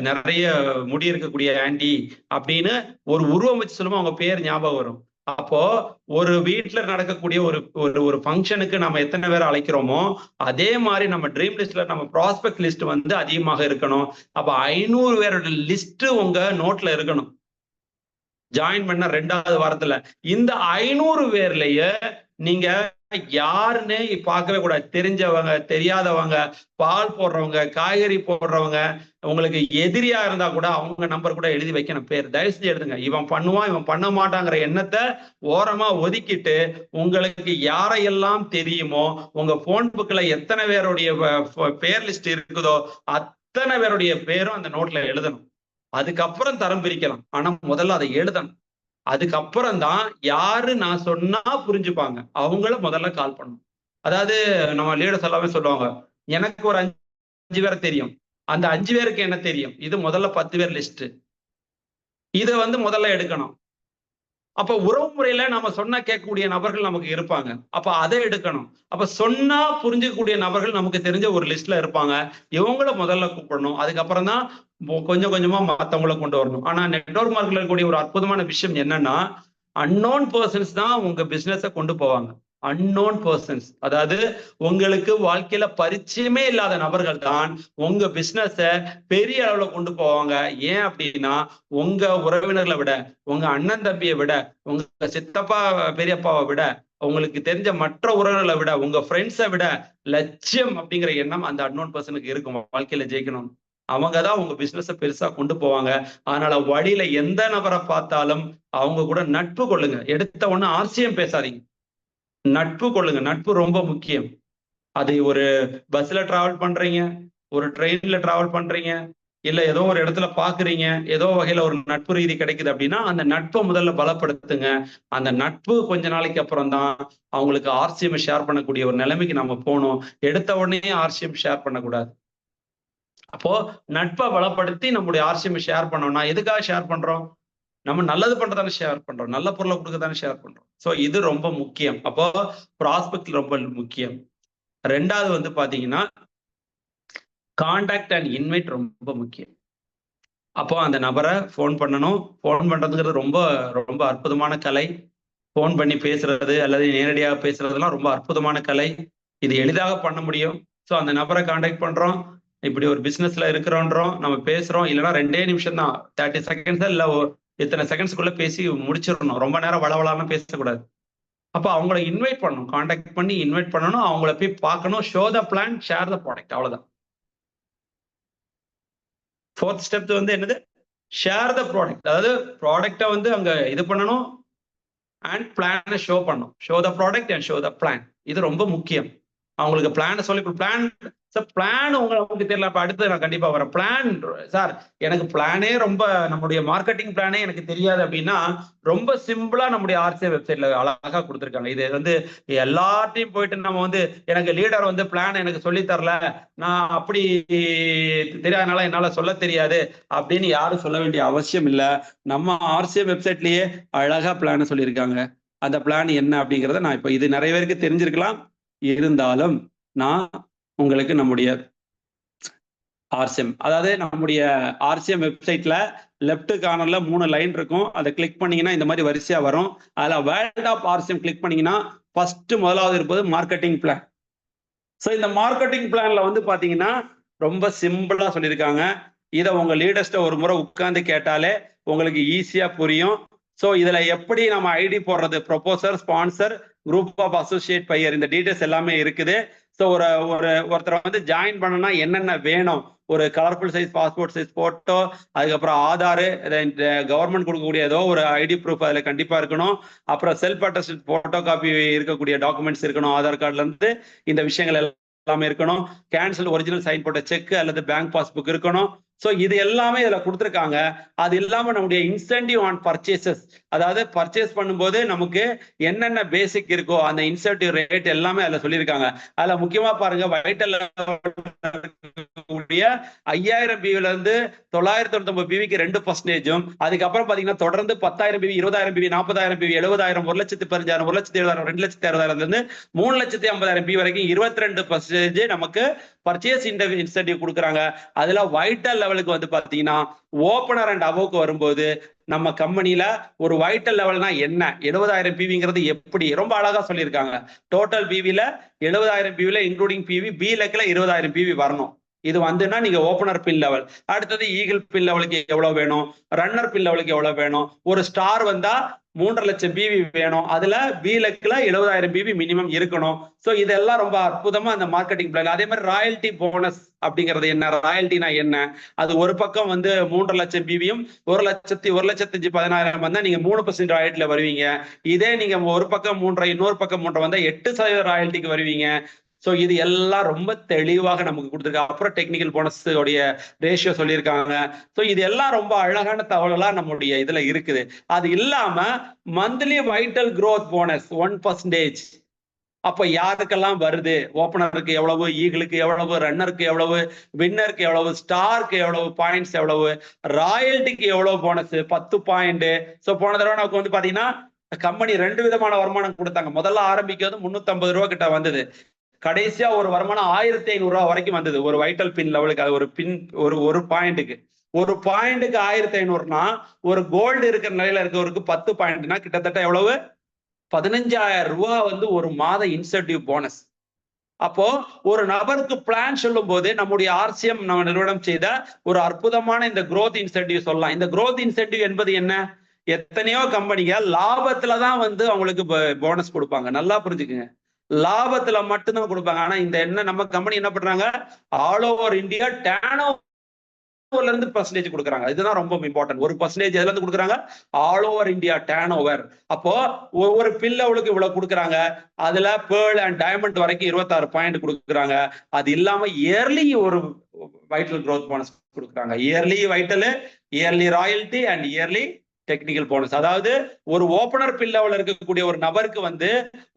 நிறைய முடி இருக்கக்கூடிய ஆண்டி அப்படின்னு ஒரு உருவம் வச்சு சொல்லுவோம், அவங்க பேர் ஞாபகம் வரும். அப்போ ஒரு வீட்டுல நடக்கக்கூடிய ஒரு ஒரு ஃபங்க்ஷனுக்கு நம்ம எத்தனை பேர் அழைக்கிறோமோ அதே மாதிரி நம்ம ட்ரீம் லிஸ்ட்ல நம்ம ப்ராஸ்பெக்ட் லிஸ்ட் வந்து அதிகமாக இருக்கணும். அப்ப 500 பேரோட லிஸ்ட் உங்க நோட்ல இருக்கணும். ஜாயின் பண்ண 2வது வாரத்துல இந்த 500 பேர்லயே நீங்க யாருன்னு பார்க்கவே கூடாது. தெரிஞ்சவங்க, தெரியாதவங்க, பால் போடுறவங்க, காய்கறி போடுறவங்க, உங்களுக்கு எதிரியா இருந்தா கூட அவங்க நம்பர் கூட எழுதி வைக்கணும். பேர் தயவு செஞ்சு எழுதுங்க. இவன் பண்ணுவான், இவன் பண்ண மாட்டாங்கிற எண்ணத்தை ஓரமா ஒதுக்கிட்டு உங்களுக்கு யாரையெல்லாம் தெரியுமோ, உங்க போன் புக்ல எத்தனை பேருடைய பேர் லிஸ்ட் இருக்குதோ அத்தனை பேருடைய பேரும் அந்த நோட்ல எழுதணும். அதுக்கப்புறம் தரம் பிரிக்கலாம். ஆனா முதல்ல அதை எழுதணும். அதுக்கப்புறம் தான் யாரு நான் சொன்னா புரிஞ்சுப்பாங்க அவங்கள முதல்ல கால் பண்ணணும். அதாவது நம்ம லீடர்ஸ் எல்லாமே சொல்லுவாங்க, எனக்கு ஒரு 5 பேரை தெரியும், அந்த 5 பேருக்கு என்ன தெரியும், இது முதல்ல 10 பேர் லிஸ்ட். இதை வந்து முதல்ல எடுக்கணும். அப்ப உறவு முறையில நம்ம சொன்னா கேட்கக்கூடிய நபர்கள் நமக்கு இருப்பாங்க. அப்ப அதை எடுக்கணும். அப்ப சொன்னா புரிஞ்சுக்கக்கூடிய நபர்கள் நமக்கு தெரிஞ்ச ஒரு லிஸ்ட்ல இருப்பாங்க. இவங்கள முதல்ல கூப்பிடணும். அதுக்கப்புறம் தான் கொஞ்சம் கொஞ்சமா மத்தவங்களை கொண்டு வரணும். ஆனா நெட்வொர்க் மார்க்கெட்ல இருக்கக்கூடிய ஒரு அற்புதமான விஷயம் என்னன்னா, அன்னோன் பர்சன்ஸ் தான் உங்க பிசினஸை கொண்டு போவாங்க. அன்னோன் பர்சன்ஸ், அதாவது உங்களுக்கு வாழ்க்கையில பரிச்சயமே இல்லாத நபர்கள் தான் உங்க பிசினஸ பெரிய அளவுல கொண்டு போவாங்க. ஏன் அப்படின்னா, உங்க உறவினர்களை விட, உங்க அண்ணன் தம்பியை விட, உங்க சித்தப்பா பெரியப்பாவை விட, உங்களுக்கு தெரிஞ்ச மற்ற உறவினர்களை விட, உங்க ஃப்ரெண்ட்ஸை விட லட்சியம் அப்படிங்கிற எண்ணம் அந்த அன்னோன் பர்சனுக்கு இருக்கும். வாழ்க்கையில ஜெயிக்கணும், அவங்கதான் உங்க பிசினஸ பெருசா கொண்டு போவாங்க. அதனால வழியில எந்த நபரை பார்த்தாலும் அவங்க கூட நட்பு கொள்ளுங்க. எடுத்த உடனே ஆர்சியம் பேசாதீங்க, நட்பு கொள்ளுங்க. நட்பு ரொம்ப முக்கியம். அது ஒரு பஸ்ல டிராவல் பண்றீங்க, ஒரு ட்ரெயின்ல டிராவல் பண்றீங்க, இல்ல ஏதோ ஒரு இடத்துல பாக்குறீங்க, ஏதோ வகையில ஒரு நட்பு ரீதி கிடைக்குது அப்படின்னா அந்த நட்பை முதல்ல பலப்படுத்துங்க. அந்த நட்பு கொஞ்ச நாளைக்கு அப்புறம் தான் அவங்களுக்கு ஆர்சிஎம் ஷேர் பண்ணக்கூடிய ஒரு நிலைமைக்கு நம்ம போகணும். எடுத்த உடனே ஆர்சிஎம் ஷேர் பண்ணக்கூடாது. அப்போ நட்பை பலப்படுத்தி நம்முடைய ஆர்சிஎம் ஷேர் பண்ணோம்னா எதுக்காக ஷேர் பண்றோம்? நம்ம நல்லது பண்றதானே ஷேர் பண்றோம். நல்ல பொருளை கொடுக்க தானே ஷேர் பண்றோம். சோ இது ரொம்ப முக்கியம். அப்போ ப்ராஸ்பெக்ட் ரொம்ப முக்கியம். 2வது வந்து பாத்தீங்கன்னா கான்டாக்ட் அண்ட் இன்வைட் ரொம்ப முக்கியம். அப்போ அந்த நபரை ஃபோன் பண்ணணும். ஃபோன் பண்றதுங்கிறது ரொம்ப ரொம்ப அற்புதமான கலை. ஃபோன் பண்ணி பேசுறது அல்லது நேரடியாக பேசுறதெல்லாம் ரொம்ப அற்புதமான கலை. இது எளிதாக பண்ண முடியும். ஸோ அந்த நபரை கான்டாக்ட் பண்றோம். இப்படி ஒரு பிசினஸ்ல இருக்கிறோன்றோம். நம்ம பேசுறோம். இல்லைன்னா 2 நிமிஷம் தான். 30 செகண்ட்ஸ் இல்ல இத்தனை செகண்ட்ஸ்க்குள்ள பேசி முடிச்சிடணும். ரொம்ப நேரம் வளவளான்னு பேசக்கூடாது. அப்ப அவங்கள இன்வைட் பண்ணணும். கான்டாக்ட் பண்ணி இன்வைட் பண்ணணும். அவங்கள போய் பார்க்கணும். Show the plan, share the product. அவ்வளவுதான். 4th ஸ்டெப் வந்து என்னது? Share the product. அதாவது ப்ராடக்ட்டை வந்து அங்க இது பண்ணணும் அண்ட் பிளானை ஷோ பண்ணணும். Show the product and show the plan. இது ரொம்ப முக்கியம். அவங்களுக்கு பிளானை சொல்லி பிளான் சார் பிளான் உங்களுக்கு தெரியல. அப்ப அடுத்து நான் கண்டிப்பா வரேன். பிளான் சார் எனக்கு பிளானே ரொம்ப நம்முடைய மார்க்கெட்டிங் பிளானே எனக்கு தெரியாது அப்படின்னா ரொம்ப சிம்பிளா நம்முடைய ஆர்சிஏ வெப்சைட்ல அழகா கொடுத்துருக்காங்க. இது வந்து எல்லாத்தையும் போயிட்டு நம்ம வந்து எனக்கு லீடர் வந்து பிளான் எனக்கு சொல்லி தரல, நான் அப்படி தெரியாதனால என்னால சொல்ல தெரியாது அப்படின்னு யாரும் சொல்ல வேண்டிய அவசியம் இல்லை. நம்ம ஆர்சிஏ வெப்சைட்லயே அழகா பிளான் சொல்லியிருக்காங்க. அந்த பிளான் என்ன அப்படிங்கிறத நான் இப்ப இது நிறைய பேருக்கு தெரிஞ்சிருக்கலாம். இருந்தாலும் நான் உங்களுக்கு நம்முடைய ஆர்சிஎம் அதாவது நம்முடைய ஆர்சிஎம் வெப்சைட்ல லெஃப்ட் கார்னர்ல 3 லைன் இருக்கும். அதை கிளிக் பண்ணீங்கன்னா இந்த மாதிரி வரிசையா வரும். அதுல வேர்ல்ட் ஆஃப் ஆர்சிஎம் கிளிக் பண்ணீங்கன்னா ஃபர்ஸ்ட் முதலாவது இருப்பது மார்க்கெட்டிங் பிளான். ஸோ இந்த மார்க்கெட்டிங் பிளான்ல வந்து பாத்தீங்கன்னா ரொம்ப சிம்பிளா சொல்லியிருக்காங்க. இதை உங்க லீடர்ஸ்ட ஒரு முறை உட்கார்ந்து கேட்டாலே உங்களுக்கு ஈஸியா புரியும். ஸோ இதுல எப்படி நம்ம ஐடி போடுறது, proposer, sponsor, group of associate buyer, இந்த டீடைல்ஸ் எல்லாமே இருக்குது. ஸோ ஒருத்தரை வந்து ஜாயின் பண்ணனா என்னென்ன வேணும், ஒரு colourful size passport size photo, அதுக்கப்புறம் ஆதார், கவர்மெண்ட் கொடுக்கக்கூடிய ஏதோ ஒரு ஐடி ப்ரூஃப் அதுல கண்டிப்பா இருக்கணும். அப்புறம் செல்ஃப் அட்டஸ்டட் போட்டோ காப்பி இருக்கக்கூடிய டாக்குமெண்ட்ஸ் இருக்கணும். ஆதார் கார்டுல இருந்து இந்த விஷயங்கள் எல்லாமே இருக்கணும். கேன்சல் ஒரிஜினல் சைன் போட்ட செக் அல்லது பேங்க் பாஸ்புக் இருக்கணும். ஸோ இது எல்லாமே இதுல கொடுத்துருக்காங்க. அது இல்லாம நம்முடைய இன்சென்டிவ் ஆன் பர்ச்சேசஸ், அதாவது பர்ச்சேஸ் பண்ணும்போது நமக்கு என்னென்ன பேசிக் இருக்கோ அந்த இன்சென்டிவ் ரேட் எல்லாமே அதுல சொல்லியிருக்காங்க. அதுல முக்கியமா பாருங்க, வைட்டல் 5000 பிவில இருந்து 999 பிவிக்கு 2%, அதுக்கப்புறம் பாத்தீங்கன்னா தொடர்ந்து 10,000 பிவி, 20,000 பிவி, 40,000 பிவி, 70,000, 1,15,000, 1,70,000, 2,60,000 இருந்து 3,50,000 பிவி வரைக்கும் 22% நமக்கு பர்ச்சேஸ் இன்சென்டிவ் கொடுக்குறாங்க. அதுல வைட்டல் லெவலுக்கு வந்து பாத்தீங்கன்னா ஓபனர் அண்ட் அபோவ்க்கு வரும்போது நம்ம கம்பெனில ஒரு வைட்டல் லெவல்னா என்ன, 70,000 பிவிங்கிறது எப்படி ரொம்ப அழகா சொல்லியிருக்காங்க. டோட்டல் பிவில 70,000 பிவில இன்க்ளூடிங் பிவி, பி லெக்ல 20,000 பிவி வரணும். இது வந்துன்னா நீங்க ஓபனர் பின் லெவல். அடுத்தது ஈகிள் பின் லெவலுக்கு எவ்வளவு வேணும், ரன்னர் பின் லெவலுக்கு எவ்வளவு வேணும், ஒரு ஸ்டார் வந்தா 3.5 லட்சம் பிவி வேணும். அதுல பி லெக்ல 70,000 பிவி மினிமம் இருக்கணும். சோ இதெல்லாம் ரொம்ப அற்புதமா அந்த மார்க்கெட்டிங் பிளான். அதே மாதிரி ராயல்டி போனஸ் அப்படிங்கிறது என்ன, ராயல்டினா என்ன, அது ஒரு பக்கம் வந்து 3.5 லட்சம் பிவியும் 1,05,10,000 வந்தா நீங்க 3% ராயல்டில வருவீங்க. இதே நீங்க ஒரு பக்கம் 3.5 இன்னொரு பக்கம் 3 வந்தா 8% ராயல்டிக்கு வருவீங்க. ஸோ இது எல்லாம் ரொம்ப தெளிவாக நமக்கு கொடுத்துருக்காங்க. அப்புறம் டெக்னிக்கல் போனஸ் உடைய ரேஷியோ சொல்லியிருக்காங்க. ஸோ இது எல்லாம் ரொம்ப அழகான தகவலா நம்முடைய இதுல இருக்குது. அது இல்லாம மந்த்லி வைட்டல் growth போனஸ் 1%. அப்ப யாருக்கெல்லாம் வருது, ஓபனருக்கு எவ்வளவு, ஈகிளுக்கு எவ்வளவு, ரன்னருக்கு எவ்வளவு, வின்னருக்கு எவ்வளவு, ஸ்டாருக்கு எவ்வளவு, பாயிண்ட்ஸ் எவ்வளவு, ராயல்டிக்கு எவ்வளவு போனஸ் 10 பாயிண்ட். ஸோ போன தடவை நமக்கு வந்து பாத்தீங்கன்னா கம்பெனி 2 விதமான வருமானம் கொடுத்தாங்க. முதல்ல ஆரம்பிக்கிறது 350 ரூபா கிட்ட வந்தது. கடைசியா ஒரு வருமானம் 1,500 ரூபாய் வரைக்கும் வந்தது ஒரு வைட்டல் பின் லெவலுக்கு. அது ஒரு பின் ஒரு பாயிண்ட்டுக்கு 1,500னா ஒரு கோல்டு இருக்கிற நிலையில இருக்கவருக்கு 10 பாயிண்ட்னா கிட்டத்தட்ட எவ்வளவு, 15,000 ரூபாய் வந்து ஒரு மாத இன்சென்டிவ் போனஸ். அப்போ ஒரு நபருக்கு பிளான் சொல்லும் போது நம்முடைய ஆர்சிஎம் நம்ம நிறுவனம் செய்த ஒரு அற்புதமான இந்த growth இன்சென்டிவ் சொல்லலாம். இந்த growth இன்சென்டிவ் என்பது என்ன, எத்தனையோ கம்பெனிங்க லாபத்துல தான் வந்து அவங்களுக்கு போனஸ் கொடுப்பாங்க. நல்லா புரிஞ்சுக்குங்க, லாபத்துல மட்டும்தான் கொடுப்பாங்க. ஆனா இந்த என்ன நம்ம கம்பெனி என்ன பண்றாங்க, ஆல் ஓவர் இந்தியா டர்ன் இருந்து பெர்சன்டேஜ் கொடுக்குறாங்க. இதுதான் ரொம்ப இம்பார்ட்டன்ட். 1% எதுல இருந்து கொடுக்குறாங்க? All over India turn over. அப்போ ஒவ்வொரு பில்லவளுக்கு இவ்வளவு கொடுக்குறாங்க. அதுல பேர்ல் அண்ட் டைமண்ட் வரைக்கும் 26 பாயிண்ட் கொடுக்குறாங்க. அது இல்லாம இயர்லி ஒரு வைட்டல் growth போனஸ் கொடுக்குறாங்க. Yearly vital, yearly royalty and yearly technical bonus. அதாவது ஒரு ஓபனர் பில்லவல இருக்கக்கூடிய ஒரு நபருக்கு வந்து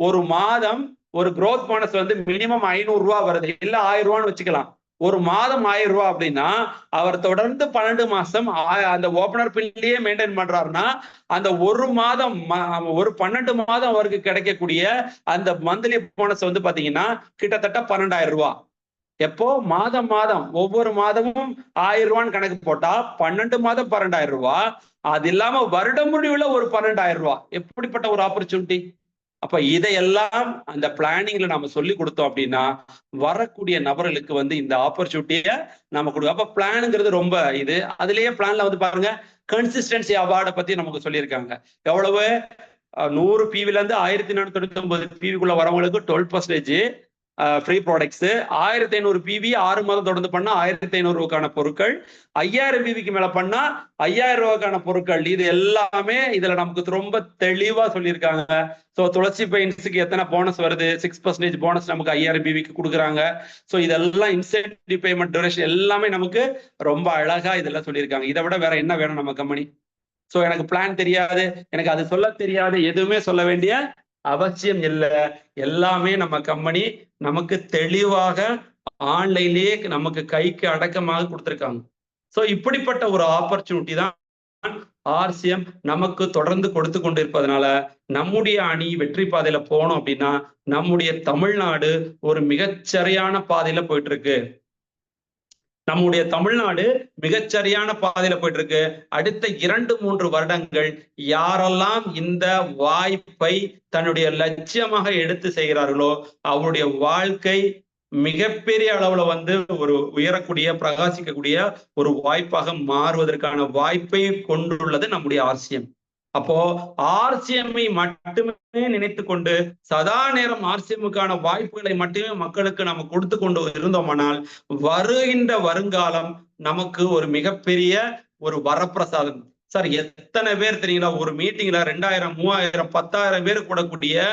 ஒரு மாதம் ஒரு growth போனஸ் வந்து மினிமம் 500 ரூபாய் வருது, இல்ல 1000 ரூபான்னு வச்சுக்கலாம். ஒரு மாதம் 1000 ரூபாய் அப்படின்னா அவர் தொடர்ந்து 12 மாசம் அந்த ஓபனர் பில்லையே மெயின்டைன் பண்றாருன்னா அந்த ஒரு மாதம் ஒரு 12 மாதம் அவருக்கு கிடைக்கக்கூடிய அந்த மந்த்லி போனஸ் வந்து பாத்தீங்கன்னா கிட்டத்தட்ட 12,000 ரூபாய். எப்போ மாதம் மாதம் ஒவ்வொரு மாதமும் 1000 ரூபான்னு கணக்கு போட்டா 12 மாதம் 12,000 ரூபாய். அது இல்லாம வருட முடிவுல ஒரு 12,000 ரூபாய். எப்படிப்பட்ட ஒரு ஆப்பர்ச்சுனிட்டி! அப்ப இதையெல்லாம் அந்த பிளானிங்ல நம்ம சொல்லி கொடுத்தோம் அப்படின்னா வரக்கூடிய நபர்களுக்கு வந்து இந்த ஆப்பர்ச்சுனிட்டியை நம்ம கொடுக்கும். அப்ப பிளானுங்கிறது ரொம்ப இது. அதுலயே பிளான்ல வந்து பாருங்க, கன்சிஸ்டன்சி அவார்டை பத்தி நமக்கு சொல்லியிருக்காங்க. எவ்வளவு? 100 பிவில இருந்து 1499 பிவிக்குள்ள வரவங்களுக்கு 12% ஃப்ரீ ப்ராடக்ட்ஸ். 1500 பிவி 6 மாதம் தொடர்ந்து பண்ணா 1500 ரூபாய்க்கான பொருட்கள், 5000 பிவிக்கு மேல பண்ணா 5000 ரூபாய்க்கான பொருட்கள். இது எல்லாமே இதுல நமக்கு ரொம்ப தெளிவா சொல்லியிருக்காங்க. ஸோ துளசி பெயிண்ட்ஸுக்கு எத்தனை போனஸ் வருது? 6% போனஸ் நமக்கு 5000 பிவிக்கு கொடுக்குறாங்க. ஸோ இதெல்லாம் இன்சென்டிவ் பேமெண்ட் டியூரேஷன் எல்லாமே நமக்கு ரொம்ப அழகா இதெல்லாம் சொல்லியிருக்காங்க. இதை விட வேற என்ன வேணும் நம்ம கம்பெனி? ஸோ எனக்கு பிளான் தெரியாது, எனக்கு அது சொல்ல தெரியாது, எதுவுமே சொல்ல வேண்டிய அவசியம் இல்லை. எல்லாமே நம்ம கம்பெனி நமக்கு தெளிவாக ஆன்லைன்லயே நமக்கு கைக்கு அடக்கமாக கொடுத்திருக்காங்க. சோ இப்படிப்பட்ட ஒரு ஆப்பர்ச்சுனிட்டி தான் ஆர்சிஎம் நமக்கு தொடர்ந்து கொடுத்து கொண்டிருப்பதனால நம்முடைய அணி வெற்றி பாதையில போனோம் அப்படின்னா நம்முடைய தமிழ்நாடு ஒரு மிகச்சரியான பாதையில போயிட்டு இருக்கு. நம்முடைய தமிழ்நாடு மிகச்சரியான பாதையில போயிட்டு இருக்கு. அடுத்த 2-3 வருடங்கள் யாரெல்லாம் இந்த வாய்ப்பை தன்னுடைய லட்சியமாக எடுத்து செய்கிறார்களோ அவருடைய வாழ்க்கை மிகப்பெரிய அளவுல வந்து ஒரு உயரக்கூடிய பிரகாசிக்கக்கூடிய ஒரு வாய்ப்பாக மாறுவதற்கான வாய்ப்பை கொண்டுள்ளது நம்முடைய ஆர்சிஎம். அப்போ ஆர்சிஎம்ஐ மட்டுமே நினைத்து கொண்டு சதா நேரம் ஆர்சிஎம்முக்கான வாய்ப்புகளை மட்டுமே மக்களுக்கு நம்ம கொடுத்து கொண்டு இருந்தோமானால் வருகின்ற வருங்காலம் நமக்கு ஒரு மிகப்பெரிய ஒரு வரப்பிரசாதம். சார் எத்தனை பேர் தெரியுங்களா ஒரு மீட்டிங்ல 2000, 3000, 10,000 பேர் கூடக்கூடிய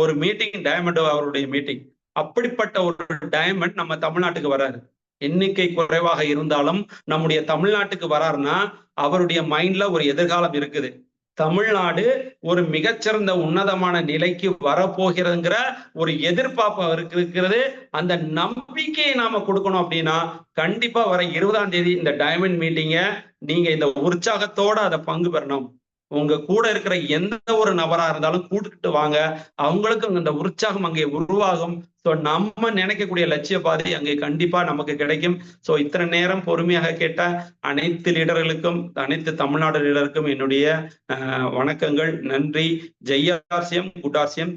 ஒரு மீட்டிங் டைமண்ட் அவருடைய மீட்டிங். அப்படிப்பட்ட ஒரு டைமண்ட் நம்ம தமிழ்நாட்டுக்கு வராரு. எண்ணிக்கை குறைவாக இருந்தாலும் நம்முடைய தமிழ்நாட்டுக்கு வராருன்னா அவருடைய மைண்ட்ல ஒரு எதிர்காலம் இருக்குது. தமிழ்நாடு ஒரு மிகச்சிறந்த உன்னதமான நிலைக்கு வரப்போகிறதுங்கிற ஒரு எதிர்பார்ப்பு அவருக்கு இருக்கிறது. அந்த நம்பிக்கையை நாம கொடுக்கணும் அப்படின்னா கண்டிப்பா வர 20ஆம் தேதி இந்த டைமண்ட் மீட்டிங்க நீங்க இந்த உற்சாகத்தோட அதை பங்கு பெறணும். உங்க கூட இருக்கிற எந்த ஒரு நபரா இருந்தாலும் கூட்டிட்டு வாங்க. அவங்களுக்கும் இந்த உற்சாகம் அங்கே உருவாகும். ஸோ நம்ம நினைக்கக்கூடிய லட்சிய பாதை அங்கே கண்டிப்பா நமக்கு கிடைக்கும். ஸோ இத்தனை நேரம் பொறுமையாக கேட்ட அனைத்து லீடர்களுக்கும், அனைத்து தமிழ்நாடு லீடருக்கும் என்னுடைய வணக்கங்கள். நன்றி. Jai RCM, good RCM.